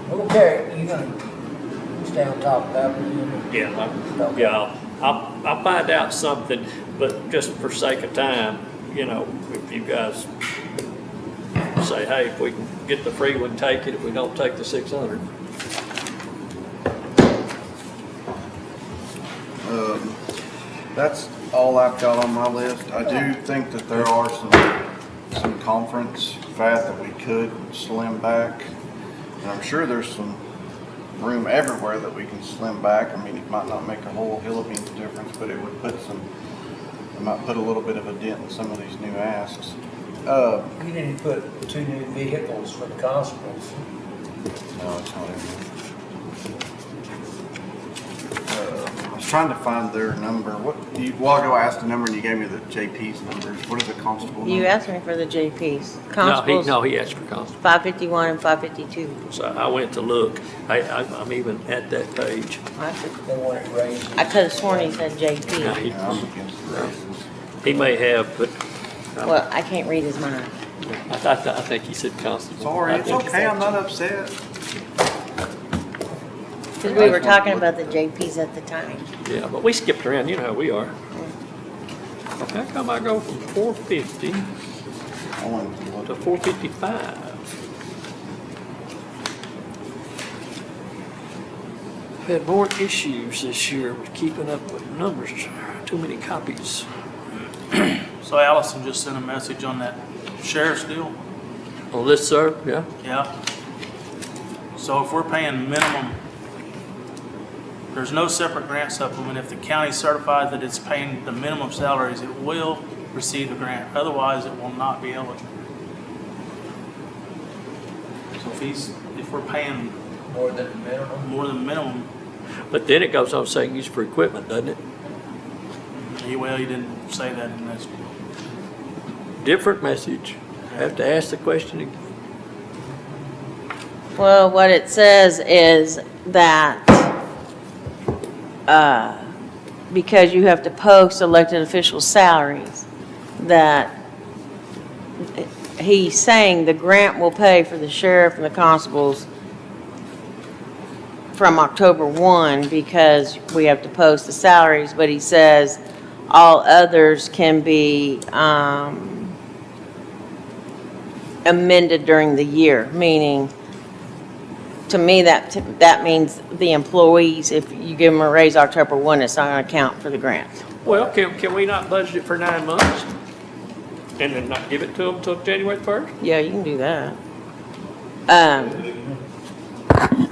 Okay, you gonna stay on top of that one? Yeah, I'll find out something, but just for sake of time, you know, if you guys say, hey, if we can get the free one, take it. If we don't, take the 600. That's all I've got on my list. I do think that there are some conference fat that we could slim back. And I'm sure there's some room everywhere that we can slim back. I mean, it might not make a whole hill of beans difference, but it would it might put a little bit of a dent in some of these new asks. You need to put 2 new vehicles for the constables. No, it's not in there. I was trying to find their number. A while ago I asked the number and you gave me the JP's numbers. What is the constable number? You asked me for the JPs. Constables, No, he asked for constable. 551 and 552. So I went to look. I'm even at that page. They want it raised. I could have sworn he said No, JP. he, Yeah, I'm against the races. he may have, but Well, I can't read his mind. I think he said constable. Sorry, I it's think- okay. I'm not upset. Because we were talking about the JPs at the time. Yeah, but we skipped around. You know how we are. How come I go from 450 I wanted to look to 455? We've had more issues this year with keeping up with numbers. Too many copies. So Allison just sent a message on that sheriff's deal. On this, sir? Yeah. Yeah. So if we're paying minimum, there's no separate grant supplement. If the county certifies that it's paying the minimum salaries, it will receive the grant. Otherwise, it will not be eligible. So if we're paying More than the minimum. more than minimum, But then it goes on saying use for equipment, doesn't it? well, he didn't say that in this. Different message. Have to ask the question again. Well, what it says is that because you have to post elected officials' salaries, that he's saying the grant will pay for the sheriff and the constables from October 1 because we have to post the salaries, but he says all others can be amended during the year, meaning, to me, that means the employees, if you give them a raise October 1, it's not going to count for the grant. Well, can we not budget it for 9 months? And then not give it to them until January 1st? Yeah, you can do that.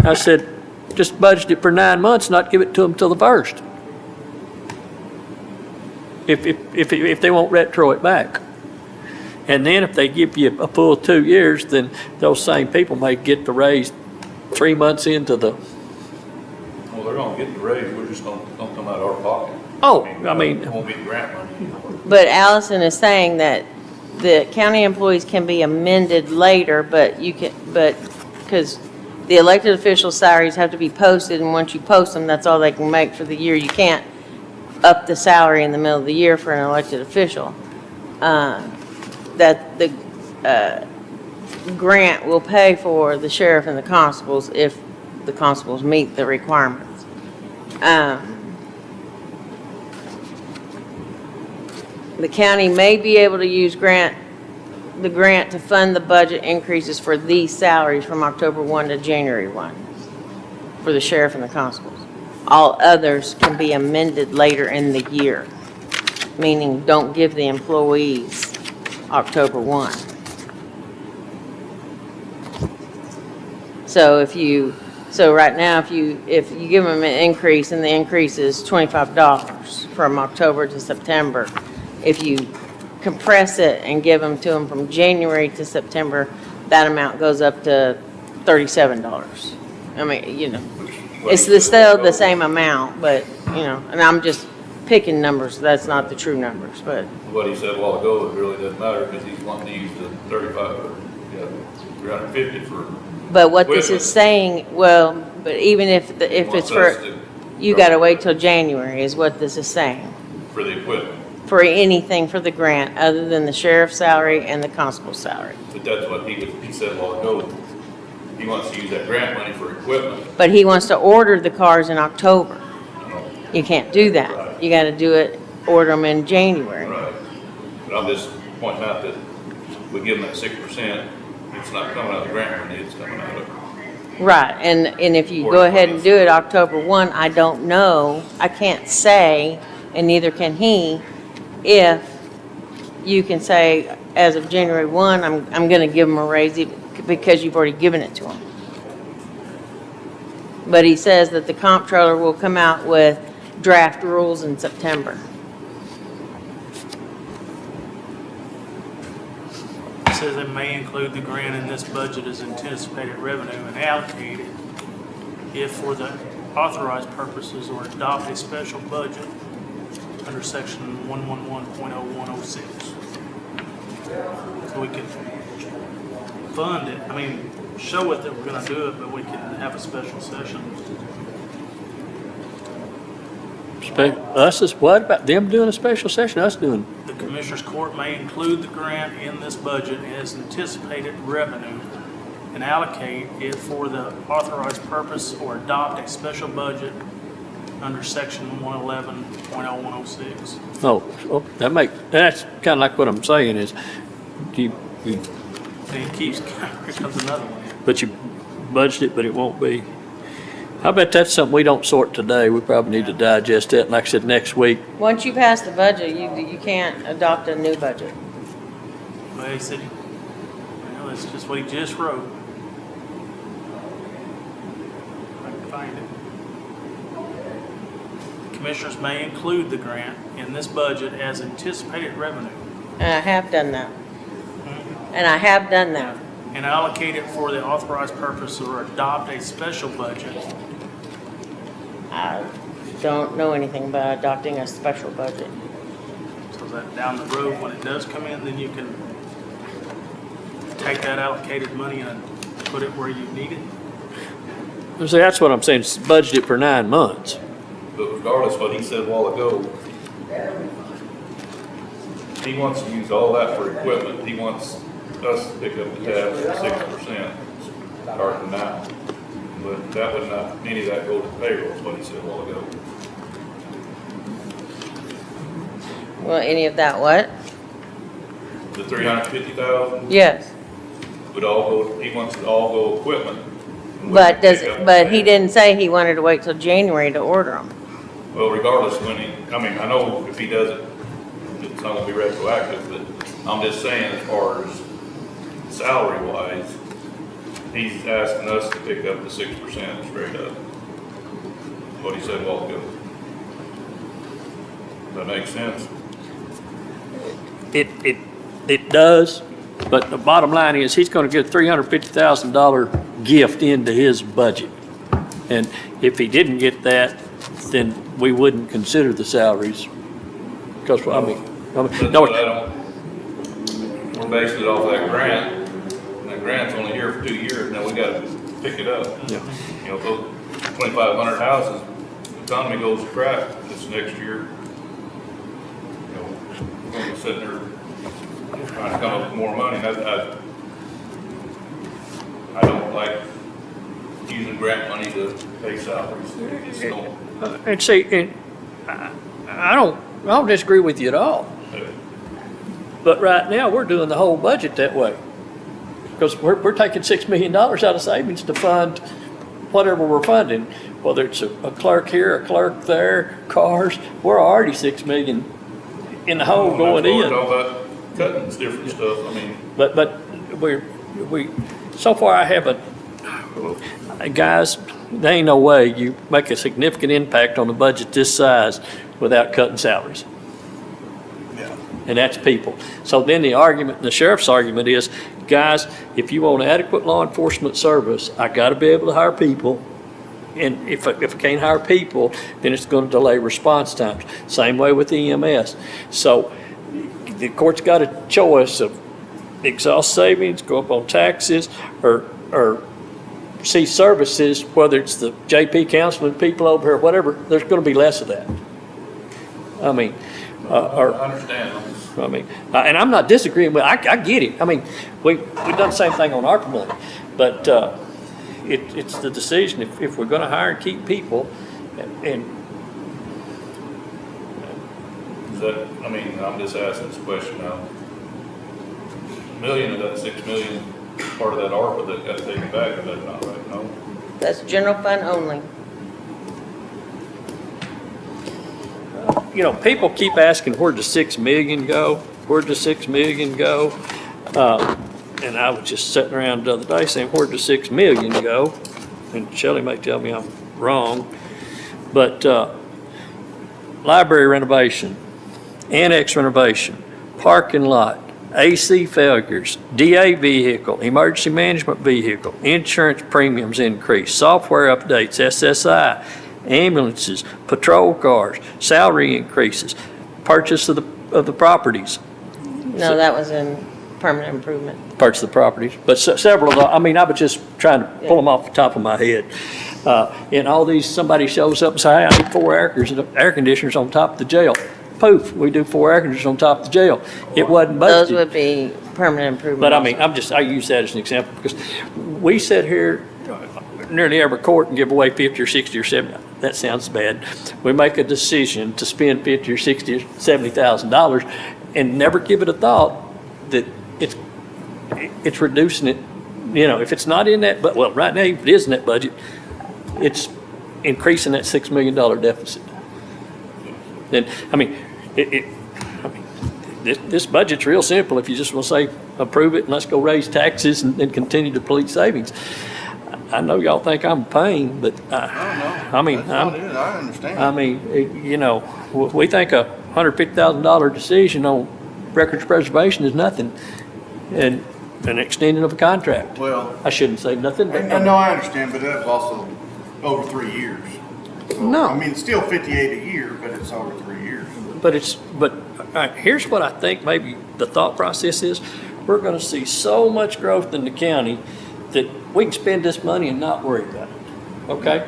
I said, just budget it for 9 months, not give it to them till the 1st. If they won't retro it back. And then if they give you a full 2 years, then those same people may get the raise 3 months into the, Well, they're gonna get the raise, we're just gonna come out of our pocket. I mean, It won't be grant money. But Allison is saying that the county employees can be amended later, but because the elected official salaries have to be posted, and once you post them, that's all they can make for the year. You can't up the salary in the middle of the year for an elected official. That the grant will pay for the sheriff and the constables if the constables meet the requirements. The county may be able to use the grant to fund the budget increases for these salaries from October 1 to January 1 for the sheriff and the constables. All others can be amended later in the year, meaning don't give the employees October 1. So so right now, if you give them an increase and the increase is $25 from October to September, if you compress it and give them to them from January to September, that amount goes up to $37. I mean, it's still the same amount, but, and I'm just picking numbers, that's not the true numbers, but. What he said a while ago, it really doesn't matter, because he's wanting to use the 35, or, 350 for. But what this equipment. is saying, well, but even if it's Wants for, us to- you gotta wait till January is what this is saying. For the equipment, For anything for the grant, other than the sheriff's salary and the constable's salary. but that's what he said a while ago. He wants to use that grant money for equipment. But he wants to order the cars in October. You can't do that. You gotta do it, order them in January. Right. But I'm just pointing out that we give them that 6%, it's not coming out of the grant money, it's coming out of. Right, and if you go ahead and do it October 1, I don't know, I can't say, and neither can he, if you can say, as of January 1, I'm gonna give them a raise because you've already given it to them. But he says that the comptroller will come out with draft rules in September. It says it may include the grant in this budget as anticipated revenue and allocate it if for the authorized purposes or adopt a special budget under section 111.0106. So we can fund it, show it that we're gonna do it, but we can have a special session. What about them doing a special session, us doing? The Commissioners Court may include the grant in this budget as anticipated revenue and allocate it for the authorized purpose or adopt a special budget under section 111.0106. Oh, that's kind of like what I'm saying is, you, And it keeps, here comes another one. but you budget it, but it won't be. I bet that's something we don't sort today. We probably need to digest that, like I said, next week. Once you pass the budget, you can't adopt a new budget. Well, he said, that's just what he just wrote. I can find it. Commissioners may include the grant in this budget as anticipated revenue And I have done that. And I have done that. and allocate it for the authorized purpose or adopt a special budget. I don't know anything about adopting a special budget. So that down the road, when it does come in, then you can take that allocated money and put it where you need it. So that's what I'm saying, it's budgeted for 9 months. But regardless of what he said a while ago, he wants to use all that for equipment. He wants us to pick up the tab at 6% starting now. But that would not, any of that go to payroll, is what he said a while ago. Well, any of that what? The 350,000 Yes. would all go, he wants it all go equipment. And we But can pick up but he the- didn't say he wanted to wait till January to order them. Well, regardless, I know if he does it, it's not gonna be retroactive, but I'm just saying as far as salary wise, he's asking us to pick up the 6% straight up. What he said a while ago. Does that make sense? It does, but the bottom line is he's gonna get a $350,000 gift into his budget. And if he didn't get that, then we wouldn't consider the salaries. Because, That's what I no, don't, we're basing it off that grant, and that grant's only here for 2 years, now we gotta pick it up. Yeah. You know, those 2,500 houses, the economy goes to crap this next year. You know, we're gonna be sitting there trying to come up with more money, and I don't like using grant money to pay salaries. Just don't. and see, and I don't disagree with you at all. But right now, we're doing the whole budget that way. Because we're taking $6 million out of savings to fund whatever we're funding, whether it's a clerk here, a clerk there, cars, we're already $6 million in the hole going We're in. talking about cutting different stuff, I mean. But so far I haven't guys, there ain't no way you make a significant impact on the budget this size without cutting salaries. Yeah. And that's people. So then the argument, the sheriff's argument is, guys, if you want adequate law enforcement service, I gotta be able to hire people. And if I can't hire people, then it's gonna delay response times. Same way with EMS. So the court's got a choice of exhaust savings, go up on taxes, or see services, whether it's the JP counseling people over here, whatever, there's gonna be less of that. I mean, I understand. and I'm not disagreeing with, I get it. I mean, we've done the same thing on ARPA money, but it's the decision, if we're gonna hire and keep people, and Is that, I mean, I'm just asking this question now. $1 million of that 6 million, part of that ARPA that got taken back, is that not right? No? That's general fund only. you know, people keep asking, where'd the 6 million go? Where'd the 6 million go? And I was just sitting around the other day saying, where'd the 6 million go? And Shelley may tell me I'm wrong, but library renovation, annex renovation, parking lot, AC failures, DA vehicle, emergency management vehicle, insurance premiums increase, software updates, SSI, ambulances, patrol cars, salary increases, purchase of the properties. No, that was in permanent improvement. Purchase of the properties, but several of the, I mean, I was just trying to pull them off the top of my head. And all these, somebody shows up and say, hey, I need 4 air conditioners on top of the jail. Poof, we do 4 air conditioners on top of the jail. It wasn't budgeted. Those would be permanent improvement. But I mean, I use that as an example because we sit here nearly every court and give away 50 or 60 or 70. That sounds bad. We make a decision to spend 50 or 60 or $70,000 and never give it a thought that it's reducing it. You know, if it's not in that, but well, right now if it is in that budget, it's increasing that $6 million deficit. Then I mean, this budget's real simple. If you just want to say approve it and let's go raise taxes and continue to police savings. I know y'all think I'm a pain, but I mean, I understand. I mean, you know, we think a $150,000 decision on records preservation is nothing, and an extension of a contract. Well, I shouldn't say nothing, but no, I understand, but that's also over 3 years. So, No. I mean, it's still 58 a year, but it's over 3 years. But all right, here's what I think maybe the thought process is. We're going to see so much growth in the county that we can spend this money and not worry about it, okay?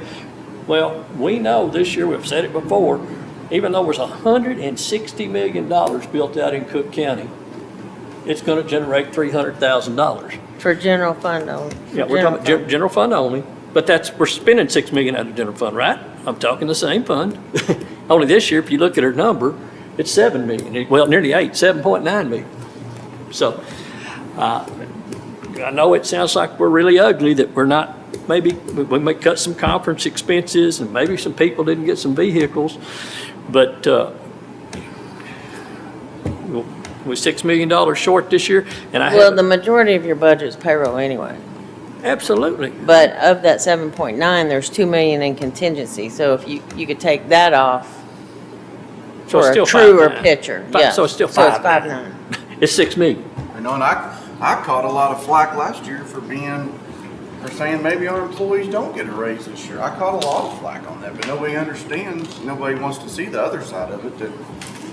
Well, we know this year, we've said it before, even though there's $160 million built out in Cooke County, it's going to generate $300,000. For general fund only. Yeah, we're talking general fund only, but we're spending $6 million out of general fund, right? I'm talking the same fund. Only this year, if you look at our number, it's $7 million, well, nearly 8, 7.9 million. So, I know it sounds like we're really ugly that we're not, maybe we may cut some conference expenses and maybe some people didn't get some vehicles, but we're $6 million short this year, and Well, the majority of your budget is payroll anyway. Absolutely. But of that 7.9, there's 2 million in contingency. So if you could take that off So for it's still a truer 5.9. picture. Fi- so it's still So it's 5.9. 5.9. It's $6 million. You know, and I caught a lot of flack last year for saying maybe our employees don't get a raise this year. I caught a lot of flack on that, but nobody understands, nobody wants to see the other side of it, that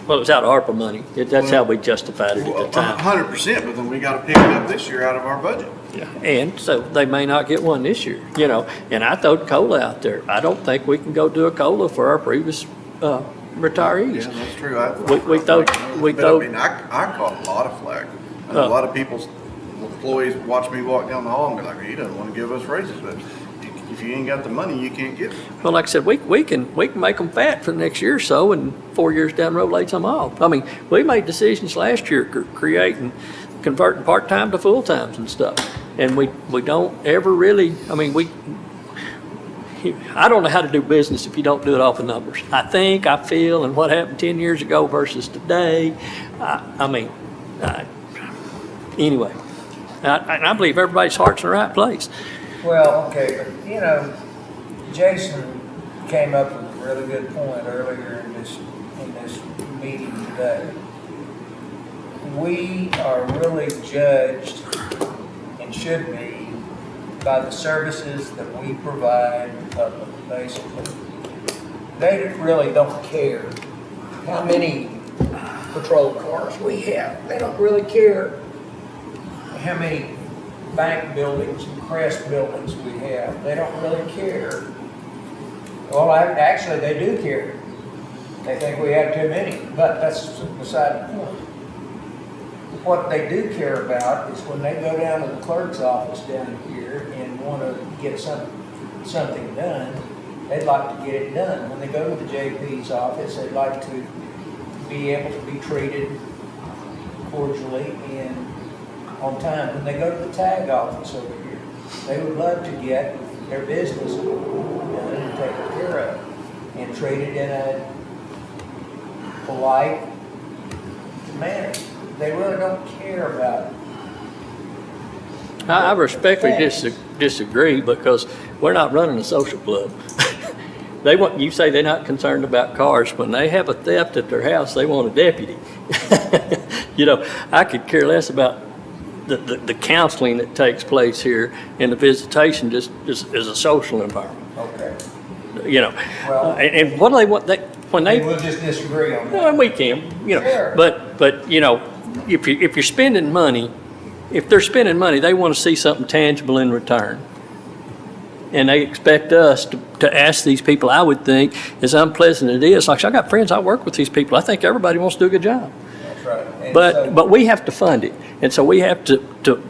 Well, it was out of ARPA money. That's how we justified it at the time. 100%, but then we gotta pick it up this year out of our budget. Yeah, and so they may not get one this year, you know, and I throwed COLA out there. I don't think we can go do a COLA for our previous retirees. Yeah, that's true. We thought- I mean, I caught a lot of flack. I know a lot of people's employees watch me walk down the hall and be like, he doesn't want to give us raises, but if you ain't got the money, you can't give it. Well, like I said, we can make them fat for the next year or so, and 4 years down the road, lay some off. I mean, we made decisions last year creating, converting part-time to full-times and stuff. And we don't ever really, I mean, I don't know how to do business if you don't do it off of numbers. I feel, and what happened 10 years ago versus today, anyway. I believe everybody's heart's in the right place. Well, okay, but you know, Jason came up with a really good point earlier in this meeting today. We are really judged and should be by the services that we provide the public, basically. They really don't care how many patrol cars we have. They don't really care how many bank buildings and Crest buildings we have. They don't really care. Well, actually, they do care. They think we have too many, but that's beside the point. What they do care about is when they go down to the clerk's office down here and want to get something done, they'd like to get it done. When they go to the JP's office, they'd like to be able to be treated cordially and on time. When they go to the tag office over here, they would love to get their business done and taken care of and treated in a polite manner. They really don't care about it. I respectfully disagree because we're not running a social club. You say they're not concerned about cars. When they have a theft at their house, they want a deputy. You know, I could care less about the counseling that takes place here and the visitation just is a social environment. Okay. You know, Well, and what do they want? we'll just disagree on that. Well, we can, you know, Sure. but you know, if you're spending money, if they're spending money, they want to see something tangible in return. And they expect us to ask these people, I would think, as unpleasant as it is, like I got friends, I work with these people, I think everybody wants to do a good job. That's right. And so- But we have to fund it. And so we have to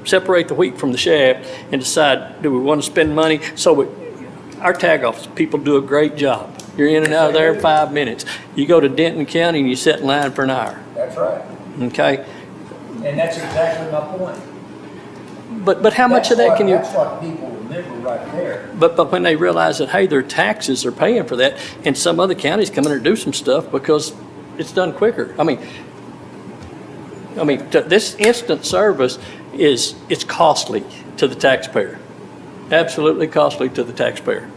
separate the wheat from the chaff and decide, do we want to spend money? So our tag office people do a great job. You're in and out of there in 5 minutes. You go to Denton County and you sit in line for an hour, That's right. okay? And that's exactly my point. But how much of that can you? That's what people remember right there. But when they realize that, hey, their taxes are paying for that, and some other counties come in and do some stuff because it's done quicker. I mean, this instant service it's costly to the taxpayer. Absolutely costly to the taxpayer.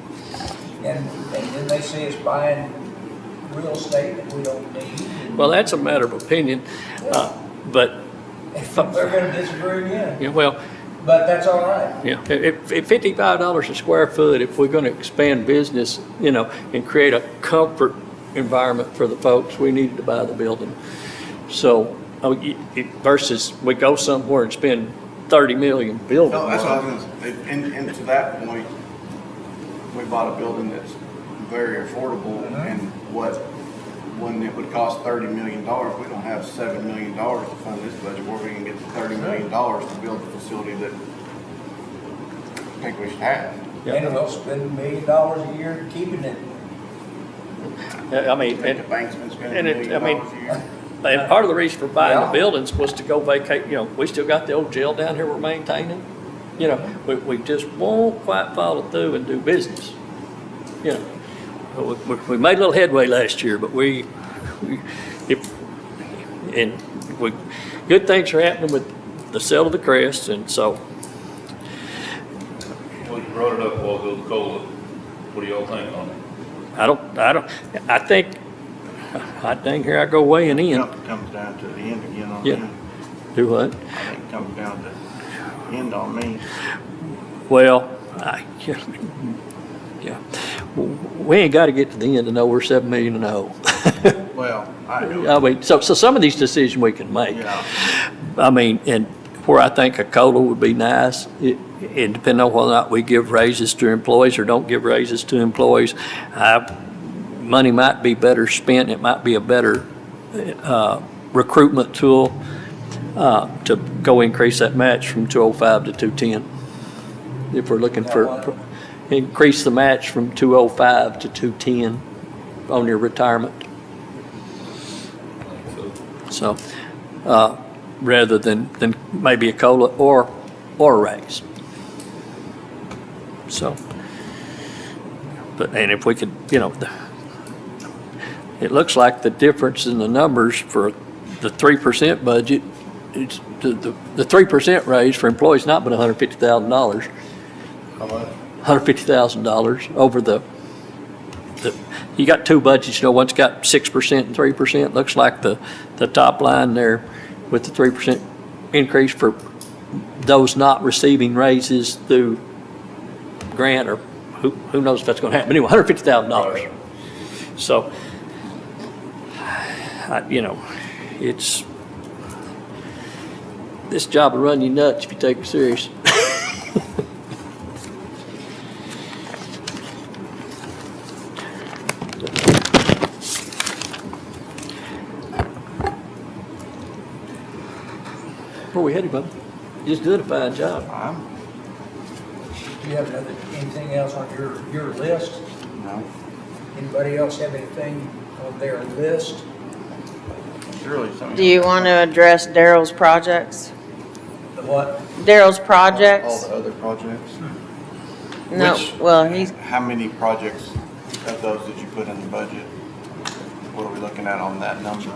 And then they see us buying real estate that we don't need. Well, that's a matter of opinion, but They're gonna disagree again, yeah, well, but that's all right. yeah, if $55 a square foot, if we're going to expand business, you know, and create a comfort environment for the folks, we needed to buy the building. So versus we go somewhere and spend 30 million building. No, that's what I was gonna say. And to that point, we bought a building that's very affordable and when it would cost $30 million, we don't have $7 million to fund this budget where we can get the $30 million to build the facility that I think we should have. And we'll spend $1 million a year keeping it. I mean, I think the bank's been spending and $1 it- million I mean- a year. and part of the reason for buying Yeah. the buildings was to go vacate, you know, we still got the old jail down here we're maintaining. You know, we just won't quite follow through and do business. You know, we made a little headway last year, but good things are happening with the sale of the Crest, and so. Well, you brought it up a while ago, the COLA. What do y'all think on it? I think here I go weighing in. Comes down to the end again on Yeah. me. Do what? I think it comes down to the end on me. Well, yeah, we ain't got to get to the end to know we're 7 million and oh. Well, I mean, so some of these decisions we can make. yeah. I mean, and where I think a COLA would be nice, it depending on whether or not we give raises to employees or don't give raises to employees, money might be better spent. It might be a better recruitment tool to go increase that match from 205 to 210. If we're looking for increase the match from 205 to 210 on your retirement. So, rather than maybe a COLA or a raise. So, and if we could, you know, it looks like the difference in the numbers for the 3% budget, it's the 3% raise for employees not but $150,000. How much? $150,000 over you got two budgets, one's got 6% and 3%. Looks like the top line there with the 3% increase for those not receiving raises through grant, or who knows if that's gonna happen. Anyway, $150,000. So, it's, this job will run you nuts if you take it serious. Where we headed, bud? You just did a fine job. Do you have anything else on your list? No. Anybody else have anything on their list? Surely something. Do you want to address Daryl's projects? The what? Daryl's All projects? the other projects? No, Which- well, he's, How many projects of those did you put in the budget? What are we looking at on that number?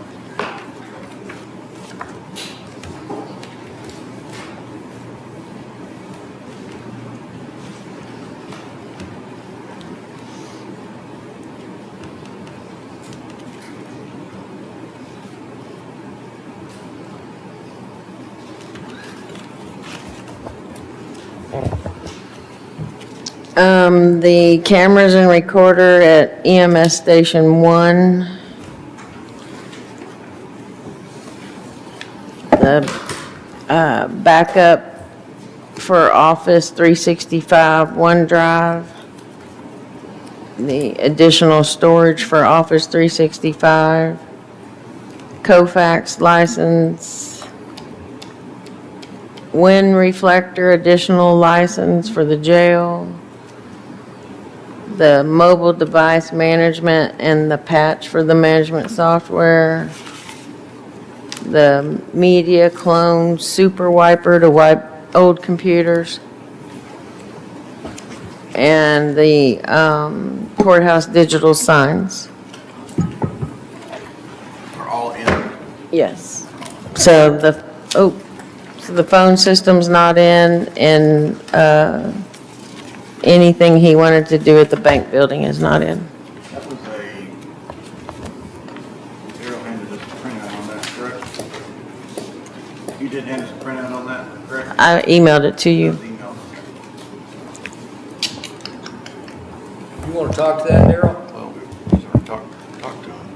the cameras and recorder at EMS Station 1. The backup for Office 365 OneDrive. The additional storage for Office 365. Kofax license. Wind reflector additional license for the jail. The mobile device management and the patch for the management software. The media clone super wiper to wipe old computers. And the courthouse digital signs. Are all in? Yes. So the phone system's not in, and anything he wanted to do at the bank building is not in. That was Daryl handed us a printout on that, correct? You did hand us a printout on that, correct? I emailed it to you. Email. You want to talk to that, Daryl? Well, we sort of talked to him.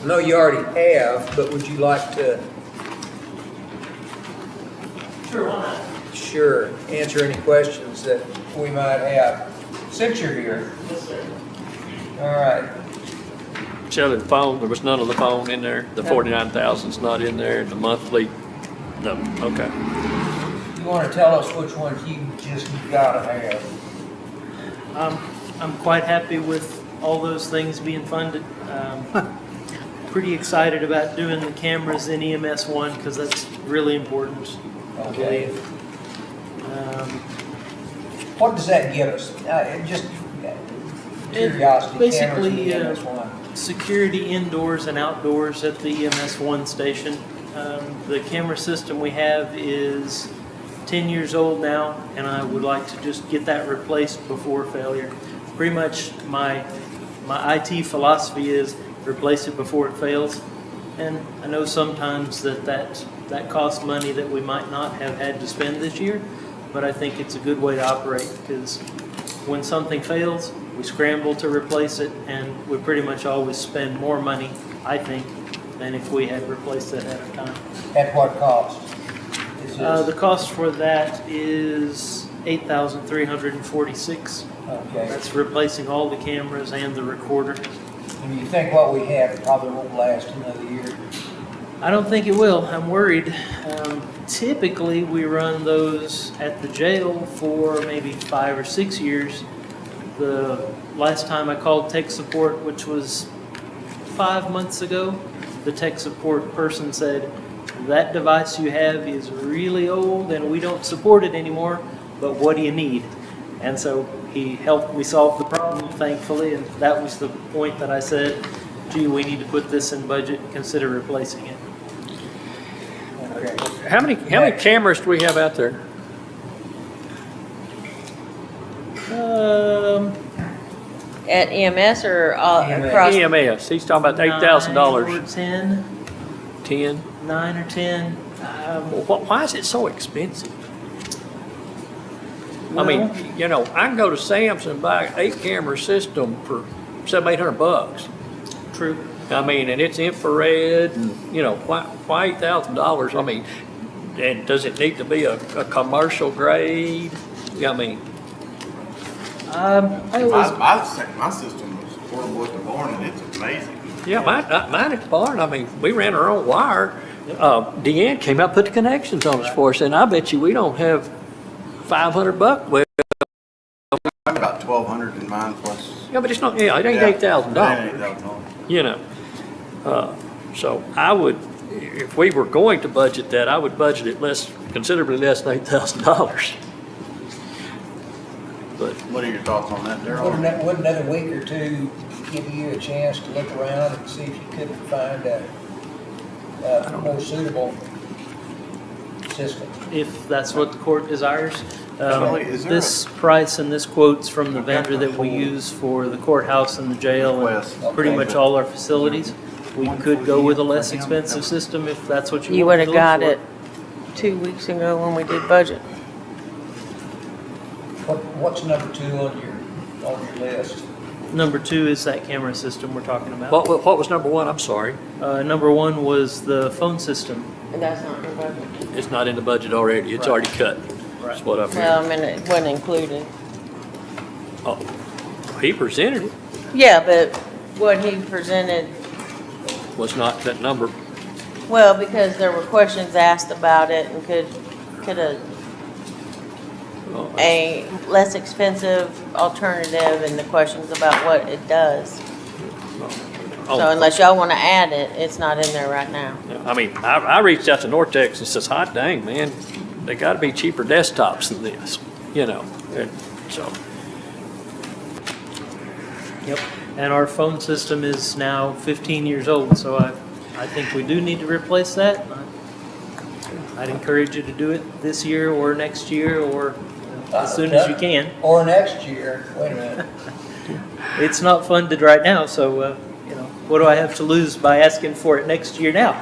I know you already have, but would you like to? Sure, why not? Sure, answer any questions that we might have, since you're here. Yes, sir. All right. Shelley, the phone, there was none of the phone in there. The 49,000's not in there. The monthly, no, okay. You want to tell us which ones you just gotta have? I'm quite happy with all those things being funded. Pretty excited about doing the cameras in EMS 1 because that's really important, I Okay. believe. What does that give us? Just curiosity. Basically, cameras in the EMS1. security indoors and outdoors at the EMS 1 station. The camera system we have is 10 years old now, and I would like to just get that replaced before failure. Pretty much my IT philosophy is replace it before it fails. And I know sometimes that costs money that we might not have had to spend this year, but I think it's a good way to operate because when something fails, we scramble to replace it, and we pretty much always spend more money, I think, than if we had replaced it at a time. At what cost? Is The this, cost for that is $8,346. okay. That's replacing all the cameras and the recorder. And you think what we have probably won't last another year? I don't think it will. I'm worried. Typically, we run those at the jail for maybe 5 or 6 years. The last time I called tech support, which was 5 months ago, the tech support person said, that device you have is really old and we don't support it anymore, but what do you need? And so he helped me solve the problem, thankfully, and that was the point that I said, gee, we need to put this in budget and consider replacing it. Okay. How many cameras do we have out there? At EMS or EMS. across? EMS, he's talking about $8,000. 9 or 10, 10. 9 or 10. Why is it so expensive? I Well- mean, you know, I can go to Sam's and buy an 8-camera system for $700-800. True. I mean, and it's infrared, and, you know, why $8,000? I mean, and does it need to be a commercial grade? I mean, I always, My system was portable at the barn, and it's amazing. yeah, mine at the barn, I mean, we ran our own wire. Deanne came out, put the connections on us for us, and I bet you we don't have $500. Well, I'm about 1,200 in mine plus. yeah, but it's not, yeah, it ain't Yeah, $8,000. $8,000. You know. So I would, if we were going to budget that, I would budget it considerably less than $8,000. But What are your thoughts on that, Darryl? Would another week or two give you a chance to look around and see if you couldn't find a more suitable system? if that's what the court desires. Shelley, is there This price and this quote's from the vendor that we use for the courthouse and the jail Request. and pretty much all our facilities. We could go with a less expensive system if that's what you You want would to have look got for. it 2 weeks ago when we did budget. What's number 2 on your list? Number 2 is that camera system we're talking about. what was number 1? I'm sorry. Number 1 was the phone system. That's not in budget. It's not in the budget already. It's Right. already cut. That's what I've Well, heard. I mean, it wasn't included. Oh, he presented it. Yeah, but what he presented, Was not that number. well, because there were questions asked about it and could a less expensive alternative and the questions about what it does. Oh, So unless y'all want to add it, it's not in there right now. I mean, I reached out to Nortex and says, hot dang, man, they gotta be cheaper desktops than this, you know, and so. Yep. And our phone system is now 15 years old, so I think we do need to replace that. I'd encourage you to do it this year or next year or as soon as you can. Or next year, wait a minute. It's not funded right now, so, what do I have to lose by asking for it next year now?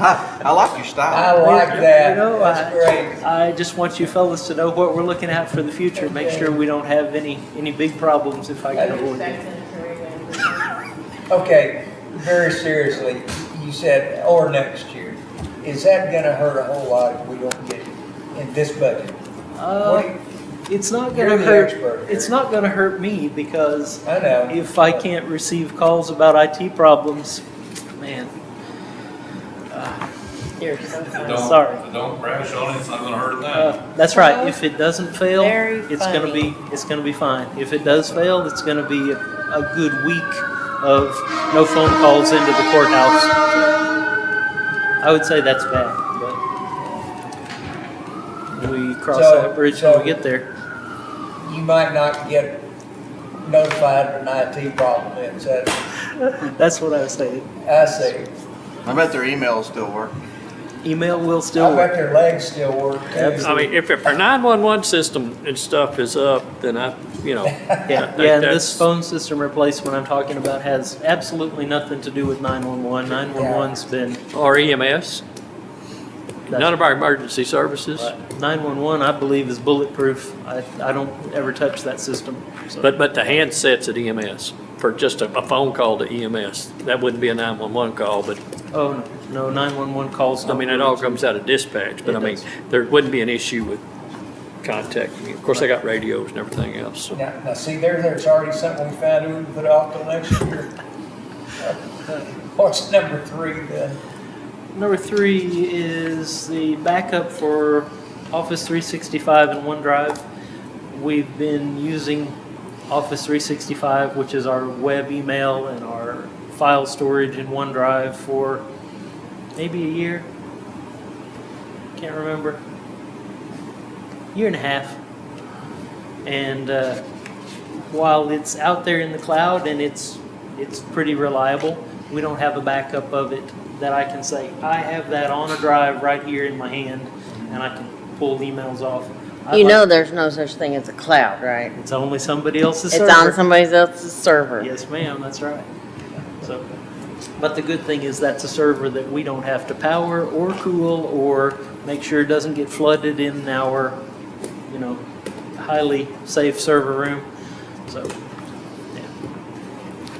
I like your I style. like that, You know, that's great. I just want you fellas to know what we're looking at for the future. Make sure we don't have any big problems if I can avoid it. Okay, very seriously, you said, or next year. Is that gonna hurt a whole lot if we don't get it in this budget? What do you- It's not You're gonna the hurt, expert here. it's not gonna hurt me because I know. if I can't receive calls about IT problems, man, You're so funny. sorry. Don't crash on it, it's not gonna hurt them. That's right. If it doesn't fail, Very it's gonna funny. be fine. If it does fail, it's gonna be a good week of no phone calls into the courthouse. I would say that's bad, but we cross So- that bridge so- when we get there. You might not get notified of an IT problem, is that, That's what I was saying. I see. I bet their emails still work. Email will I still bet work. their legs still work too. I mean, if our 911 system and stuff is up, then I think Yeah, and this that's- phone system replacement I'm talking about has absolutely nothing to do with 911. 911's been, Or EMS, none of our emergency services. 911, I believe, is bulletproof. I don't ever touch that system. So. But the handsets at EMS, for just a phone call to EMS, that wouldn't be a 911 call, but, Oh, no, 911 calls. I don't mean, go it all into- comes out of dispatch, but It I mean, does. there wouldn't be an issue with contacting you. Of course, they got radios and everything else, so. Now, see, there's already something we found we can put off till next year. What's number 3 then? Number 3 is the backup for Office 365 and OneDrive. We've been using Office 365, which is our web email and our file storage in OneDrive for maybe a year. Can't remember. Year and a half. And while it's out there in the cloud and it's pretty reliable, we don't have a backup of it that I can say, I have that on a drive right here in my hand and I can pull emails off. You know there's no such thing as a cloud, right? It's only somebody else's It's server. on somebody else's server. Yes, ma'am, that's right. So, but the good thing is that's a server that we don't have to power or cool or make sure it doesn't get flooded in our, highly safe server room. So, yeah.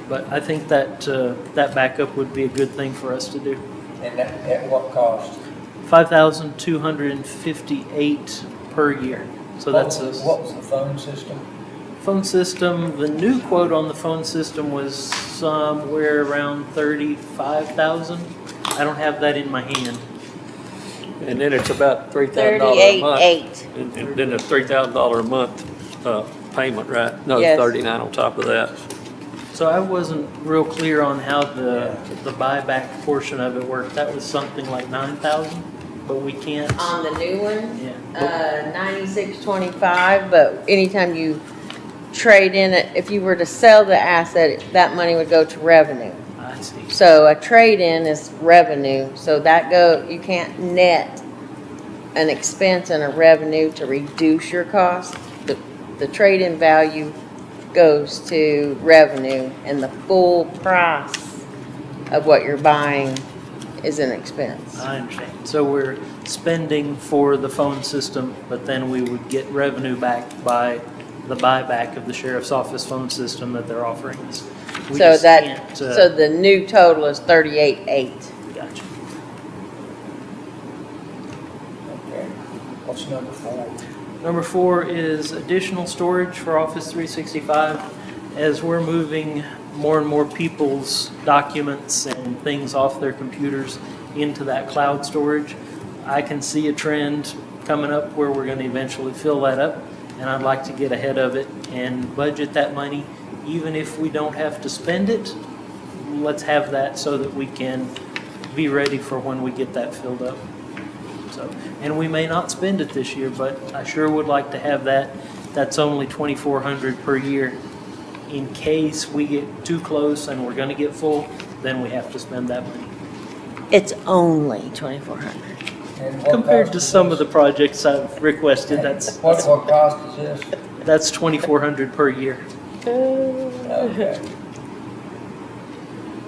But I think that that backup would be a good thing for us to do. And that, at what cost? $5,258 per year. So that's What was the phone system? phone system. The new quote on the phone system was somewhere around 35,000. I don't have that in my hand. And then it's about $3,000 a month. 38.8. And then a $3,000 a month payment, right? No, Yes. 39 on top of that. So I wasn't real clear on how the buyback portion of it worked. That was something like 9,000, but we can't. On the new one? Yeah. 96.25, but anytime you trade in it, if you were to sell the asset, that money would go to revenue. I see. So a trade-in is revenue, so you can't net an expense and a revenue to reduce your cost. The trade-in value goes to revenue, and the full price of what you're buying is an expense. I understand. So we're spending for the phone system, but then we would get revenue back by the buyback of the sheriff's office phone system that they're offering us. We So just that, can't, so the new total is 38.8. Gotcha. Okay. What's number 4? Number 4 is additional storage for Office 365. As we're moving more and more people's documents and things off their computers into that cloud storage, I can see a trend coming up where we're going to eventually fill that up, and I'd like to get ahead of it and budget that money. Even if we don't have to spend it, let's have that so that we can be ready for when we get that filled up. So, and we may not spend it this year, but I sure would like to have that. That's only $2,400 per year. In case we get too close and we're going to get full, then we have to spend that money. It's only 2,400. And what Compared cost to is some this? of the projects I've requested, that's What cost is this? that's $2,400 per year. Okay.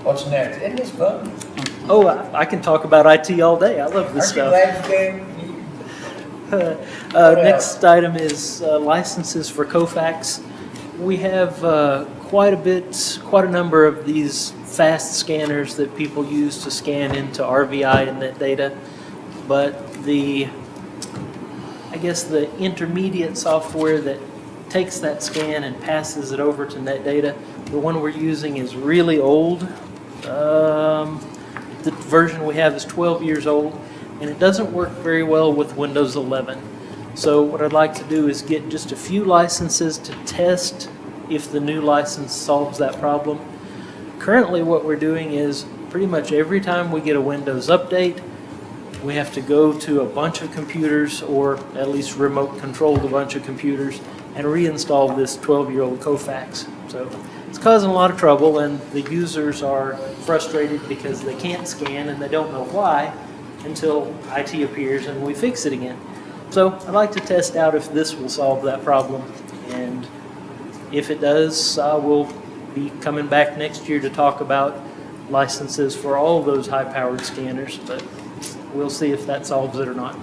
What's next? Isn't this fun? Oh, I can talk about IT all day. I love this Aren't you stuff. glad you came? Next item is licenses for Kofax. We have quite a number of these fast scanners that people use to scan into RVI and net data, but I guess the intermediate software that takes that scan and passes it over to net data, the one we're using is really old. The version we have is 12 years old, and it doesn't work very well with Windows 11. So what I'd like to do is get just a few licenses to test if the new license solves that problem. Currently what we're doing is pretty much every time we get a Windows update, we have to go to a bunch of computers, or at least remote controlled a bunch of computers, and reinstall this 12-year-old Kofax. So it's causing a lot of trouble, and the users are frustrated because they can't scan and they don't know why until IT appears and we fix it again. So I'd like to test out if this will solve that problem, and if it does, we'll be coming back next year to talk about licenses for all of those high-powered scanners, but we'll see if that solves it or not.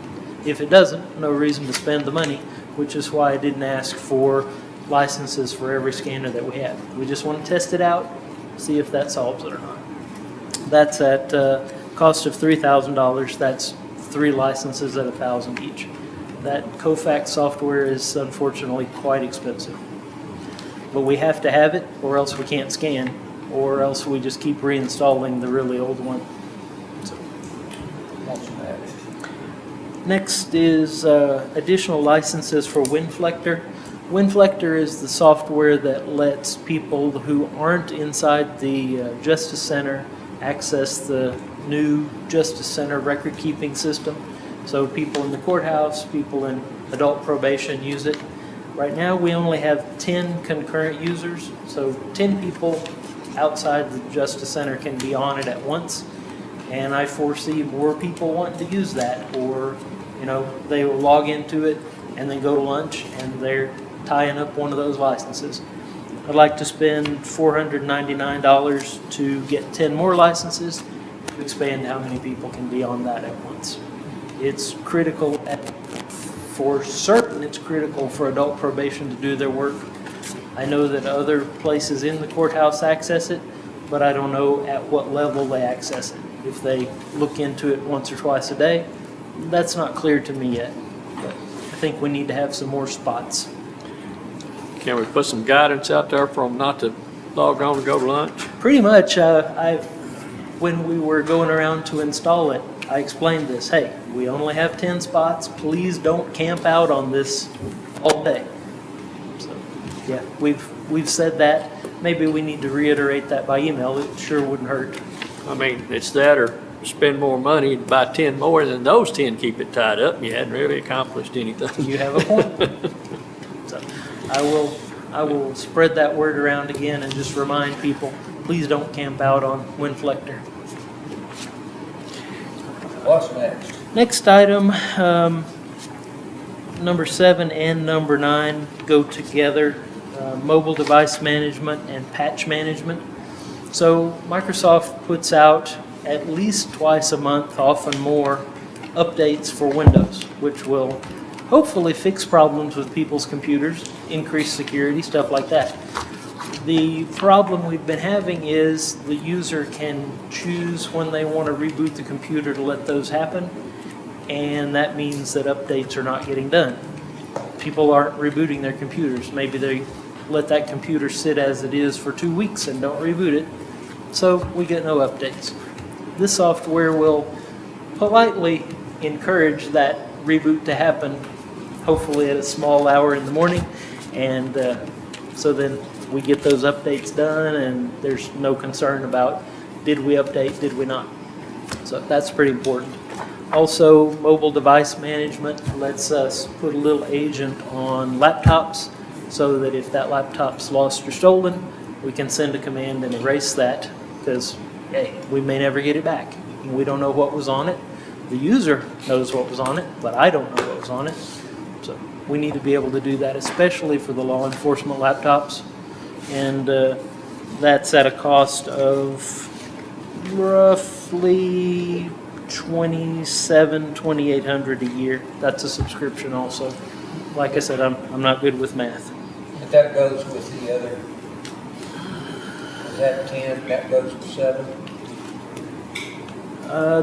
If it doesn't, no reason to spend the money, which is why I didn't ask for licenses for every scanner that we have. We just want to test it out, see if that solves it or not. That's at cost of $3,000. That's 3 licenses at $1,000 each. That Kofax software is unfortunately quite expensive. But we have to have it, or else we can't scan, or else we just keep reinstalling the really old one. So. What's next? Next is additional licenses for WinFlector. WinFlector is the software that lets people who aren't inside the Justice Center access the new Justice Center record keeping system. So people in the courthouse, people in adult probation use it. Right now we only have 10 concurrent users, so 10 people outside the Justice Center can be on it at once. And I foresee more people wanting to use that, or they will log into it and then go to lunch, and they're tying up one of those licenses. I'd like to spend $499 to get 10 more licenses, to expand how many people can be on that at once. It's critical, for certain, it's critical for adult probation to do their work. I know that other places in the courthouse access it, but I don't know at what level they access it. If they look into it once or twice a day, that's not clear to me yet. But I think we need to have some more spots. Can we put some guidance out there for them not to log on and go to lunch? Pretty much, when we were going around to install it, I explained this. Hey, we only have 10 spots. Please don't camp out on this all day. So, yeah, we've said that. Maybe we need to reiterate that by email. It sure wouldn't hurt. I mean, it's that or spend more money and buy 10 more, and then those 10 keep it tied up, and you hadn't really accomplished anything. You have a point. So, I will spread that word around again and just remind people, please don't camp out on Winflector. What's next? Next item, number 7 and number 9 go together, mobile device management and patch management. So Microsoft puts out at least twice a month, often more, updates for Windows, which will hopefully fix problems with people's computers, increase security, stuff like that. The problem we've been having is the user can choose when they want to reboot the computer to let those happen, and that means that updates are not getting done. People aren't rebooting their computers. Maybe they let that computer sit as it is for 2 weeks and don't reboot it, so we get no updates. This software will politely encourage that reboot to happen, hopefully at a small hour in the morning, and so then we get those updates done and there's no concern about did we update, did we not. So that's pretty important. Also, mobile device management lets us put a little agent on laptops so that if that laptop's lost or stolen, we can send a command and erase that, because hey, we may never get it back. We don't know what was on it. The user knows what was on it, but I don't know what was on it. So we need to be able to do that, especially for the law enforcement laptops. And that's at a cost of roughly $2,800 a year. That's a subscription also. Like I said, I'm not good with math. But that goes with the other, is that 10, that goes with 7?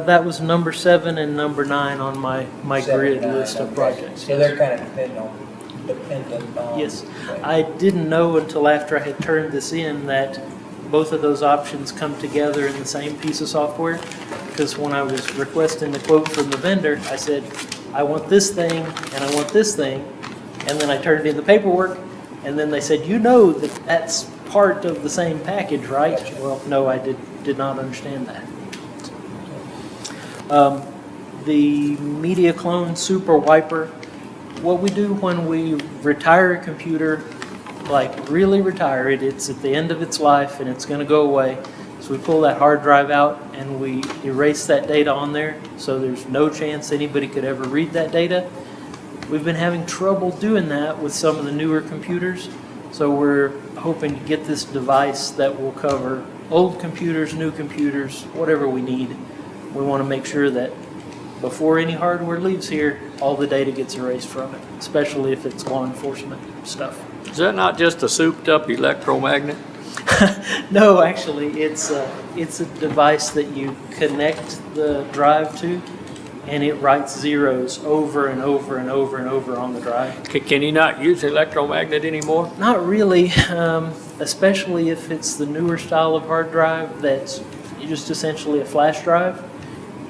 That was number 7 and number 9 on my 7 grid and 9, list of okay. projects. So they're kind of dependent on. Yes, Okay. I didn't know until after I had turned this in that both of those options come together in the same piece of software. Because when I was requesting the quote from the vendor, I said, I want this thing and I want this thing. And then I turned in the paperwork, and then they said, you know that that's part of the same package, right? Gotcha. Well, no, I did not understand that. The Media Clone Super Wiper. What we do when we retire a computer, like really retire it, it's at the end of its life and it's going to go away. So we pull that hard drive out and we erase that data on there, so there's no chance anybody could ever read that data. We've been having trouble doing that with some of the newer computers, so we're hoping to get this device that will cover old computers, new computers, whatever we need. We want to make sure that before any hardware leaves here, all the data gets erased from it, especially if it's law enforcement stuff. Is that not just a souped-up electromagnet? No, actually, it's a device that you connect the drive to, and it writes zeros over and over and over and over on the drive. Can you not use electromagnet anymore? Not really, especially if it's the newer style of hard drive that's just essentially a flash drive.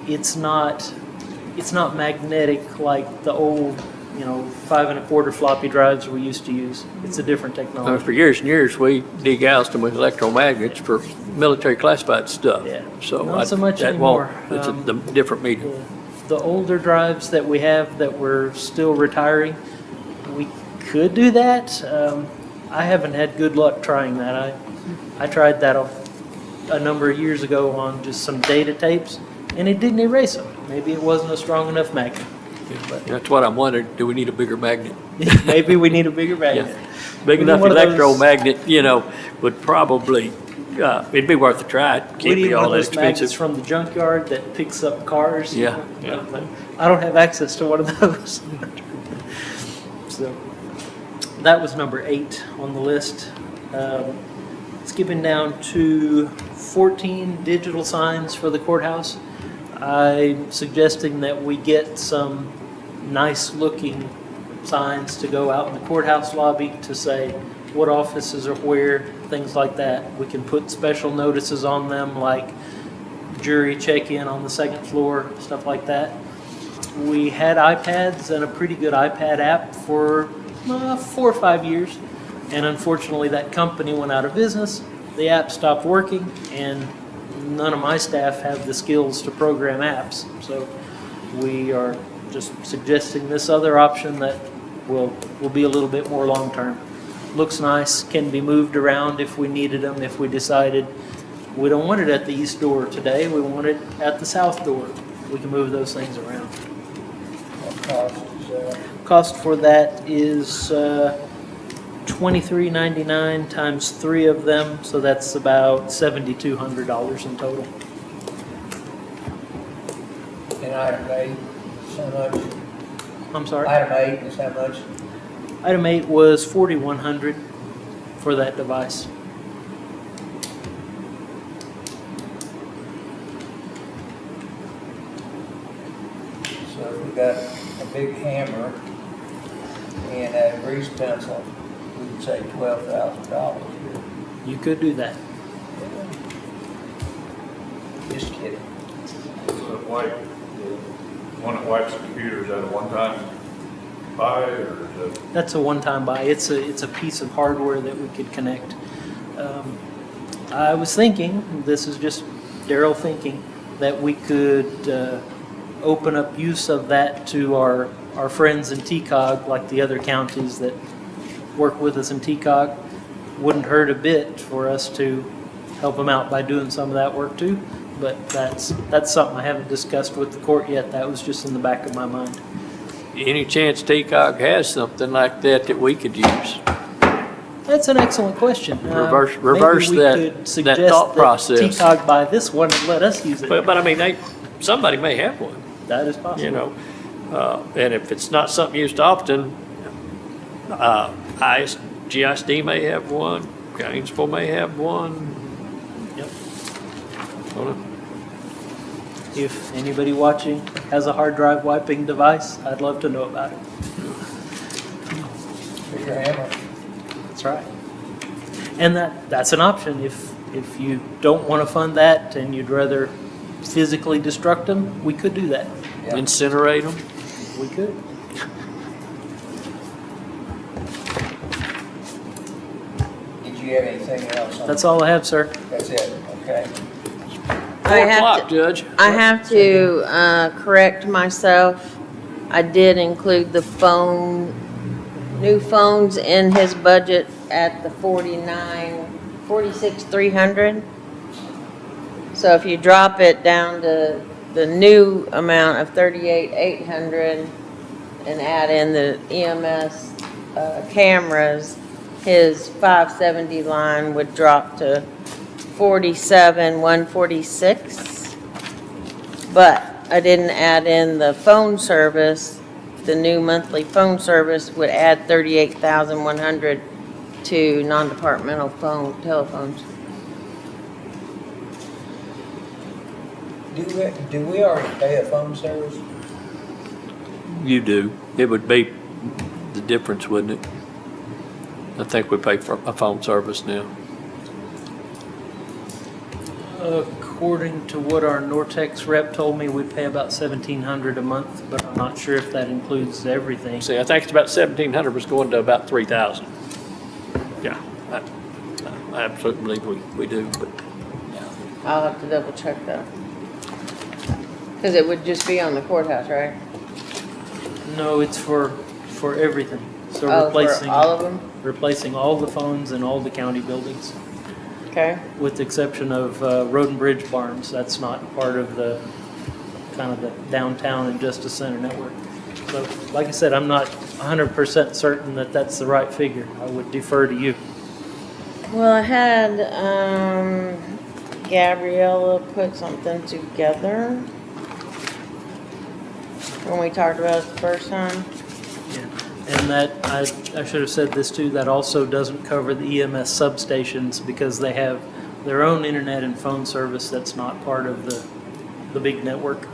It's not magnetic like the old, 5 1/4 floppy drives we used to use. It's a different technology. For years and years, we degassed them with electromagnets for military classified stuff. Yeah, So not so much that anymore. won't, it's a different medium. The older drives that we have that we're still retiring, we could do that. I haven't had good luck trying that. I tried that a number of years ago on just some data tapes, and it didn't erase them. Maybe it wasn't a strong enough magnet. That's what I'm wondering, do we need a bigger magnet? Maybe we need a bigger magnet. Big We need enough one of those- electromagnet, would probably, it'd be worth a try. It We can't need be one all of that those magnets expensive. from the junkyard that picks up cars. Yeah, yeah. I don't have access to one of those. So, that was number 8 on the list. Skipping down to 14 digital signs for the courthouse. I'm suggesting that we get some nice looking signs to go out in the courthouse lobby to say what offices are where, things like that. We can put special notices on them like jury check-in on the 2nd floor, stuff like that. We had iPads and a pretty good iPad app for 4 or 5 years, and unfortunately that company went out of business. The app stopped working, and none of my staff have the skills to program apps. So we are just suggesting this other option that will be a little bit more long-term. Looks nice, can be moved around if we needed them, if we decided we don't want it at the east door today, we want it at the south door. We can move those things around. What cost is that? Cost for that is $23.99 times 3 of them, so that's about $7,200 in total. And item 8 is how much? I'm sorry? Item 8 is how much? Item 8 was $4,100 for that device. So if we got a big hammer and a grease pencil, we would say $12,000. You could do that. Just kidding. So like, the one that wipes the computer, is that a one-time buy, or is that? That's a one-time buy. It's a piece of hardware that we could connect. I was thinking, this is just Daryl thinking, that we could open up use of that to our friends in TCOG, like the other counties that work with us in TCOG. Wouldn't hurt a bit for us to help them out by doing some of that work too. But that's something I haven't discussed with the court yet. That was just in the back of my mind. Any chance TCOG has something like that we could use? That's an excellent question. Reverse Maybe we that could suggest thought process. TCOG buy this one and let us use it. But I mean, somebody may have one, That is possible. and if it's not something used often, GISD may have one, Gainesville may have one. Yep. Don't know. If anybody watching has a hard drive wiping device, I'd love to know about it. Bigger hammer. That's right. And that's an option. If you don't want to fund that and you'd rather physically destruct them, we could do that. Yeah. Incinerate them. We could. Did you have anything else? That's all I have, sir. That's it, okay. 4 o'clock, Judge. I have to correct myself. I did include the new phones in his budget at the 46,300. So if you drop it down to the new amount of 38,800 and add in the EMS cameras, his 570 line would drop to 47,146. But I didn't add in the phone service. The new monthly phone service would add 38,100 to non-departmental telephones. Do we already pay a phone service? You do. It would be the difference, wouldn't it? I think we pay for a phone service now. According to what our Nortex rep told me, we'd pay about $1,700 a month, but I'm not sure if that includes everything. See, I think it's about 1,700 was going to about 3,000. Yeah, I absolutely believe we do, but I'll have to double check that. Because it would just be on the courthouse, right? No, it's for everything. So Oh, for replacing all of them? replacing all the phones in all the county buildings, Okay. with the exception of road and bridge barns. That's not part of the kind of the downtown and Justice Center network. So, like I said, I'm not 100% certain that that's the right figure. I would defer to you. Well, I had, Gabriella put something together when we talked about it the first time. And that, I should have said this too, that also doesn't cover the EMS substations because they have their own internet and phone service that's not part of the big network.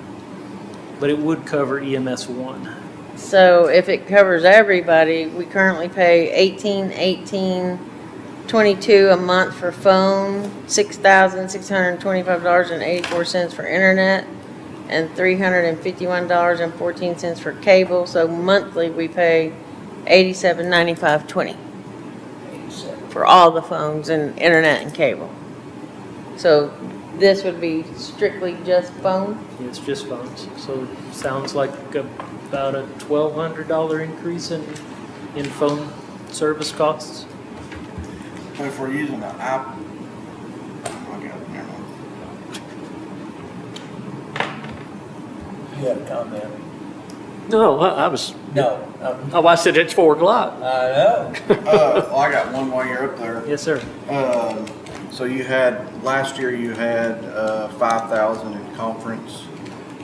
But it would cover EMS 1. So if it covers everybody, we currently pay 22 a month for phone, $6,625.84 for internet, and $351.14 for cable. So monthly we pay $87.95.20 for all the phones and internet and cable. So this would be strictly just phone? It's just phones. So it sounds like about a $1,200 increase in phone service costs. But if we're using an app, okay, never mind. You have a comment? No, I was, No. oh, I said it's 4 o'clock. I know. Well, I got one while you're up there. Yes, sir. So you had, last year you had 5,000 in conference,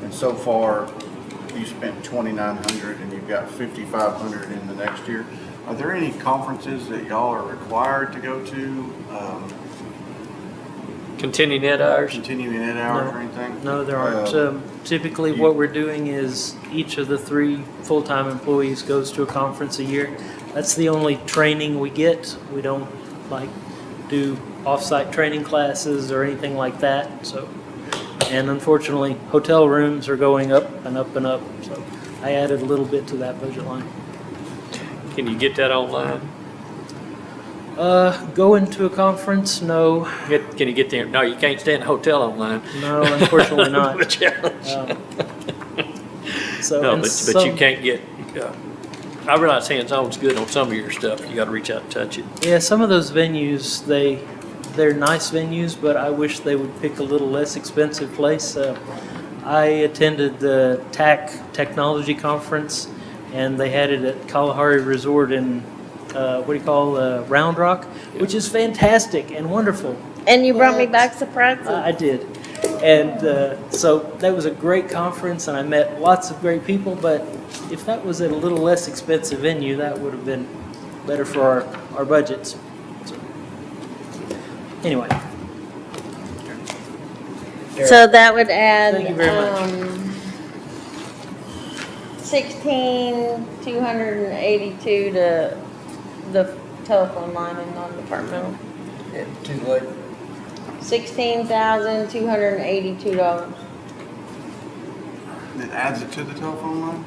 and so far you spent 2,900 and you've got 5,500 in the next year. Are there any conferences that y'all are required to go to? Continuing ed hours. Continuing ed hours or anything? No, there aren't. Typically, what we're doing is each of the 3 full-time employees goes to a conference a year. That's the only training we get. We don't do off-site training classes or anything like that. So, and unfortunately, hotel rooms are going up and up and up. So I added a little bit to that budget line. Can you get that online? Go into a conference? No, Can you get there? No, you can't stay in a hotel online. no, unfortunately not. The challenge. So, No, and but some- you can't get, I realize hands-on's good on some of your stuff. You gotta reach out and touch it. Yeah, some of those venues, they're nice venues, but I wish they would pick a little less expensive place. I attended the Technology Conference, and they had it at Kalahari Resort in, Round Rock, which is fantastic and wonderful. And you brought me back surprises. I did. And so that was a great conference, and I met lots of great people, but if that was at a little less expensive venue, that would have been better for our budgets. So, anyway, So that would add, Thank you very much. 16,282 to the telephone line and non-departmental. Too late. $16,282. It adds it to the telephone line?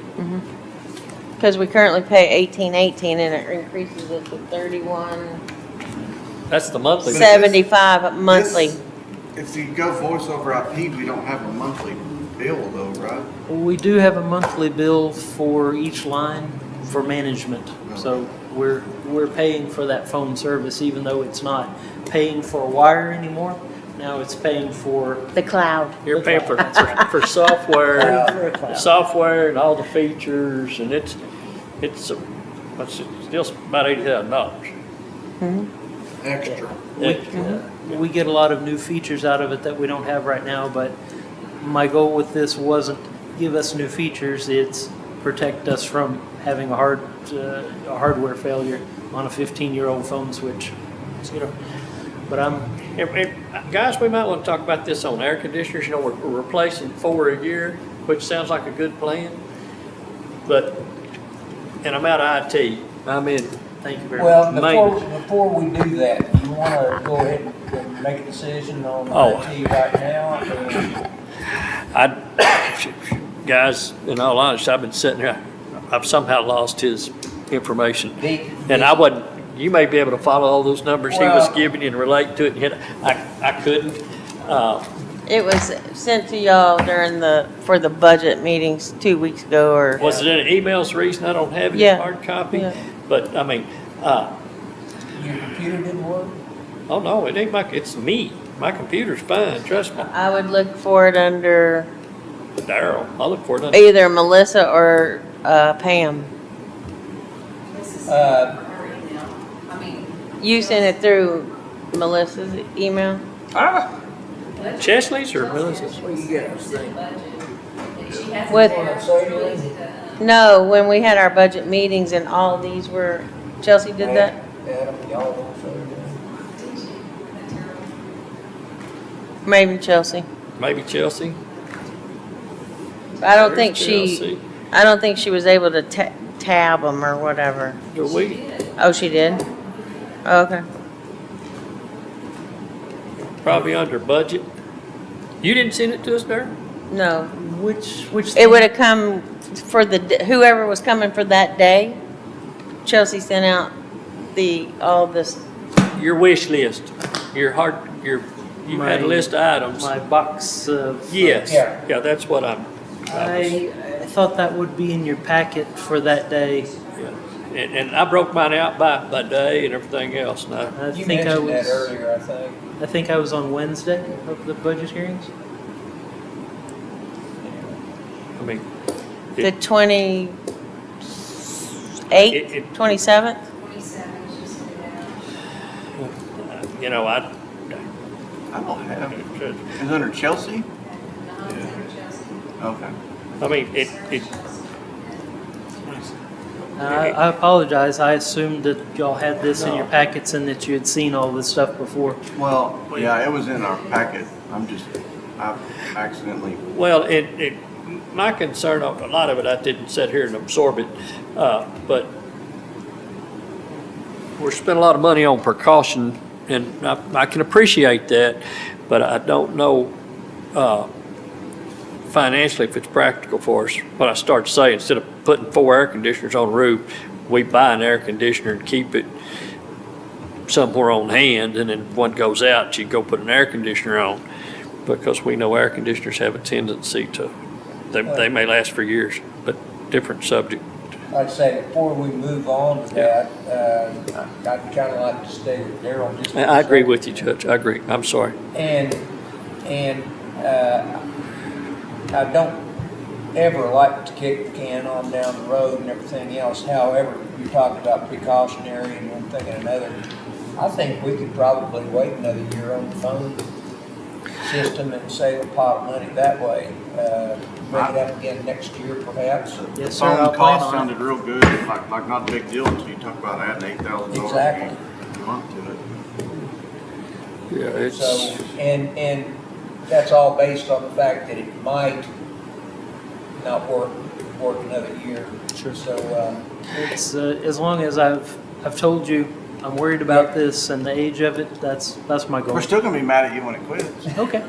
Because we currently pay $18.18 and it increases it to $31.75 That's the monthly. monthly. If you go voice over IP, we don't have a monthly bill though, right? we do have a monthly bill for each line for management. So we're paying for that phone service, even though it's not paying for wire anymore. Now it's paying for The cloud. You're paying for Paying software, for a cloud. software and all the features, and it's still about $80,000. Extra. We get a lot of new features out of it that we don't have right now, but my goal with this wasn't give us new features, it's protect us from having a hardware failure on a 15-year-old phone switch. So, but And guys, we might want to talk about this on air conditioners. You know, we're replacing 4 a year, which sounds like a good plan. And I'm out of IT. I'm in. thank you very Well, much. before we do that, you want to go ahead and make a decision on Oh. IT right now? Guys, in all honesty, I've been sitting here. I've somehow lost his information, and I wasn't. You may be able to follow all those numbers he was Well- giving you and relate to it. And I couldn't. It was sent to y'all for the budget meetings 2 weeks ago or. Was it in an email's the reason I don't have his Yeah. hard copy? Yeah. But I mean, Your computer didn't work? oh no, it ain't it's me. My computer's fine. Trust me. I would look for it under Daryl, I'll look for it. either Melissa or Pam? Her email, I mean. You sent it through Melissa's email? Chesley's or Melissa's? What you get, I think? With, What I'm saying, no, when we had our budget meetings and all these were, Chelsea did that? Adam, y'all don't say that. Maybe Chelsea. Maybe Chelsea? I don't There's think she, Chelsea. I don't think she was able to tab them or whatever. Do we? Oh, she did? Okay. Probably under budget. You didn't send it to us, Darren? No. Which It would have come for whoever was coming for that day. Chelsea sent out all this. Your wish list, you had a list of items. my box of. Yes, Yeah. yeah, that's what I I thought that would be in your packet for that day. yeah. And I broke mine out by day and everything else, and I You think I mentioned that was. earlier, I think. I think I was on Wednesday of the budget hearings. I mean, The 28th, It- 27th? 27, she sent it out. you know, I don't have it. It's under Chelsea? No, it's under Chelsea. Okay. I mean, it, I apologize. I assumed that y'all had this in your packets and that you had seen all this stuff before. Well, yeah, it was in our packet. I accidentally, well, my concern, a lot of it, I didn't sit here and absorb it, but we're spending a lot of money on precaution, and I can appreciate that, but I don't know financially if it's practical for us. What I started to say, instead of putting 4 air conditioners on the roof, we buy an air conditioner and keep it somewhere on hand, and then one goes out, you go put an air conditioner on, because we know air conditioners have a tendency to, they may last for years, but different subject. I'd say before we move on to that, I'd kind of like to stay with Darryl just. I agree with you, Judge, I agree, I'm sorry. And I don't ever like to kick the can on down the road and everything else. However, you talked about precautionary and one thing and another. I think we could probably wait another year on the phone system and save a pot of money that way. Bring it up again next year perhaps. Yes, sir. I'll phone plan cost on it. sounded real good, like not a big deal until you talk about adding $8,000 Exactly. a month to it. Yeah, it's, So, and that's all based on the fact that it might not work another year. Sure. So, It's as long as I've told you I'm worried about this and the age of it. That's my goal. We're still gonna be mad at you when it quits. Okay.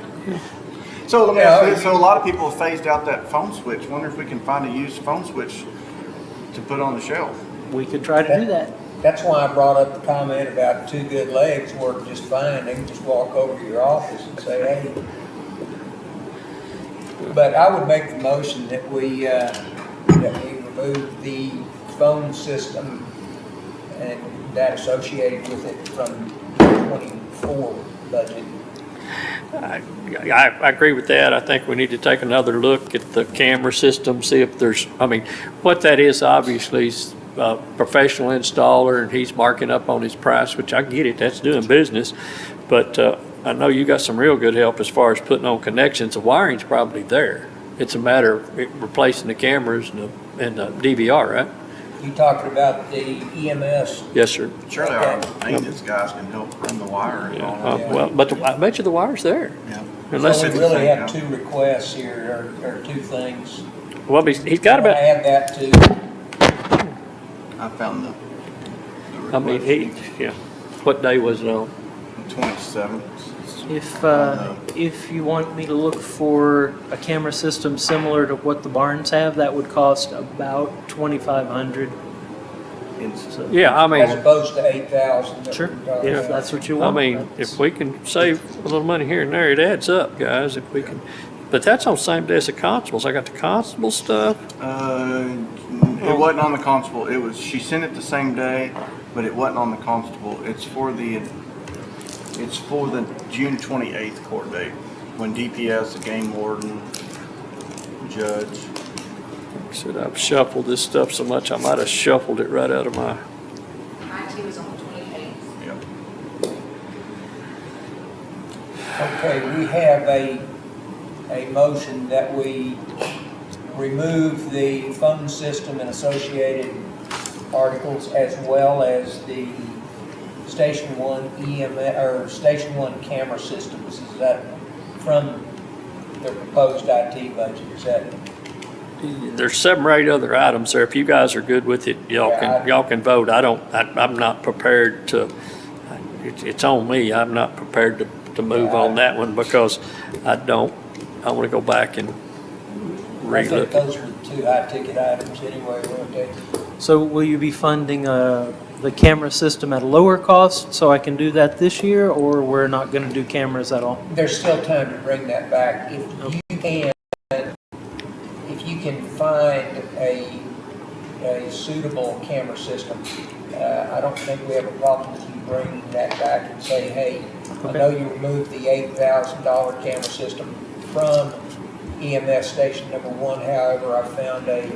So let me Yeah, ask you this, so a lot of people have phased out that phone switch. Wonder if we can find a used phone switch to put on the shelf. We could try to do that. that's why I brought up the comment about 2 good legs work just fine. They can just walk over to your office and say, hey. But I would make the motion that we remove the phone system and that associated with it from the 24 budget. I agree with that. I think we need to take another look at the camera system, see if there's, I mean, what that is obviously is a professional installer and he's marking up on his price, which I get it, that's doing business. But I know you got some real good help as far as putting on connections. The wiring's probably there. It's a matter of replacing the cameras and the DVR, right? You talking about the EMS? Yes, sir. Surely our maintenance guys can help run the wire and all that. Well, but I bet you the wire's there. Yeah. Unless So we it, really have 2 requests here, or 2 things. well, he's got about, Add that to. I found the I mean, yeah. What day was it on? 27th. If you want me to look for a camera system similar to what the barns have, that would cost about $2,500. So, Yeah, I As mean, opposed to 8,000. sure, Yeah. if that's what you I want. mean, if we can save a little money here and there, it adds up, guys, if we can. But that's on the same day as the constables. I got the constable stuff. It wasn't on the constable. It was, she sent it the same day, but it wasn't on the constable. It's for the June 28th court date, when DPS, the game warden, judge. said, I've shuffled this stuff so much, I might have shuffled it right out of my, IT was on the 28th. Yep. Okay, we have a motion that we remove the phone system and associated articles as well as the Station 1 EMS, or Station 1 camera systems. Is that from the proposed IT budget? Is that? there's 7 or 8 other items there. If you guys are good with it, y'all can vote. I'm not prepared to, it's on me. I'm not prepared to move on that one because I want to go back and I think relook. those are the 2 high-ticket items anyway, weren't they? So will you be funding the camera system at a lower cost so I can do that this year, or we're not going to do cameras at all? There's still time to bring that back. If you can find a suitable camera system, I don't think we have a problem with you bringing that back and say, hey, I know you removed the $8,000 camera system from EMS station number 1, however, I found a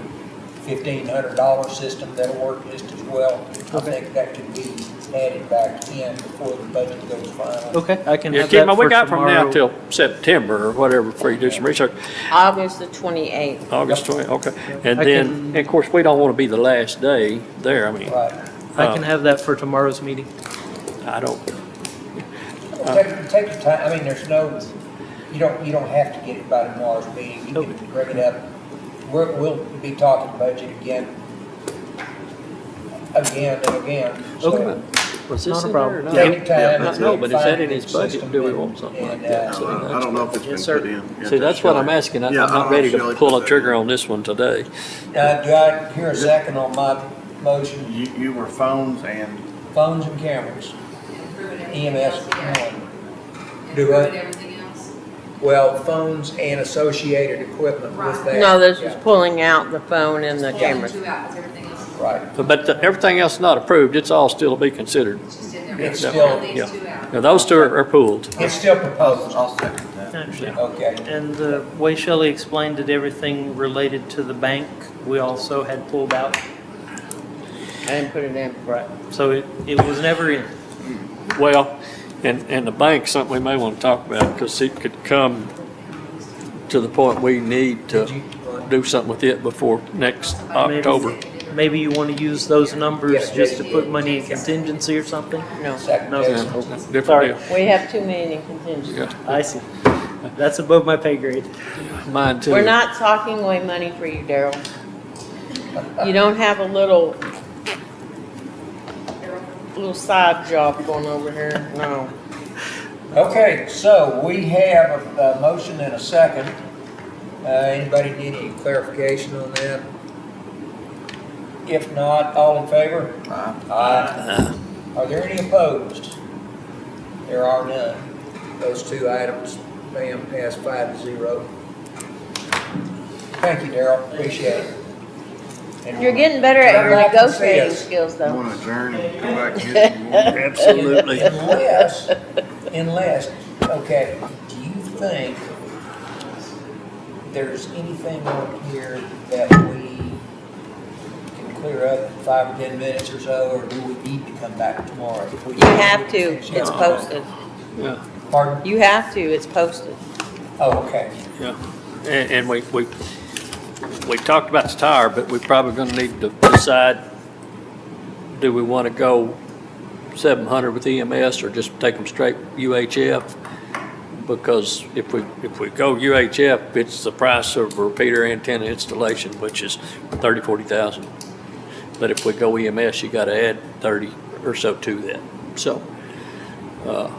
$1,500 system that'll work just as well. I think that could be added back in before the budget goes final. Okay, I can Yeah, have Kim, that we for got from now tomorrow. till September or whatever for you to do some research. August the 28th. August 20, okay. And I then, can- of course, we don't want to be the last day there. I mean, Right. I can have that for tomorrow's meeting. I don't, Take your time. I mean, there's no, you don't have to get it by tomorrow's meeting. You can bring it up. We'll be talking budget again and again. So Okay. was Not this a in problem. there or not? take your time. Yeah, No, but is that in his Find budget? system Do we and- want something like and, that? I don't know if it's been Yes, sir. put in. yet. See, that's what I'm Shelley. asking. Yeah, I'm I don't not know ready if to Shelley pull put a that trigger in. on this one today. Do I hear a second on my motion? You were phones and, Phones and cameras. Improving everything EMS else, yeah. 1. Do what? Improving everything else. Well, phones and associated equipment with Right. that. No, this is Yeah. pulling out the phone and the Pulling cameras. 2 out, because everything else is. Right. But everything else not approved, it's all still to be considered. It's just in there. It's Pull still- these yeah. 2 out. Now, those 2 are pulled. It's still proposed. I'll second that. I understand. Okay. And the way Shelley explained it, everything related to the bank, we also had pulled out. I didn't put it in. Right. So it was never in. Well, and the bank's something we may want to talk about because it could come to the point we need to do something with it before next October. Maybe you want to use those numbers Yes, just to put money in contingency or something? No. Second. No. Jason. Different Sorry. deal. We have too many in contingency. Yeah, I see. That's above my pay grade. mine too. We're not talking away money for you, Daryl. You don't have a little side job going over here, no. Okay, so we have a motion and a second. Anybody need any clarification on that? If not, all in favor? Aye. Are there any opposed? There are none. Those 2 items, bam, pass 5-0. Thank you, Daryl, appreciate it. And You're getting better at your Come back and see negotiating us. skills, You though. want to adjourn and come back and get some more? Absolutely. Unless, okay, do you think there's anything on here that we can clear up in 5 or 10 minutes or so, or do we need to come back tomorrow? If we- You have to, it's posted. Yeah, Pardon? You have to, it's posted. Oh, okay. yeah. And we talked about the tower, but we're probably going to need to decide, do we want to go 700 with EMS or just take them straight UHF? Because if we go UHF, it's the price of a repeater antenna installation, which is 30, 40,000. But if we go EMS, you got to add 30 or so to that. So I'm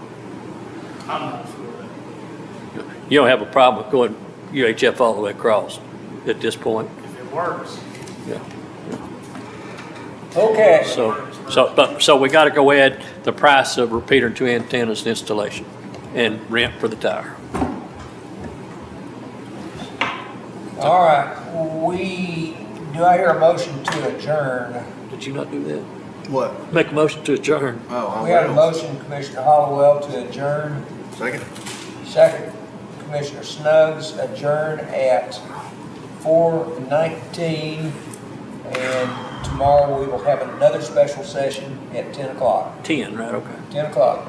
not for that. you don't have a problem with going UHF all the way across at this point. If it works. Yeah. Okay. So we got to go add the price of repeater and 2 antennas installation and rent for the tower. All right, do I hear a motion to adjourn? Did you not do that? What? Make a motion to adjourn. Oh, We have a I will. motion, Commissioner Hollowell, to adjourn. Second? Second, Commissioner Snuggs, adjourn at 4:19, and tomorrow we will have another special session at 10 o'clock. 10, right, okay. 10 o'clock.